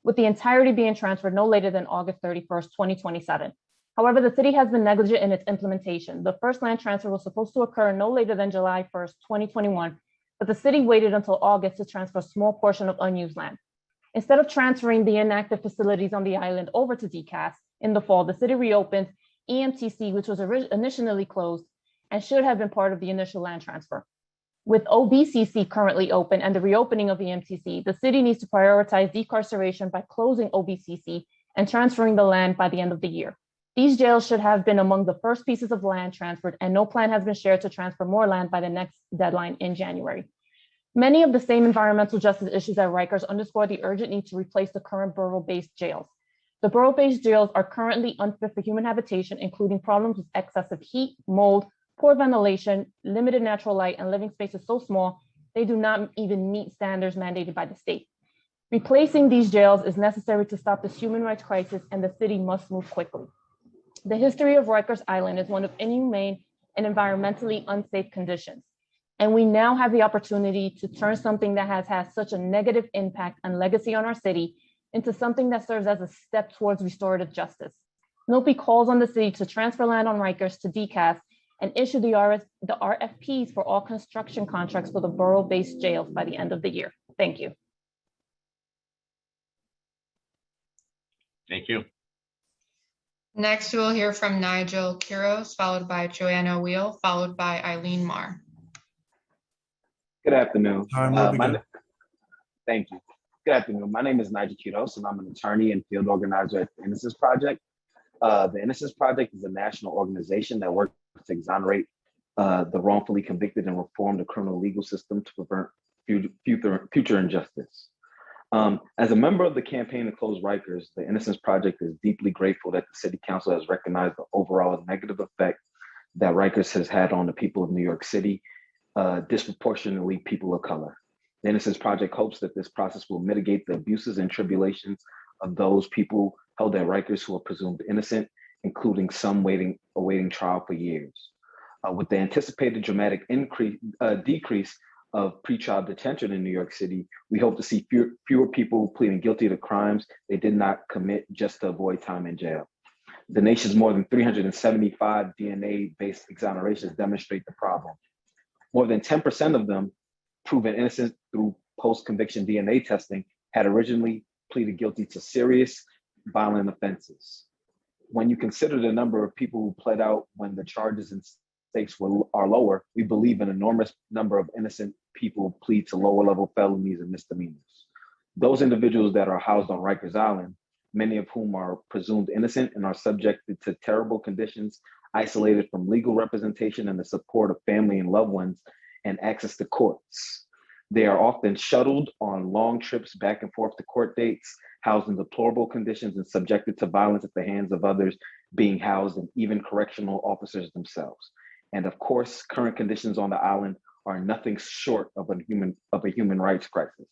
with the entirety being transferred no later than August 31st, 2027. However, the city has been negligent in its implementation. The first land transfer was supposed to occur no later than July 1st, 2021, but the city waited until August to transfer a small portion of unused land. Instead of transferring the inactive facilities on the island over to DCAS, in the fall, the city reopened EMTC, which was initially closed and should have been part of the initial land transfer. With OBCC currently open and the reopening of EMTC, the city needs to prioritize decarceration by closing OBCC and transferring the land by the end of the year. These jails should have been among the first pieces of land transferred, and no plan has been shared to transfer more land by the next deadline in January. Many of the same environmental justice issues at Rikers underscore the urgent need to replace the current borough-based jails. The borough-based jails are currently unfit for human habitation, including problems with excessive heat, mold, poor ventilation, limited natural light, and living spaces so small they do not even meet standards mandated by the state. Replacing these jails is necessary to stop this human rights crisis, and the city must move quickly. The history of Rikers Island is one of inhumane and environmentally unsafe conditions, and we now have the opportunity to turn something that has had such a negative impact and legacy on our city into something that serves as a step towards restorative justice. NOPI calls on the city to transfer land on Rikers to DCAS and issue the RFPs for all construction contracts for the borough-based jails by the end of the year. Thank you. Thank you. Next, we'll hear from Nigel Quiroz, followed by Joanna Wheel, followed by Eileen Marr. Good afternoon. Thank you. Good afternoon. My name is Nigel Quiroz, and I'm an attorney and field organizer at the Innocence Project. The Innocence Project is a national organization that works to exonerate the wrongfully convicted and reform the criminal legal system to prevent future injustice. As a member of the campaign to close Rikers, the Innocence Project is deeply grateful that the City Council has recognized the overall negative effect that Rikers has had on the people of New York City, disproportionately people of color. The Innocence Project hopes that this process will mitigate the abuses and tribulations of those people held at Rikers who are presumed innocent, including some awaiting trial for years. With the anticipated dramatic decrease of pretrial detention in New York City, we hope to see fewer people pleading guilty to crimes they did not commit just to avoid time in jail. The nation's more than 375 DNA-based exonerations demonstrate the problem. More than 10% of them proven innocent through post-conviction DNA testing had originally pleaded guilty to serious violent offenses. When you consider the number of people who pled out when the charges and stakes are lower, we believe an enormous number of innocent people plead to lower level felonies and misdemeanors. Those individuals that are housed on Rikers Island, many of whom are presumed innocent and are subjected to terrible conditions, isolated from legal representation and the support of family and loved ones, and access to courts. They are often shuttled on long trips back and forth to court dates, housed in deplorable conditions and subjected to violence at the hands of others being housed, and even correctional officers themselves. And of course, current conditions on the island are nothing short of a human rights crisis.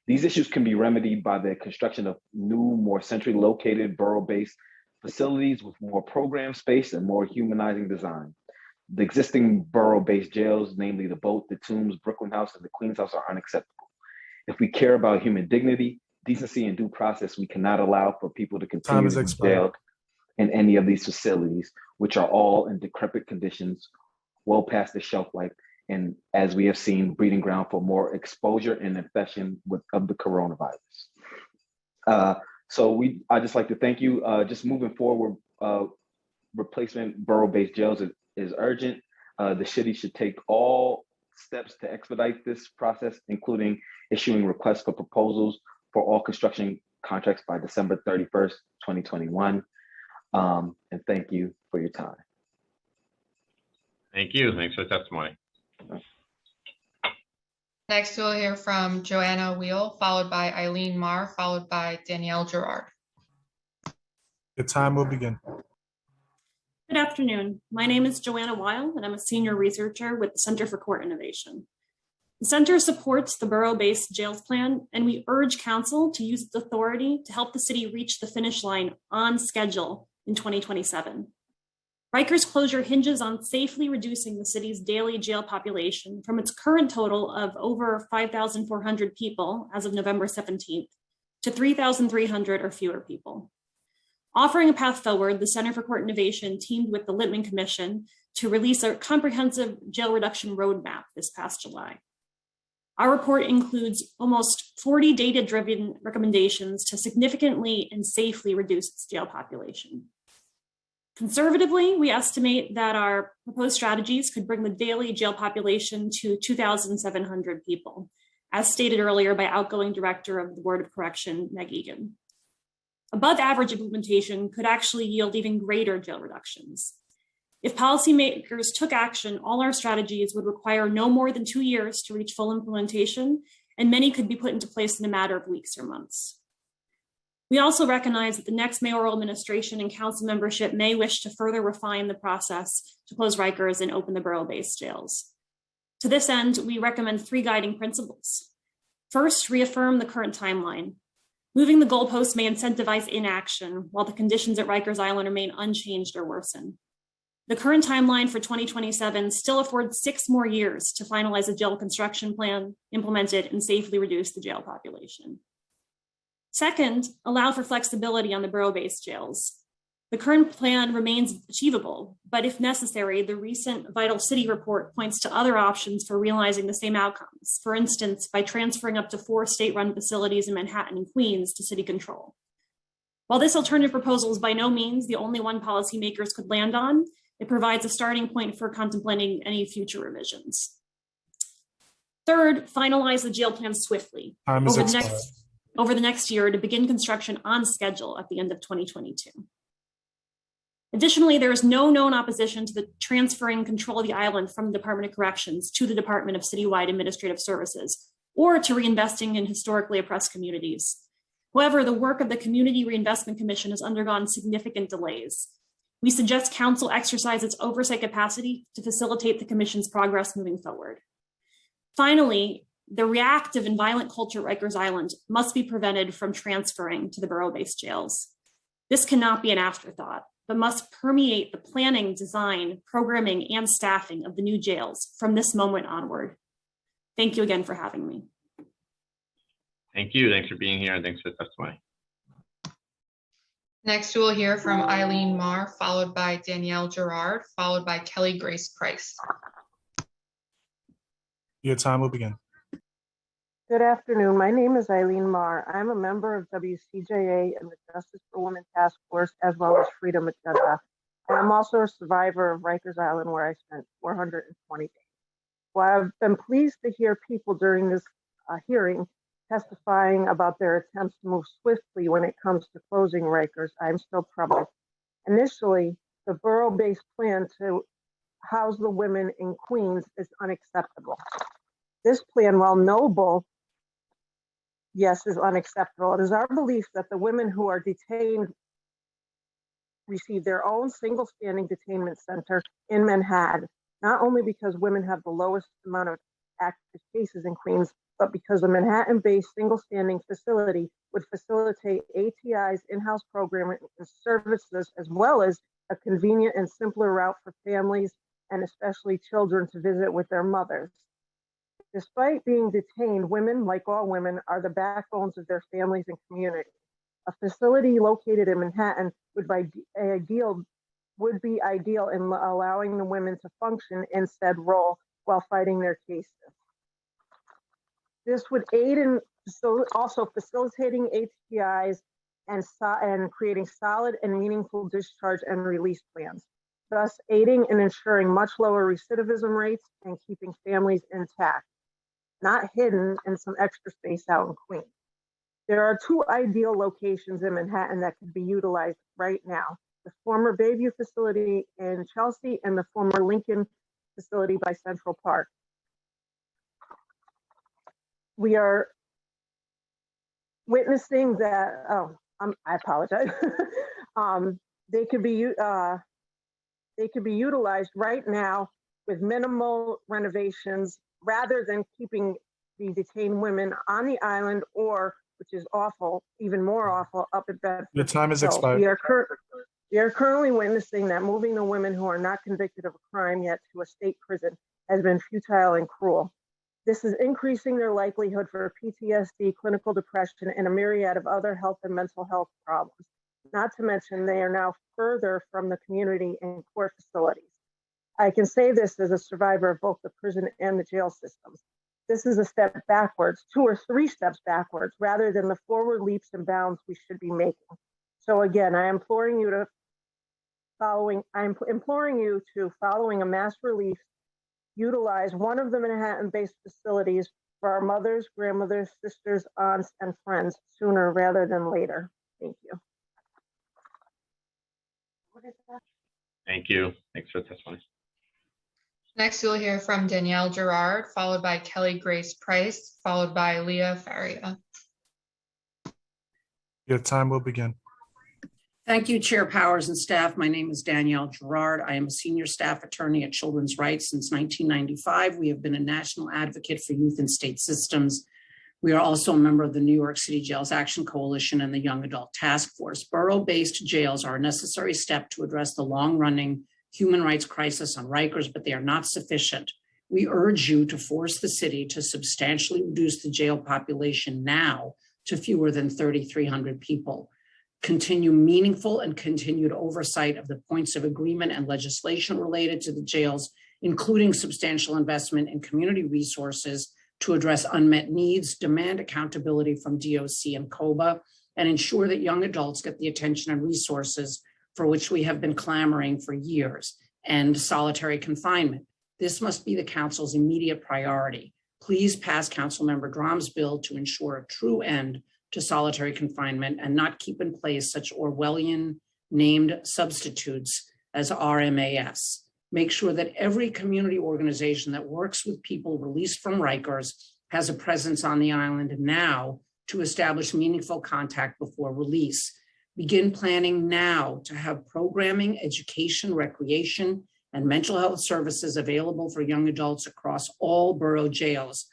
These issues can be remedied by the construction of new, more centrally located borough-based facilities with more program space and more humanizing design. The existing borough-based jails, namely the Boat, the Tombs, Brooklyn House, and the Queens House, are unacceptable. If we care about human dignity, decency, and due process, we cannot allow for people to continue to be jailed in any of these facilities, which are all in decrepit conditions, well past the shelf life, and as we have seen, breeding ground for more exposure and infection of the coronavirus. I just like to thank you. Just moving forward, replacement borough-based jails is urgent. The city should take all steps to expedite this process, including issuing requests for proposals for all construction contracts by December 31st, 2021. And thank you for your time. Thank you. Thanks for the testimony. Next, we'll hear from Joanna Wheel, followed by Eileen Marr, followed by Danielle Gerard. Your time will begin. Good afternoon. My name is Joanna Weil, and I'm a senior researcher with the Center for Court Innovation. The center supports the borough-based jails plan, and we urge council to use its authority to help the city reach the finish line on schedule in 2027. Rikers closure hinges on safely reducing the city's daily jail population from its current total of over 5,400 people as of November 17th to 3,300 or fewer people. Offering a path forward, the Center for Court Innovation teamed with the Littman Commission to release a comprehensive jail reduction roadmap this past July. Our report includes almost 40 data-driven recommendations to significantly and safely reduce its jail population. Conservatively, we estimate that our proposed strategies could bring the daily jail population to 2,700 people, as stated earlier by outgoing director of the Board of Correction, Meg Egan. Above average implementation could actually yield even greater jail reductions. If policymakers took action, all our strategies would require no more than 2 years to reach full implementation, and many could be put into place in a matter of weeks or months. We also recognize that the next mayoral administration and council membership may wish to further refine the process to close Rikers and open the borough-based jails. To this end, we recommend 3 guiding principles. First, reaffirm the current timeline. Moving the goalposts may incentivize inaction, while the conditions at Rikers Island remain unchanged or worsen. The current timeline for 2027 still affords 6 more years to finalize a jail construction plan, implement it, and safely reduce the jail population. Second, allow for flexibility on the borough-based jails. The current plan remains achievable, but if necessary, the recent Vital City report points to other options for realizing the same outcomes. For instance, by transferring up to 4 state-run facilities in Manhattan and Queens to city control. While this alternative proposal is by no means the only one policymakers could land on, it provides a starting point for contemplating any future revisions. Third, finalize the jail plan swiftly over the next year to begin construction on schedule at the end of 2022. Additionally, there is no known opposition to the transferring control of the island from the Department of Corrections to the Department of Citywide Administrative Services, or to reinvesting in historically oppressed communities. However, the work of the Community Reinvestment Commission has undergone significant delays. We suggest council exercise its oversight capacity to facilitate the commission's progress moving forward. Finally, the reactive and violent culture at Rikers Island must be prevented from transferring to the borough-based jails. This cannot be an afterthought, but must permeate the planning, design, programming, and staffing of the new jails from this moment onward. Thank you again for having me. Thank you. Thanks for being here, and thanks for the testimony. Next, we'll hear from Eileen Marr, followed by Danielle Gerard, followed by Kelly Grace Price. Your time will begin. Good afternoon. My name is Eileen Marr. I'm a member of WCJA and the Justice for Women Task Force, as well as Freedom Agenda. And I'm also a survivor of Rikers Island, where I spent 420 days. Well, I've been pleased to hear people during this hearing testifying about their attempts to move swiftly when it comes to closing Rikers. I'm still troubled. Initially, the borough-based plan to house the women in Queens is unacceptable. This plan, while noble, yes, is unacceptable. It is our belief that the women who are detained receive their own single standing detainment center in Manhattan, not only because women have the lowest amount of active cases in Queens, but because a Manhattan-based single standing facility would facilitate ATI's in-house programming and services, as well as a convenient and simpler route for families and especially children, to visit with their mothers. Despite being detained, women, like all women, are the backbones of their families and community. A facility located in Manhattan would be ideal in allowing the women to function in said role while fighting their cases. This would aid in also facilitating HPIs and creating solid and meaningful discharge and release plans, thus aiding and ensuring much lower recidivism rates and keeping families intact, not hidden in some extra space out in Queens. There are two ideal locations in Manhattan that could be utilized right now: the former Bayview facility in Chelsea and the former Lincoln facility by Central Park. We are witnessing that, I apologize. They could be utilized right now with minimal renovations rather than keeping the detained women on the island, or, which is awful, even more awful, up at Bedford. Your time is So expired. we are currently witnessing that moving the women who are not convicted of a crime yet to a state prison has been futile and cruel. This is increasing their likelihood for PTSD, clinical depression, and a myriad of other health and mental health problems. Not to mention, they are now further from the community and court facilities. I can say this as a survivor of both the prison and the jail systems. This is a step backwards, 2 or 3 steps backwards, rather than the forward leaps and bounds we should be making. So again, I'm imploring you to, following a mass release, utilize one of the Manhattan-based facilities for our mothers, grandmothers, sisters, aunts, and friends sooner rather than later. Thank you. Thank you. Thanks for the testimony. Next, you'll hear from Danielle Gerard, followed by Kelly Grace Price, followed by Leah Faria. Your time will begin. Thank you, Chair Powers and staff. My name is Danielle Gerard. I am a senior staff attorney at Children's Rights since 1995. We have been a national advocate for youth in state systems. We are also a member of the New York City Jails Action Coalition and the Young Adult Task Force. Borough-based jails are a necessary step to address the long-running human rights crisis on Rikers, but they are not sufficient. We urge you to force the city to substantially reduce the jail population now to fewer than 3,300 people. Continue meaningful and continued oversight of the points of agreement and legislation related to the jails, including substantial investment in community resources to address unmet needs, demand accountability from DOC and COBA, and ensure that young adults get the attention and resources for which we have been clamoring for years, and solitary confinement. This must be the council's immediate priority. Please pass Councilmember Drom's bill to ensure a true end to solitary confinement and not keep in place such Orwellian named substitutes as RMAS. Make sure that every community organization that works with people released from Rikers has a presence on the island now to establish meaningful contact before release. Begin planning now to have programming, education, recreation, and mental health services available for young adults across all borough jails.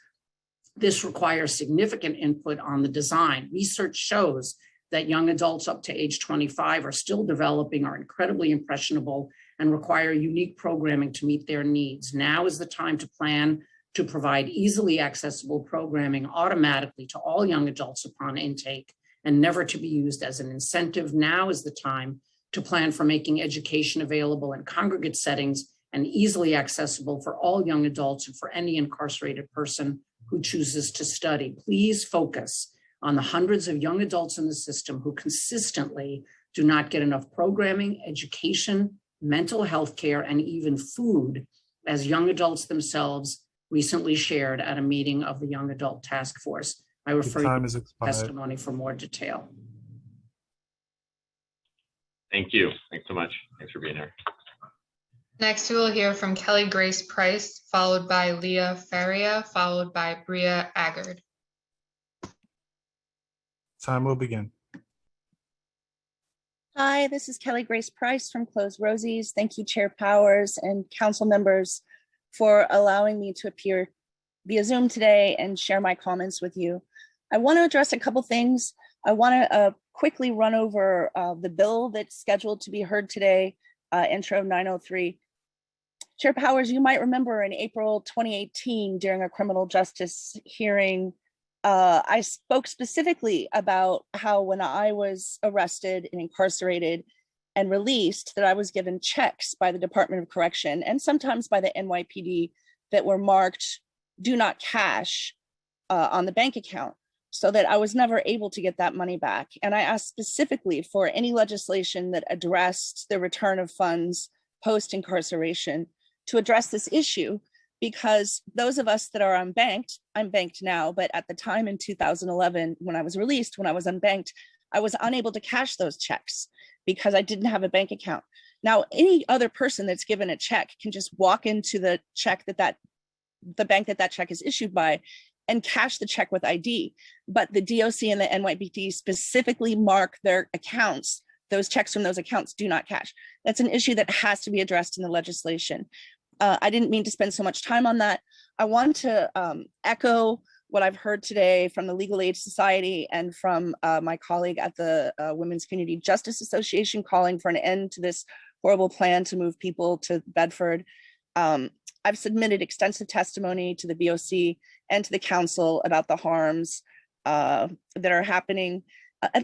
This requires significant input on the design. Research shows that young adults up to age 25 are still developing, are incredibly impressionable, and require unique programming to meet their needs. Now is the time to plan to provide easily accessible programming automatically to all young adults upon intake, and never to be used as an incentive. Now is the time to plan for making education available in congregate settings and easily accessible for all young adults and for any incarcerated person who chooses to study. Please focus on the hundreds of young adults in the system who consistently do not get enough programming, education, mental health care, and even food, as young adults themselves recently shared at a meeting of the Young Adult Task Force. I refer you to testimony for more detail. Thank you. Thanks so much. Thanks for being here. Next, we will hear from Kelly Grace Price, followed by Leah Faria, followed by Bria Agard. Time will begin. Hi, this is Kelly Grace Price from Close Rosies. Thank you, Chair Powers and council members, for allowing me to appear via Zoom today and share my comments with you. I want to address a couple things. I want to quickly run over the bill that's scheduled to be heard today, Intro 903. Chair Powers, you might remember in April 2018 during a criminal justice hearing, I spoke specifically about how when I was arrested and incarcerated and released, that I was given checks by the Department of Correction and sometimes by the NYPD that were marked "do not cash" on the bank account, so that I was never able to get that money back. And I asked specifically for any legislation that addressed the return of funds post-incarceration to address this issue, because those of us that are unbanked, I'm banked now, but at the time in 2011, when I was released, when I was unbanked, I was unable to cash those checks because I didn't have a bank account. Now, any other person that's given a check can just walk into the check the bank that check is issued by and cash the check with ID. But the DOC and the NYPD specifically mark their accounts, those checks from those accounts do not cash. That's an issue that has to be addressed in the legislation. I didn't mean to spend so much time on that. I want to echo what I've heard today from the Legal Aid Society and from my colleague at the Women's Community Justice Association, calling for an end to this horrible plan to move people to Bedford. I've submitted extensive testimony to the BOC and to the council about the harms that are happening.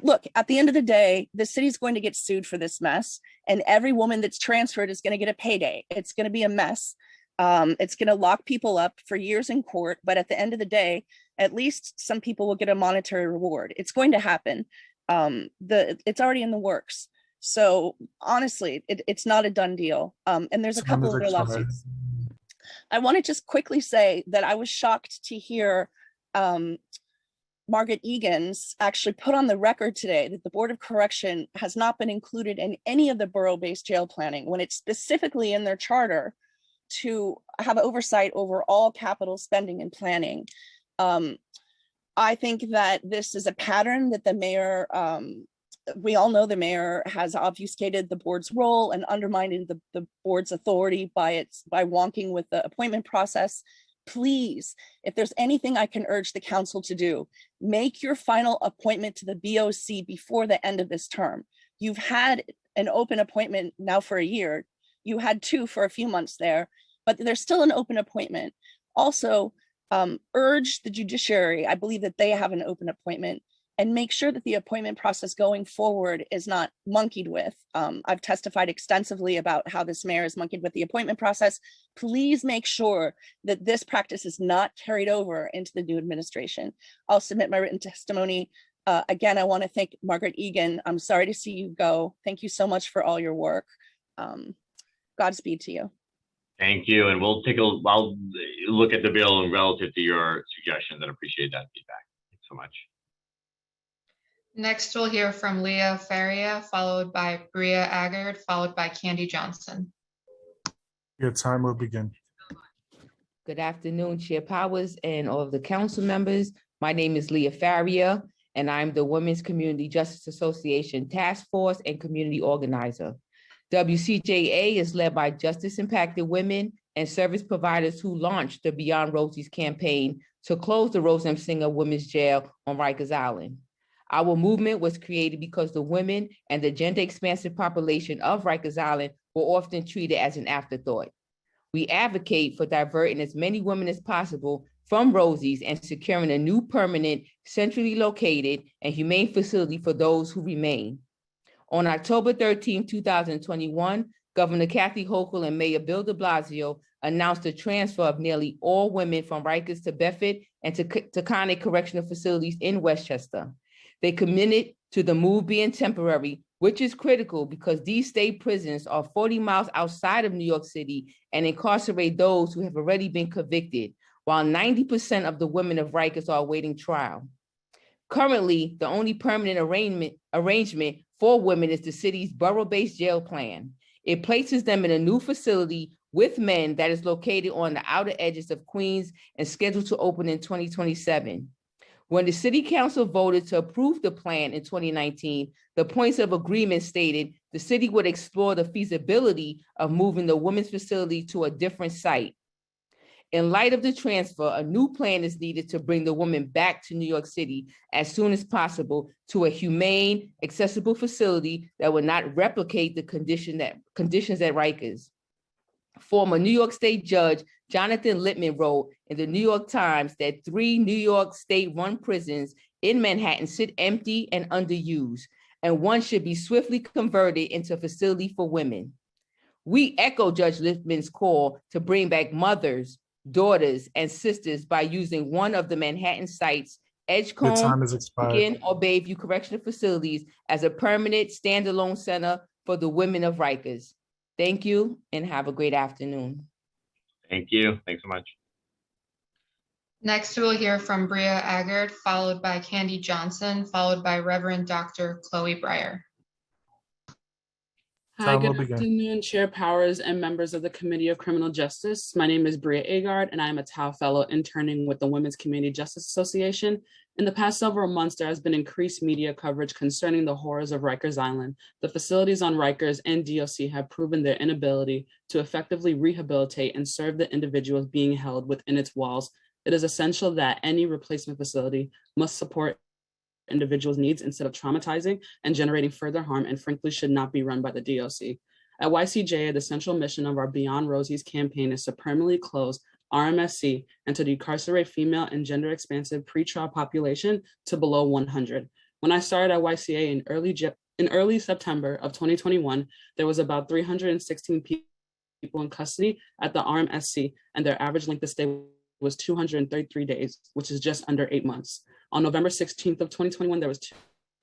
Look, at the end of the day, the city's going to get sued for this mess, and every woman that's transferred is going to get a payday. It's going to be a mess. It's going to lock people up for years in court, but at the end of the day, at least some people will get a monetary reward. It's going to happen. It's already in the works. So honestly, it's not a done deal. And there's a couple other lawsuits. I want to just quickly say that I was shocked to hear Margaret Egan's actually put on the record today that the Board of Correction has not been included in any of the borough-based jail planning when it's specifically in their charter to have oversight over all capital spending and planning. I think that this is a pattern that the mayor, we all know the mayor has obfuscated the board's role and undermined the board's authority by wonking with the appointment process. Please, if there's anything I can urge the council to do, make your final appointment to the BOC before the end of this term. You've had an open appointment now for a year. You had two for a few months there, but there's still an open appointment. Also, urge the judiciary, I believe that they have an open appointment, and make sure that the appointment process going forward is not monkeyed with. I've testified extensively about how this mayor is monkeyed with the appointment process. Please make sure that this practice is not carried over into the new administration. I'll submit my written testimony. Again, I want to thank Margaret Egan. I'm sorry to see you go. Thank you so much for all your work. Godspeed to you. Thank you. And I'll look at the bill relative to your suggestions and appreciate that feedback. Thanks so much. Next, we'll hear from Leah Faria, followed by Bria Agard, followed by Candy Johnson. Your time will begin. Good afternoon, Chair Powers and all of the council members. My name is Leah Faria, and I'm the Women's Community Justice Association Task Force and Community Organizer. WCJA is led by justice-impacted women and service providers who launched the Beyond Rosie's campaign to close the Rose M. Singer Women's Jail on Rikers Island. Our movement was created because the women and the gender-expansive population of Rikers Island were often treated as an afterthought. We advocate for diverting as many women as possible from Rosie's and securing a new permanent, centrally located and humane facility for those who remain. On October 13, 2021, Governor Kathy Hochul and Mayor Bill de Blasio announced the transfer of nearly all women from Rikers to Bedford and to Taconic Correctional Facilities in Westchester. They committed to the move being temporary, which is critical because these state prisons are 40 miles outside of New York City and incarcerate those who have already been convicted, while 90% of the women of Rikers are awaiting trial. Currently, the only permanent arrangement for women is the city's borough-based jail plan. It places them in a new facility with men that is located on the outer edges of Queens and scheduled to open in 2027. When the city council voted to approve the plan in 2019, the points of agreement stated the city would explore the feasibility of moving the women's facility to a different site. In light of the transfer, a new plan is needed to bring the women back to New York City as soon as possible to a humane, accessible facility that would not replicate the conditions at Rikers. Former New York State Judge Jonathan Littman wrote in the New York Times that 3 New York State-run prisons in Manhattan sit empty and underused, and one should be swiftly converted into a facility for women. We echo Judge Littman's call to bring back mothers, daughters, and sisters by using one of the Manhattan sites, Edgecombe, Beacon, or Bayview Correctional Facilities, as a permanent standalone center for the women of Rikers. Thank you and have a great afternoon. Thank you. Thanks so much. Next, we will hear from Bria Agard, followed by Candy Johnson, followed by Reverend Dr. Chloe Breyer. Hi, good afternoon, Chair Powers and members of the Committee of Criminal Justice. My name is Bria Agard, and I am a Tau Fellow interning with the Women's Community Justice Association. In the past several months, there has been increased media coverage concerning the horrors of Rikers Island. The facilities on Rikers and DOC have proven their inability to effectively rehabilitate and serve the individuals being held within its walls. It is essential that any replacement facility must support individuals' needs instead of traumatizing and generating further harm, and frankly should not be run by the DOC. At YCJ, the central mission of our Beyond Rosie's campaign is to permanently close RMSC and to decarcerate female and gender expansive pretrial population to below 100. When I started at YCA in early September of 2021, there was about 316 people in custody at the RMSC, and their average length of stay was 233 days, which is just under 8 months. On November 16th of 2021, there was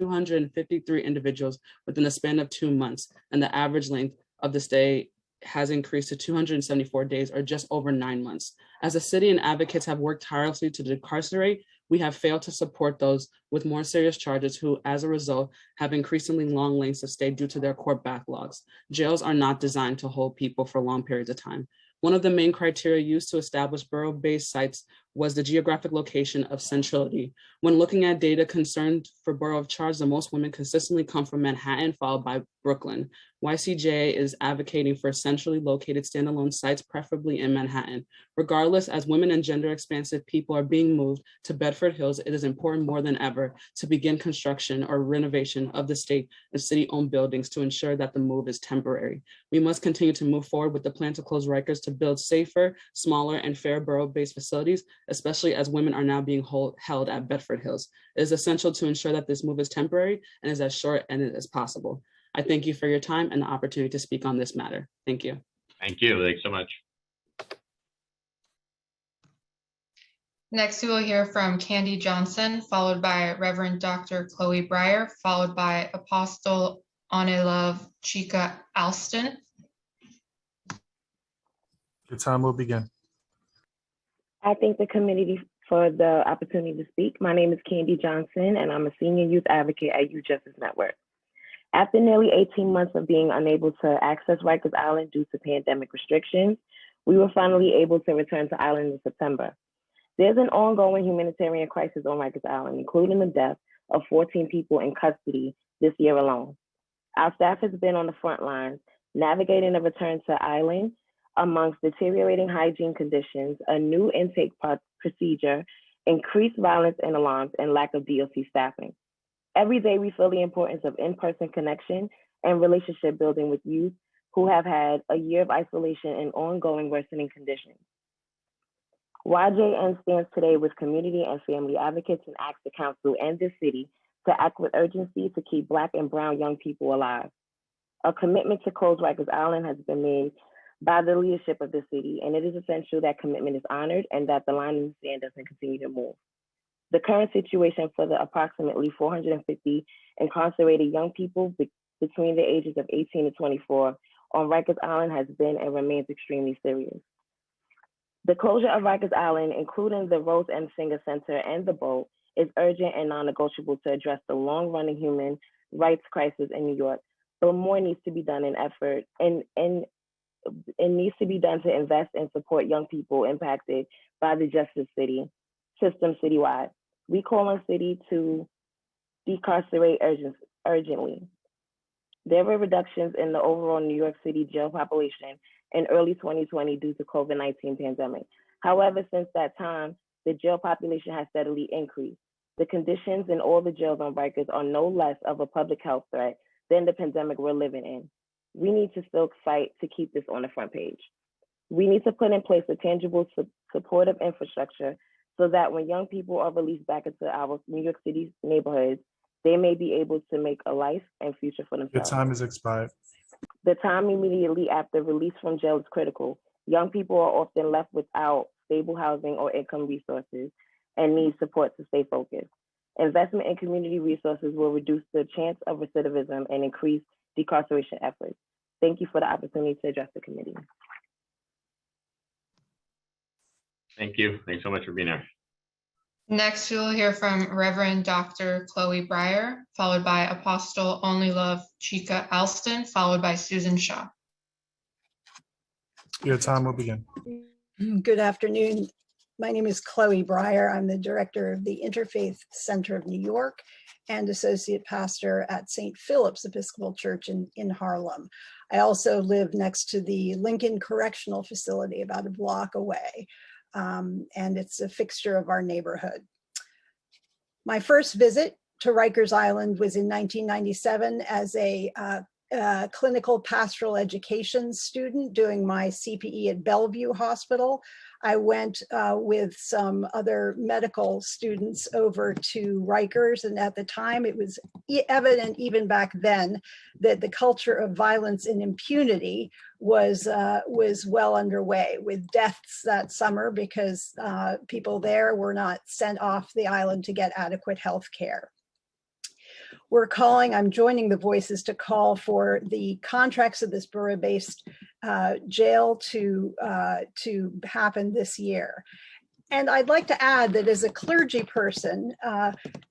253 individuals within the span of 2 months, and the average length of the stay has increased to 274 days, or just over 9 months. As a city and advocates have worked tirelessly to decarcerate, we have failed to support those with more serious charges who, as a result, have increasingly long lengths of stay due to their court backlogs. Jails are not designed to hold people for long periods of time. One of the main criteria used to establish borough-based sites was the geographic location of centrality. When looking at data concerned for borough of charge, the most women consistently come from Manhattan, followed by Brooklyn. YCJ is advocating for centrally located standalone sites, preferably in Manhattan. Regardless, as women and gender expansive people are being moved to Bedford Hills, it is important more than ever to begin construction or renovation of the state and city-owned buildings to ensure that the move is temporary. We must continue to move forward with the plan to close Rikers to build safer, smaller, and fair borough-based facilities, especially as women are now being held at Bedford Hills. It is essential to ensure that this move is temporary and is as short-ended as possible. I thank you for your time and the opportunity to speak on this matter. Thank you. Thank you. Thanks so much. Next, we will hear from Candy Johnson, followed by Reverend Dr. Chloe Breyer, followed by Apostle Anelove Chika Alston. Your time will begin. I thank the committee for the opportunity to speak. My name is Candy Johnson, and I'm a senior youth advocate at Youth Justice Network. After nearly 18 months of being unable to access Rikers Island due to pandemic restrictions, we were finally able to return to Island in September. There's an ongoing humanitarian crisis on Rikers Island, including the death of 14 people in custody this year alone. Our staff has been on the front lines, navigating the return to Island amongst deteriorating hygiene conditions, a new intake procedure, increased violence and alarms, and lack of DOC staffing. Every day we feel the importance of in-person connection and relationship building with youth who have had a year of isolation and ongoing worsening conditions. YJN stands today with community and family advocates and asks the council and the city to act with urgency to keep Black and brown young people alive. A commitment to close Rikers Island has been made by the leadership of the city, and it is essential that commitment is honored and that the line in the sand doesn't continue to move. The current situation for the approximately 450 incarcerated young people between the ages of 18 to 24 on Rikers Island has been and remains extremely serious. The closure of Rikers Island, including the Rose M. Singer Center and the boat, is urgent and non-negotiable to address the long-running human rights crisis in New York, but more needs to be done it needs to be done to invest and support young people impacted by the justice system citywide. We call on city to decarcerate urgently. There were reductions in the overall New York City jail population in early 2020 due to COVID-19 pandemic. However, since that time, the jail population has steadily increased. The conditions in all the jails on Rikers are no less of a public health threat than the pandemic we're living in. We need to still fight to keep this on the front page. We need to put in place a tangible supportive infrastructure so that when young people are released back into our New York City neighborhoods, they may be able to make a life and future for Your themselves. time is expired. The time immediately after release from jail is critical. Young people are often left without stable housing or income resources and need support to stay focused. Investment in community resources will reduce the chance of recidivism and increase decarceration efforts. Thank you for the opportunity to address the committee. Thank you. Thanks so much for being here. Next, we will hear from Reverend Dr. Chloe Breyer, followed by Apostle Only Love Chika Alston, followed by Susan Shaw. Your time will begin. Good afternoon. My name is Chloe Breyer. I'm the director of the Interfaith Center of New York and associate pastor at St. Philip's Episcopal Church in Harlem. I also live next to the Lincoln Correctional Facility, about a block away, and it's a fixture of our neighborhood. My first visit to Rikers Island was in 1997 as a clinical pastoral education student doing my CPE at Bellevue Hospital. I went with some other medical students over to Rikers, and at the time it was evident even back then that the culture of violence and impunity was well underway, with deaths that summer because people there were not sent off the island to get adequate health care. I'm joining the voices to call for the contracts of this borough-based jail to happen this year. And I'd like to add that as a clergy person,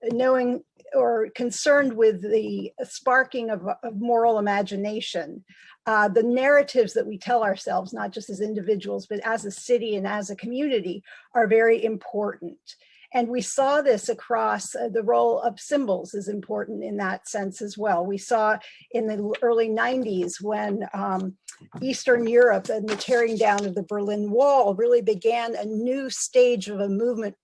knowing or concerned with the sparking of moral imagination, the narratives that we tell ourselves, not just as individuals, but as a city and as a community, are very important. And we saw this across the role of symbols is important in that sense as well. We saw in the early 90s when Eastern Europe and the tearing down of the Berlin Wall really began a new stage of a movement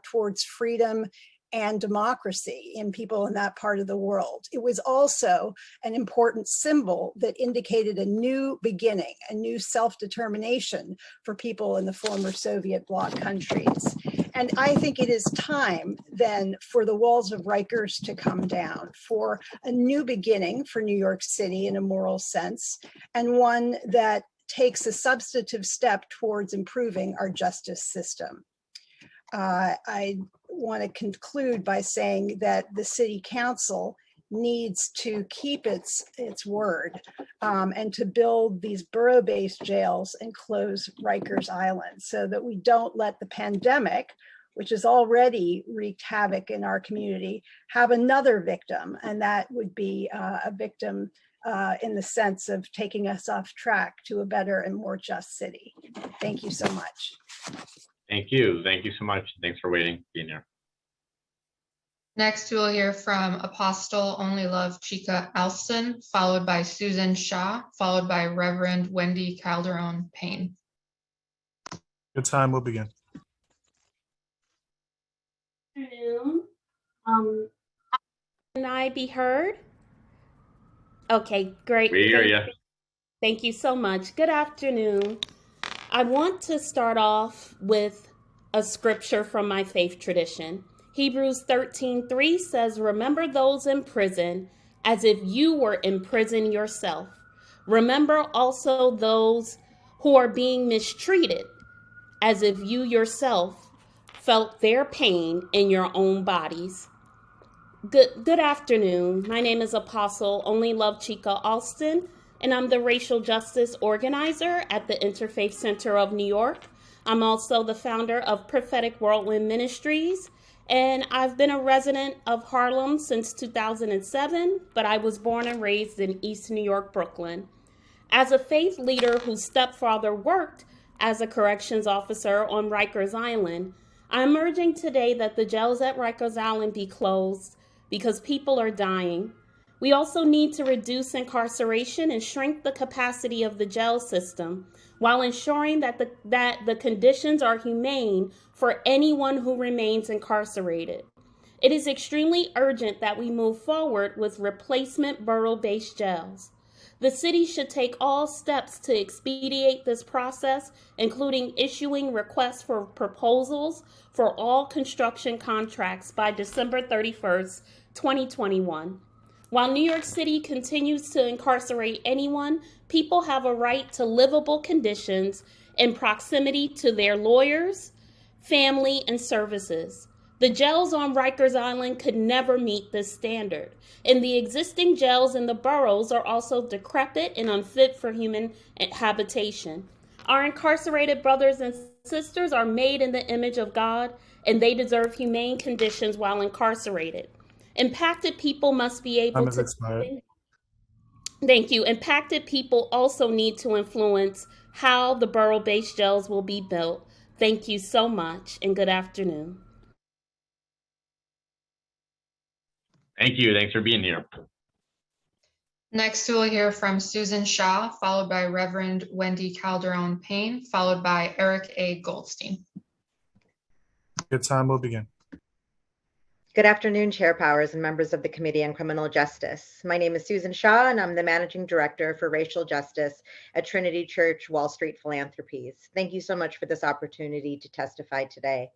towards freedom and democracy in people in that part of the world. It was also an important symbol that indicated a new beginning, a new self-determination for people in the former Soviet bloc countries. And I think it is time then for the walls of Rikers to come down, for a new beginning for New York City in a moral sense, and one that takes a substantive step towards improving our justice system. I want to conclude by saying that the City Council needs to keep its word and to build these borough-based jails and close Rikers Island so that we don't let the pandemic, which has already wreaked havoc in our community, have another victim. And that would be a victim in the sense of taking us off track to a better and more just city. Thank you so much. Thank you. Thank you so much. Thanks for being here. Next, we will hear from Apostle Only Love Chika Alston, followed by Susan Shaw, followed by Reverend Wendy Calderon Payne. Your time will begin. Good afternoon. Can I be heard? Okay, great. We hear you. Thank you so much. Good afternoon. I want to start off with a scripture from my faith tradition. Hebrews 13:3 says, "Remember those in prison as if you were in prison yourself. Remember also those who are being mistreated as if you yourself felt their pain in your own bodies." Good afternoon. My name is Apostle Only Love Chika Alston, and I'm the racial justice organizer at the Interfaith Center of New York. I'm also the founder of Prophetic Whirlwind Ministries, and I've been a resident of Harlem since 2007, but I was born and raised in East New York, Brooklyn. As a faith leader whose stepfather worked as a corrections officer on Rikers Island, I'm urging today that the jails at Rikers Island be closed because people are dying. We also need to reduce incarceration and shrink the capacity of the jail system while ensuring that the conditions are humane for anyone who remains incarcerated. It is extremely urgent that we move forward with replacement borough-based jails. The city should take all steps to expedite this process, including issuing requests for proposals for all construction contracts by December 31st, 2021. While New York City continues to incarcerate anyone, people have a right to livable conditions in proximity to their lawyers, family, and services. The jails on Rikers Island could never meet this standard, and the existing jails in the boroughs are also decrepit and unfit for human habitation. Our incarcerated brothers and sisters are made in the image of God, and they deserve humane conditions while incarcerated. Impacted people must be able to. Thank you. Impacted people also need to influence how the borough-based jails will be built. Thank you so much, and good afternoon. Thank you. Thanks for being here. Next, we'll hear from Susan Shaw, followed by Reverend Wendy Calderon Payne, followed by Eric A. Goldstein. Good time will begin. Good afternoon, Chair Powers and members of the Committee on Criminal Justice. My name is Susan Shaw, and I'm the Managing Director for Racial Justice at Trinity Church Wall Street Philanthropies. Thank you so much for this opportunity to testify today.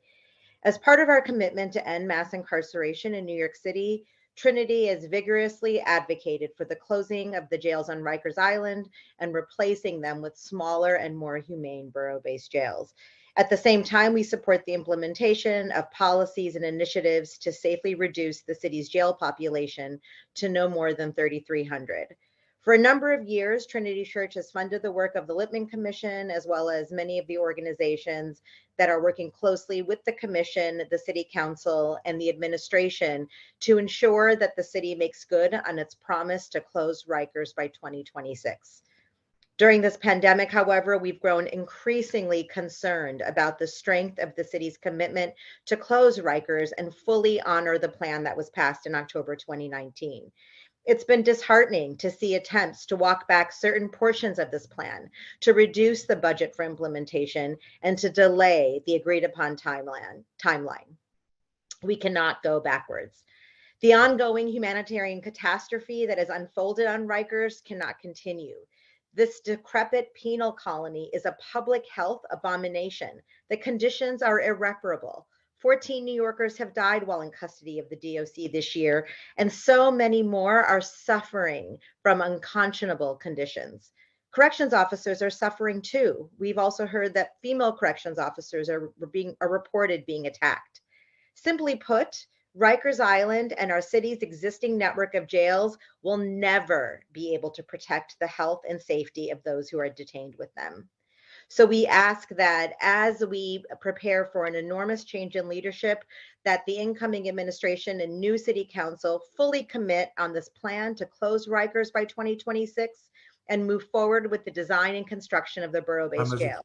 As part of our commitment to end mass incarceration in New York City, Trinity has vigorously advocated for the closing of the jails on Rikers Island and replacing them with smaller and more humane borough-based jails. At the same time, we support the implementation of policies and initiatives to safely reduce the city's jail population to no more than 3,300. For a number of years, Trinity Church has funded the work of the Lippman Commission, as well as many of the organizations that are working closely with the Commission, the City Council, and the administration to ensure that the city makes good on its promise to close Rikers by 2026. During this pandemic, however, we've grown increasingly concerned about the strength of the city's commitment to close Rikers and fully honor the plan that was passed in October 2019. It's been disheartening to see attempts to walk back certain portions of this plan, to reduce the budget for implementation, and to delay the agreed upon timeline. We cannot go backwards. The ongoing humanitarian catastrophe that has unfolded on Rikers cannot continue. This decrepit penal colony is a public health abomination. The conditions are irreparable. 14 New Yorkers have died while in custody of the DOC this year, and so many more are suffering from unconscionable conditions. Corrections officers are suffering too. We've also heard that female corrections officers are reported being attacked. Simply put, Rikers Island and our city's existing network of jails will never be able to protect the health and safety of those who are detained with them. So we ask that as we prepare for an enormous change in leadership, that the incoming administration and new city council fully commit on this plan to close Rikers by 2026 and move forward with the design and construction of the borough-based jail.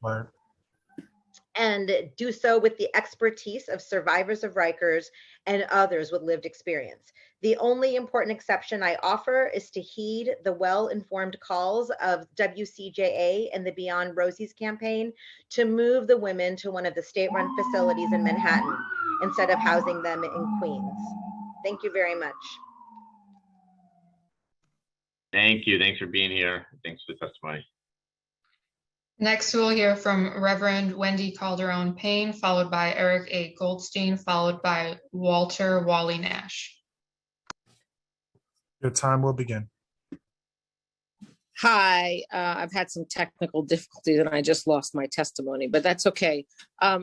And do so with the expertise of survivors of Rikers and others with lived experience. The only important exception I offer is to heed the well-informed calls of WCJA and the Beyond Rosie's campaign to move the women to one of the state-run facilities in Manhattan instead of housing them in Queens. Thank you very much. Thank you. Thanks for being here. Thanks for the testimony. Next, we'll hear from Reverend Wendy Calderon Payne, followed by Eric A. Goldstein, followed by Walter Wally Nash. Your time will begin. Hi, I've had some technical difficulties and I just lost my testimony, but that's okay.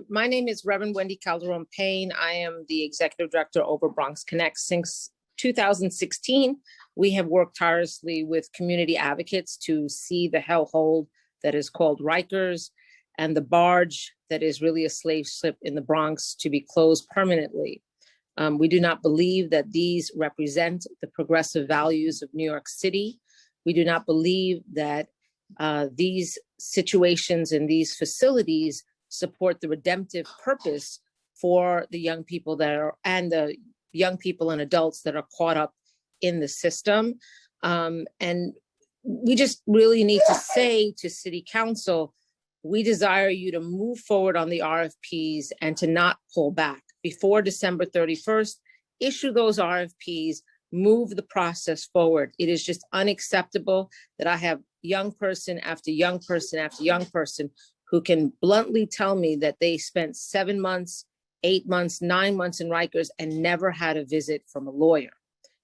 My name is Reverend Wendy Calderon Payne. I am the Executive Director over Bronx Connect. Since 2016, we have worked tirelessly with community advocates to see the hellhole that is called Rikers and the barge that is really a slave ship in the Bronx to be closed permanently. We do not believe that these represent the progressive values of New York City. We do not believe that these situations in these facilities support the redemptive purpose for the young people that are, and the young people and adults that are caught up in the system. And we just really need to say to City Council, we desire you to move forward on the RFPs and to not pull back. Before December 31st, issue those RFPs, move the process forward. It is just unacceptable that I have young person after young person after young person who can bluntly tell me that they spent 7 months, 8 months, 9 months in Rikers and never had a visit from a lawyer.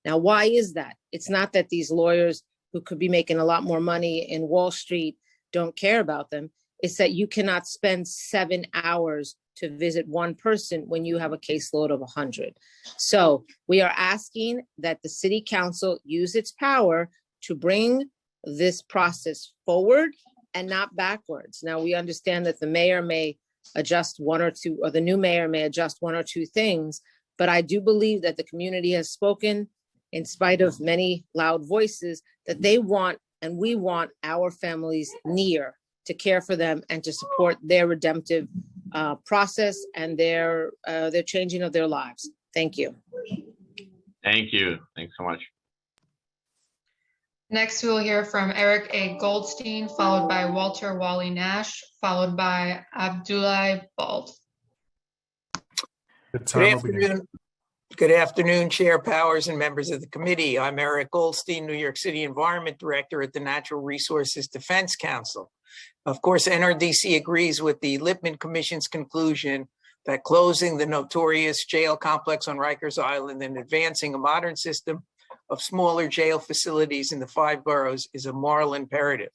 Now, why is that? It's not that these lawyers who could be making a lot more money in Wall Street don't care about them. It's that you cannot spend 7 hours to visit one person when you have a caseload of 100. So we are asking that the city council use its power to bring this process forward and not backwards. Now, we understand that the mayor may adjust one or two, or the new mayor may adjust one or two things, but I do believe that the community has spoken, in spite of many loud voices, that they want and we want our families near to care for them and to support their redemptive process and their changing of their lives. Thank you. Thank you. Thanks so much. Next, we will hear from Eric A. Goldstein, followed by Walter Wally Nash, followed by Abdullah Bald. Good afternoon, Chair Powers and members of the committee. I'm Eric Goldstein, New York City Environment Director at the Natural Resources Defense Council. Of course, NRDC agrees with the Lippman Commission's conclusion that closing the notorious jail complex on Rikers Island and advancing a modern system of smaller jail facilities in the 5 boroughs is a moral imperative.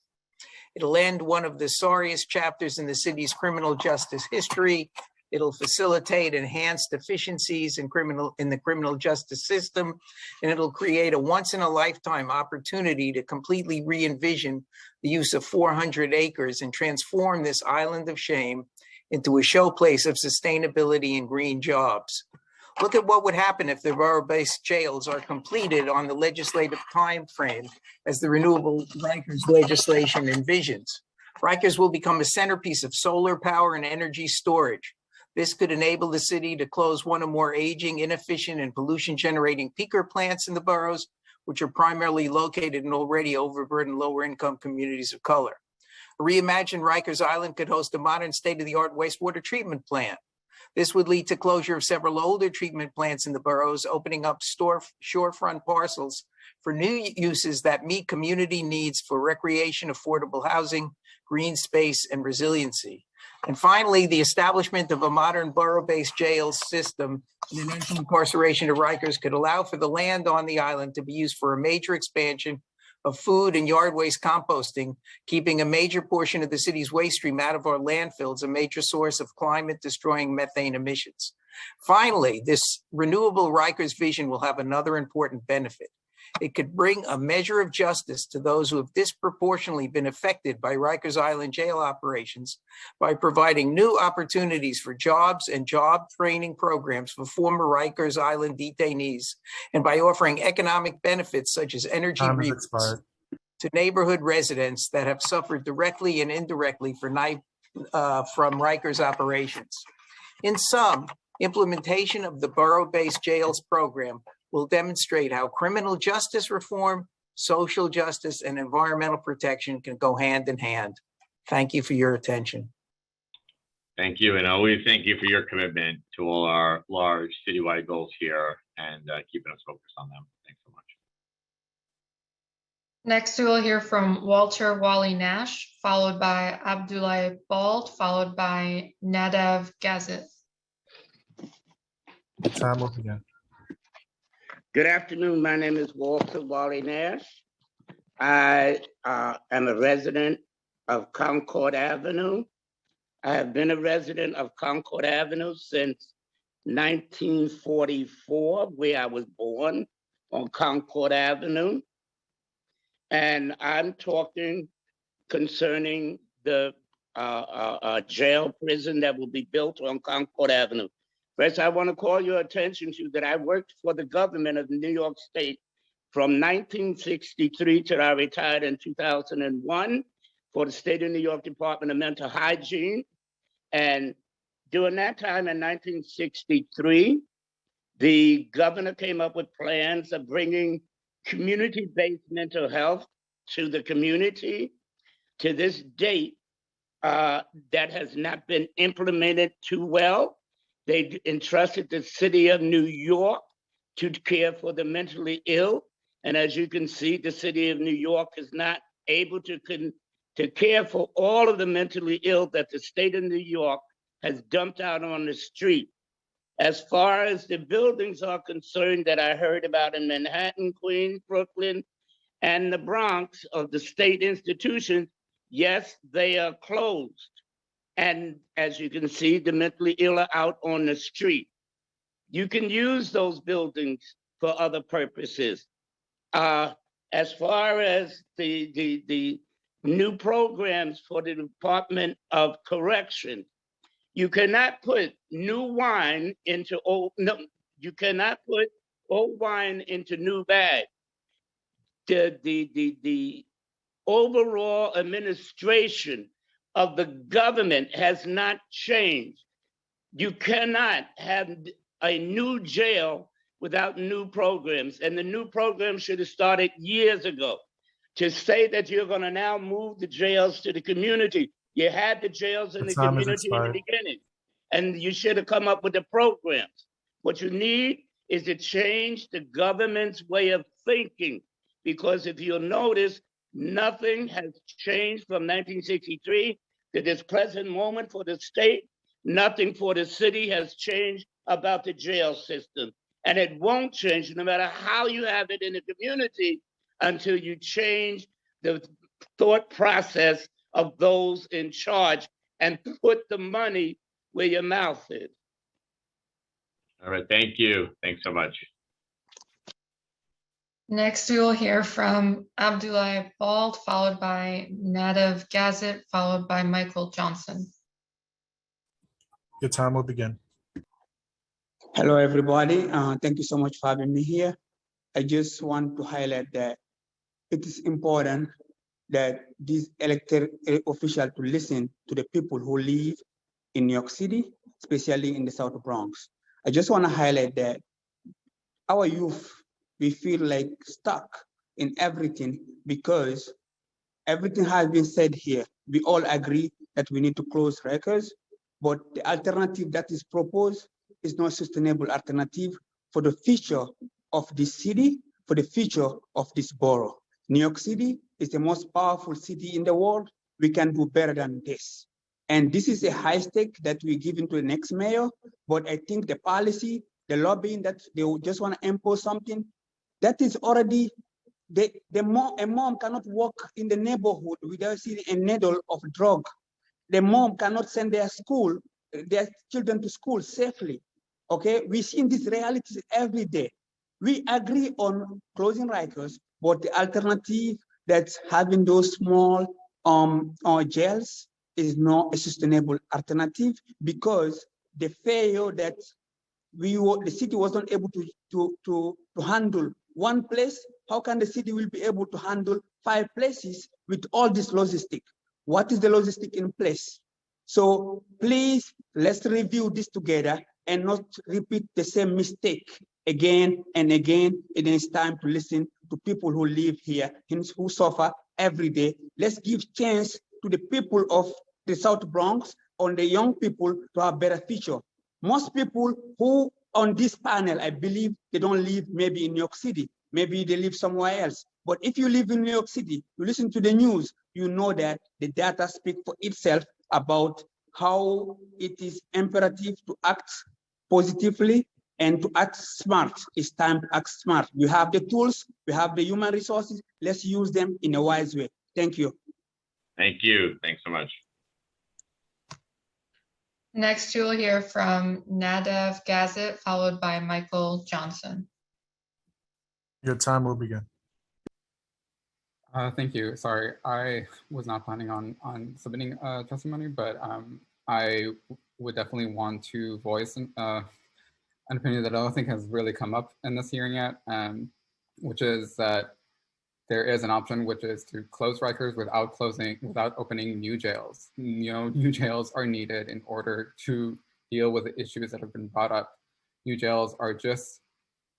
It'll end one of the sorriest chapters in the city's criminal justice history. It'll facilitate enhanced efficiencies in the criminal justice system, and it'll create a once-in-a-lifetime opportunity to completely re-envision the use of 400 acres and transform this island of shame into a showplace of sustainability and green jobs. Look at what would happen if the borough-based jails are completed on the legislative time frame as the renewable Rikers legislation envisions. Rikers will become a centerpiece of solar power and energy storage. This could enable the city to close one or more aging, inefficient, and pollution-generating peaker plants in the boroughs, which are primarily located in already overburdened lower-income communities of color. A reimagined Rikers Island could host a modern state-of-the-art wastewater treatment plant. This would lead to closure of several older treatment plants in the boroughs, opening up shorefront parcels for new uses that meet community needs for recreation, affordable housing, green space, and resiliency. And finally, the establishment of a modern borough-based jail system and an end to incarceration of Rikers could allow for the land on the island to be used for a major expansion of food and yard waste composting, keeping a major portion of the city's waste stream out of our landfills, a major source of climate-destroying methane emissions. Finally, this renewable Rikers vision will have another important benefit. It could bring a measure of justice to those who have disproportionately been affected by Rikers Island jail operations by providing new opportunities for jobs and job training programs for former Rikers Island detainees, and by offering economic benefits such as energy rebates to neighborhood residents that have suffered directly and indirectly from Rikers operations. In sum, implementation of the borough-based jails program will demonstrate how criminal justice reform, social justice, and environmental protection can go hand in hand. Thank you for your attention. Thank you, and always thank you for your commitment to all our large citywide goals here and keeping us focused on them. Thanks so much. Next, we will hear from Walter Wally Nash, followed by Abdullah Bald, followed by Nadav Gazith. Time will begin. Good afternoon. My name is Walter Wally Nash. I am a resident of Concord Avenue. I have been a resident of Concord Avenue since 1944, where I was born on Concord Avenue. And I'm talking concerning the jail prison that will be built on Concord Avenue. First, I want to call your attention to that I worked for the government of New York State from 1963 till I retired in 2001 for the State of New York Department of Mental Hygiene. And during that time in 1963, the governor came up with plans of bringing community-based mental health to the community. To this date, that has not been implemented too well. They entrusted the city of New York to care for the mentally ill. And as you can see, the city of New York is not able to care for all of the mentally ill that the state of New York has dumped out on the street. As far as the buildings are concerned that I heard about in Manhattan, Queens, Brooklyn, and the Bronx of the state institutions, yes, they are closed. And as you can see, the mentally ill are out on the street. You can use those buildings for other purposes. As far as the new programs for the Department of Correction, you cannot put new wine into old, no, you cannot put old wine into new bag. The overall administration of the government has not changed. You cannot have a new jail without new programs. And the new program should have started years ago. To say that you're going to now move the jails to the community, you had the jails in the community in the beginning, and you should have come up with the programs. What you need is to change the government's way of thinking, because if you'll notice, nothing has changed from 1963 to this present moment for the state. Nothing for the city has changed about the jail system. And it won't change no matter how you have it in the community until you change the thought process of those in charge and put the money where your mouth is. All right, thank you. Thanks so much. Next, we will hear from Abdullah Bald, followed by Nadav Gazit, followed by Michael Johnson. Your time will begin. Hello, everybody. Thank you so much for having me here. I just want to highlight that it is important that these elected officials to listen to the people who live in New York City, especially in the South Bronx. I just want to highlight that our youth, we feel like stuck in everything because everything has been said here. We all agree that we need to close records, but the alternative that is proposed is not sustainable alternative for the future of this city, for the future of this borough. New York City is the most powerful city in the world. We can do better than this. And this is a high stake that we give into the next mayor, but I think the policy, the lobbying that they just want to impose something, that is already, a mom cannot walk in the neighborhood without seeing a needle of drug. The mom cannot send their children to school safely. Okay, we see these realities every day. We agree on closing Rikers, but the alternative that's having those small jails is not a sustainable alternative because the failure that the city was not able to handle one place. How can the city will be able to handle 5 places with all this logistics? What is the logistic in place? So please, let's review this together and not repeat the same mistake again and again. It is time to listen to people who live here, who suffer every day. Let's give chance to the people of the South Bronx, on the young people to have better future. Most people who on this panel, I believe they don't live maybe in New York City, maybe they live somewhere else. But if you live in New York City, you listen to the news, you know that the data speak for itself about how it is imperative to act positively and to act smart. It's time to act smart. We have the tools, we have the human resources. Let's use them in a wise way. Thank you. Thank you. Thanks so much. Next, you'll hear from Nadav Gazit, followed by Michael Johnson. Your time will begin. Thank you. Sorry, I was not planning on submitting testimony, but I would definitely want to voice an opinion that I don't think has really come up in this hearing yet, which is that there is an option, which is to close Rikers without opening new jails. New jails are needed in order to deal with the issues that have been brought up. New jails are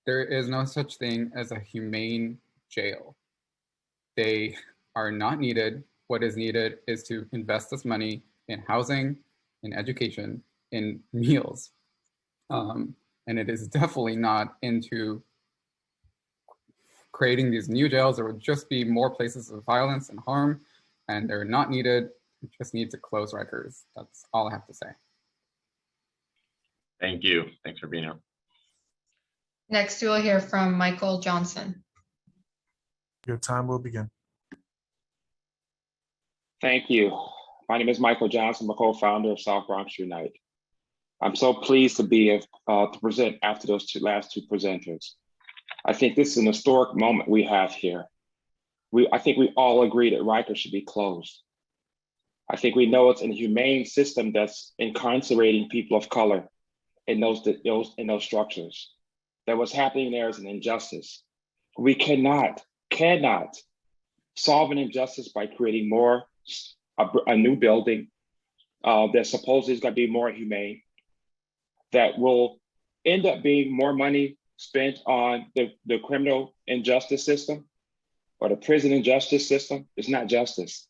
there is no such thing as a humane jail. They are not needed. What is needed is to invest this money in housing, in education, in meals. And it is definitely not into creating these new jails, there would just be more places of violence and harm, and they're not needed. We just need to close Rikers. That's all I have to say. Thank you. Thanks for being here. Next, we will hear from Michael Johnson. Your time will begin. Thank you. My name is Michael Johnson. I'm a co-founder of South Bronx Unite. I'm so pleased to be to present after those last two presenters. I think this is an historic moment we have here. I think we all agree that Rikers should be closed. I think we know it's an inhumane system that's incarcerating people of color in those structures. That what's happening there is an injustice. We cannot solve an injustice by creating a new building that supposedly is going to be more humane, that will end up being more money spent on the criminal injustice system or the prison injustice system. It's not justice.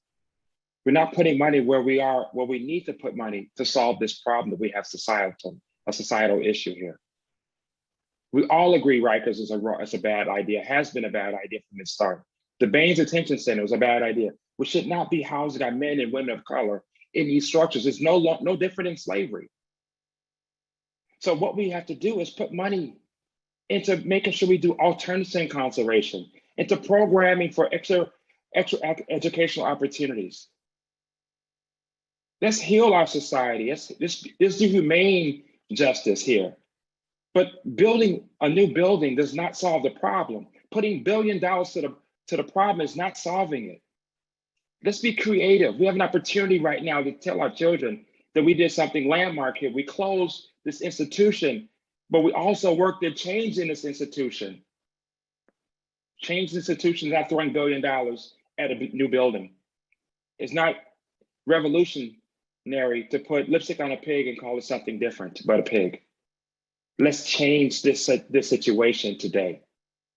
We're not putting money where we need to put money to solve this problem that we have a societal issue here. We all agree Rikers is a bad idea, has been a bad idea from the start. The Baines Detention Center was a bad idea. We should not be housing our men and women of color in these structures. It's no different than slavery. So what we have to do is put money into making sure we do alternative incarceration, into programming for extra educational opportunities. Let's heal our society. Let's do humane justice here. But building a new building does not solve the problem. Putting $1 billion to the problem is not solving it. Let's be creative. We have an opportunity right now to tell our children that we did something landmark here. We closed this institution, but we also worked at changing this institution. Change the institution, not throwing $1 billion at a new building. It's not revolutionary to put lipstick on a pig and call it something different but a pig. Let's change this situation today.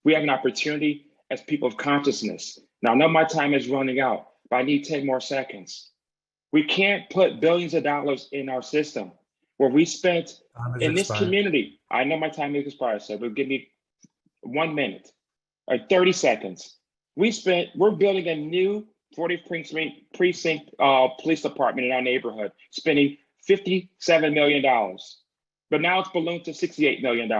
We have an opportunity as people of consciousness. Now, I know my time is running out, but I need 10 more seconds. We can't put billions of dollars in our system where we spent in this community. I know my time is expired, so but give me 1 minute or 30 seconds. We're building a new 40th precinct police department in our neighborhood, spending $57 million. But now it's ballooned to $68 million.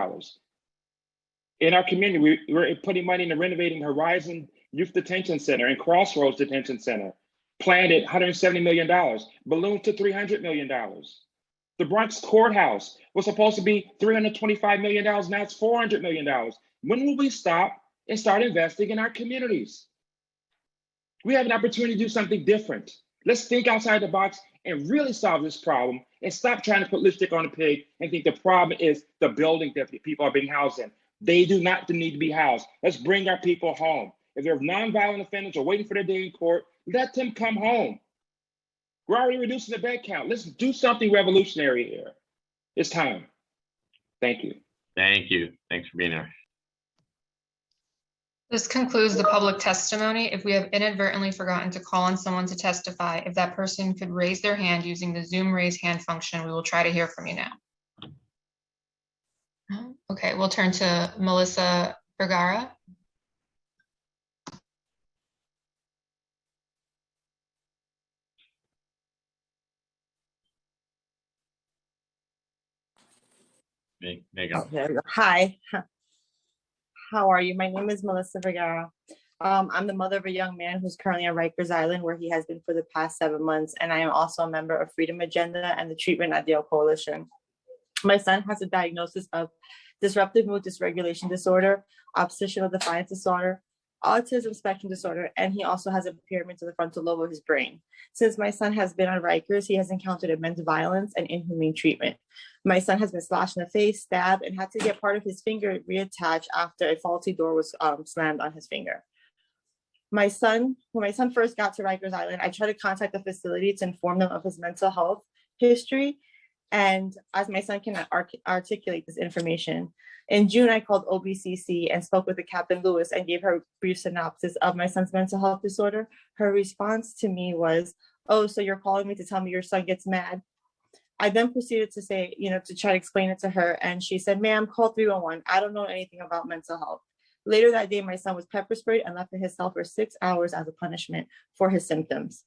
In our community, we're putting money into renovating Horizon Youth Detention Center and Crossroads Detention Center, planned at $170 million, ballooned to $300 million. The Bronx Courthouse was supposed to be $325 million, now it's $400 million. When will we stop and start investing in our communities? We have an opportunity to do something different. Let's think outside the box and really solve this problem and stop trying to put lipstick on a pig and think the problem is the building that people are being housed in. They do not need to be housed. Let's bring our people home. If they're nonviolent offenders or waiting for their day in court, let them come home. We're already reducing the bed count. Let's do something revolutionary here. It's time. Thank you. Thank you. Thanks for being here. This concludes the public testimony. If we have inadvertently forgotten to call on someone to testify, if that person could raise their hand using the Zoom raise hand function, we will try to hear from you now. Okay, we'll turn to Melissa Vergara. Hi, how are you? My name is Melissa Vergara. I'm the mother of a young man who's currently on Rikers Island, where he has been for the past 7 months, and I am also a member of Freedom Agenda and the Treatment Ideal Coalition. My son has a diagnosis of disruptive mood dysregulation disorder, oppositional defiance disorder, autism spectrum disorder, and he also has impairment to the frontal lobe of his brain. Since my son has been on Rikers, he has encountered immense violence and inhumane treatment. My son has been slashed in the face, stabbed, and had to get part of his finger reattached after a faulty door was slammed on his finger. When my son first got to Rikers Island, I tried to contact the facility to inform them of his mental health history, and as my son can articulate this information. In June, I called OBCC and spoke with the Captain Lewis and gave her a brief synopsis of my son's mental health disorder. Her response to me was, "Oh, so you're calling me to tell me your son gets mad?" I then proceeded to say, to try to explain it to her. And she said, "Ma'am, call 311. I don't know anything about mental health." Later that day, my son was pepper sprayed and left in his cell for 6 hours as a punishment for his symptoms.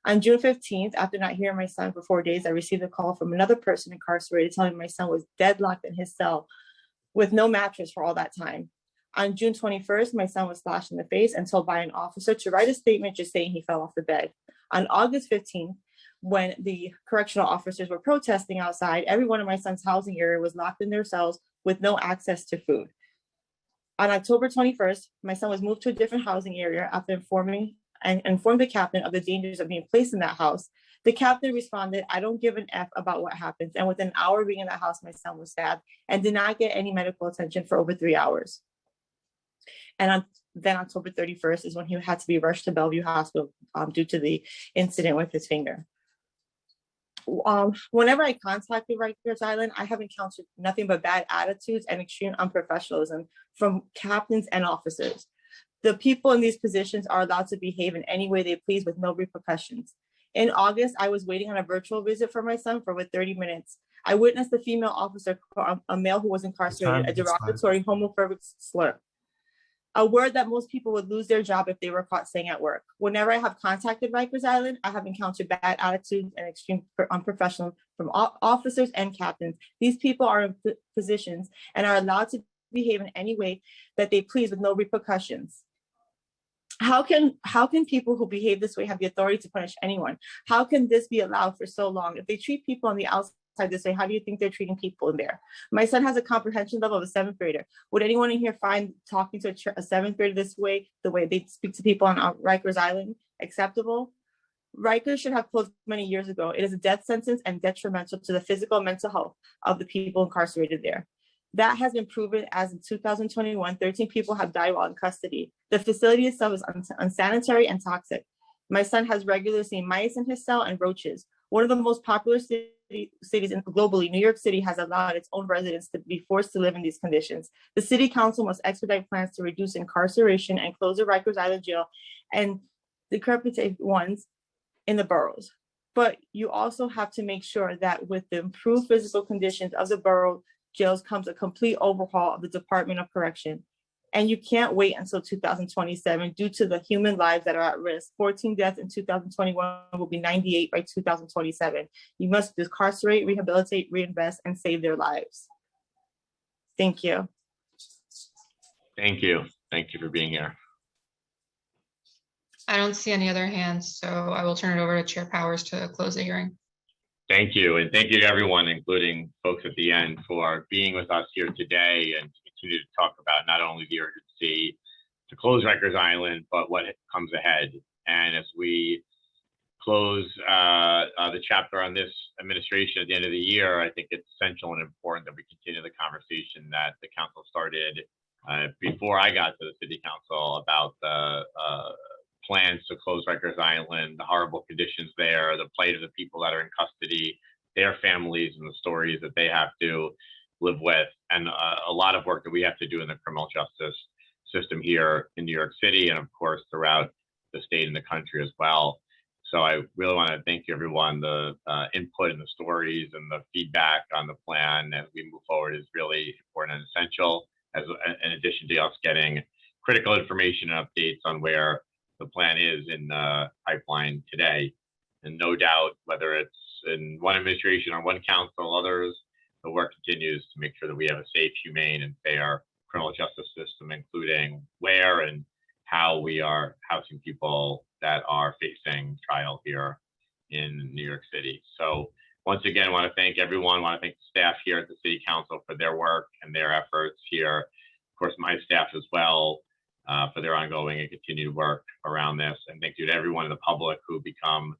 On June 15th, after not hearing my son for 4 days, I received a call from another person incarcerated telling me my son was deadlocked in his cell with no mattress for all that time. On June 21st, my son was slashed in the face and told by an officer to write a statement just saying he fell off the bed. On August 15th, when the correctional officers were protesting outside, everyone in my son's housing area was locked in their cells with no access to food. On October 21st, my son was moved to a different housing area after informed the captain of the dangers of being placed in that house. The captain responded, "I don't give an F about what happens." And within an hour of being in that house, my son was stabbed and did not get any medical attention for over 3 hours. And then October 31st is when he had to be rushed to Bellevue Hospital due to the incident with his finger. Whenever I contacted Rikers Island, I have encountered nothing but bad attitudes and extreme unprofessionalism from captains and officers. The people in these positions are allowed to behave in any way they please with no repercussions. In August, I was waiting on a virtual visit for my son for over 30 minutes. I witnessed the female officer call a male who was incarcerated a derogatory homophobic slur, a word that most people would lose their job if they were caught saying at work. Whenever I have contacted Rikers Island, I have encountered bad attitudes and extreme unprofessional from officers and captains. These people are in positions and are allowed to behave in any way that they please with no repercussions. How can people who behave this way have the authority to punish anyone? How can this be allowed for so long? If they treat people on the outside this way, how do you think they're treating people in there? My son has a comprehension level of a 7th grader. Would anyone in here find talking to a 7th grader this way, the way they speak to people on Rikers Island, acceptable? Rikers should have closed many years ago. It is a death sentence and detrimental to the physical and mental health of the people incarcerated there. That has been proven, as in 2021, 13 people have died while in custody. The facility itself is unsanitary and toxic. My son has regularly seen mice in his cell and roaches. One of the most popular cities globally, New York City, has allowed its own residents to be forced to live in these conditions. The city council must expedite plans to reduce incarceration and close the Rikers Island jail and decrepit ones in the boroughs. But you also have to make sure that with the improved physical conditions of the borough jails comes a complete overhaul of the Department of Correction. And you can't wait until 2027 due to the human lives that are at risk. 14 deaths in 2021 will be 98 by 2027. You must decarcerate, rehabilitate, reinvest, and save their lives. Thank you. Thank you. Thank you for being here. I don't see any other hands, so I will turn it over to Chair Powers to close the hearing. Thank you. And thank you to everyone, including folks at the end, for being with us here today and to continue to talk about not only the urgency to close Rikers Island, but what comes ahead. And as we close the chapter on this administration at the end of the year, I think it's essential and important that we continue the conversation that the council started before I got to the city council about the plans to close Rikers Island, the horrible conditions there, the plight of the people that are in custody, their families, and the stories that they have to live with, and a lot of work that we have to do in the criminal justice system here in New York City, and of course throughout the state and the country as well. So I really want to thank you, everyone. The input and the stories and the feedback on the plan as we move forward is really important and essential, as in addition to us getting critical information and updates on where the plan is in the pipeline today. And no doubt, whether it's in one administration or one council, others, the work continues to make sure that we have a safe, humane, and fair criminal justice system, including where and how we are housing people that are facing trial here in New York City. So once again, I want to thank everyone. I want to thank the staff here at the City Council for their work and their efforts here. Of course, my staff as well, for their ongoing and continued work around this. And thank you to everyone in the public who become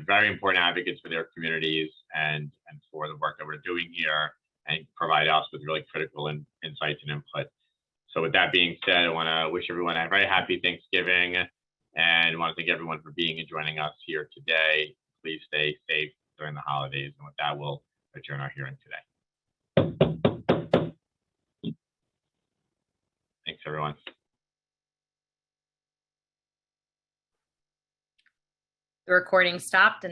very important advocates for their communities and for the work that we're doing here and provide us with really critical insights and input. So with that being said, I want to wish everyone a very happy Thanksgiving and want to thank everyone for being and joining us here today. Please stay safe during the holidays. And with that, we'll adjourn our hearing today. Thanks, everyone. The recording stopped.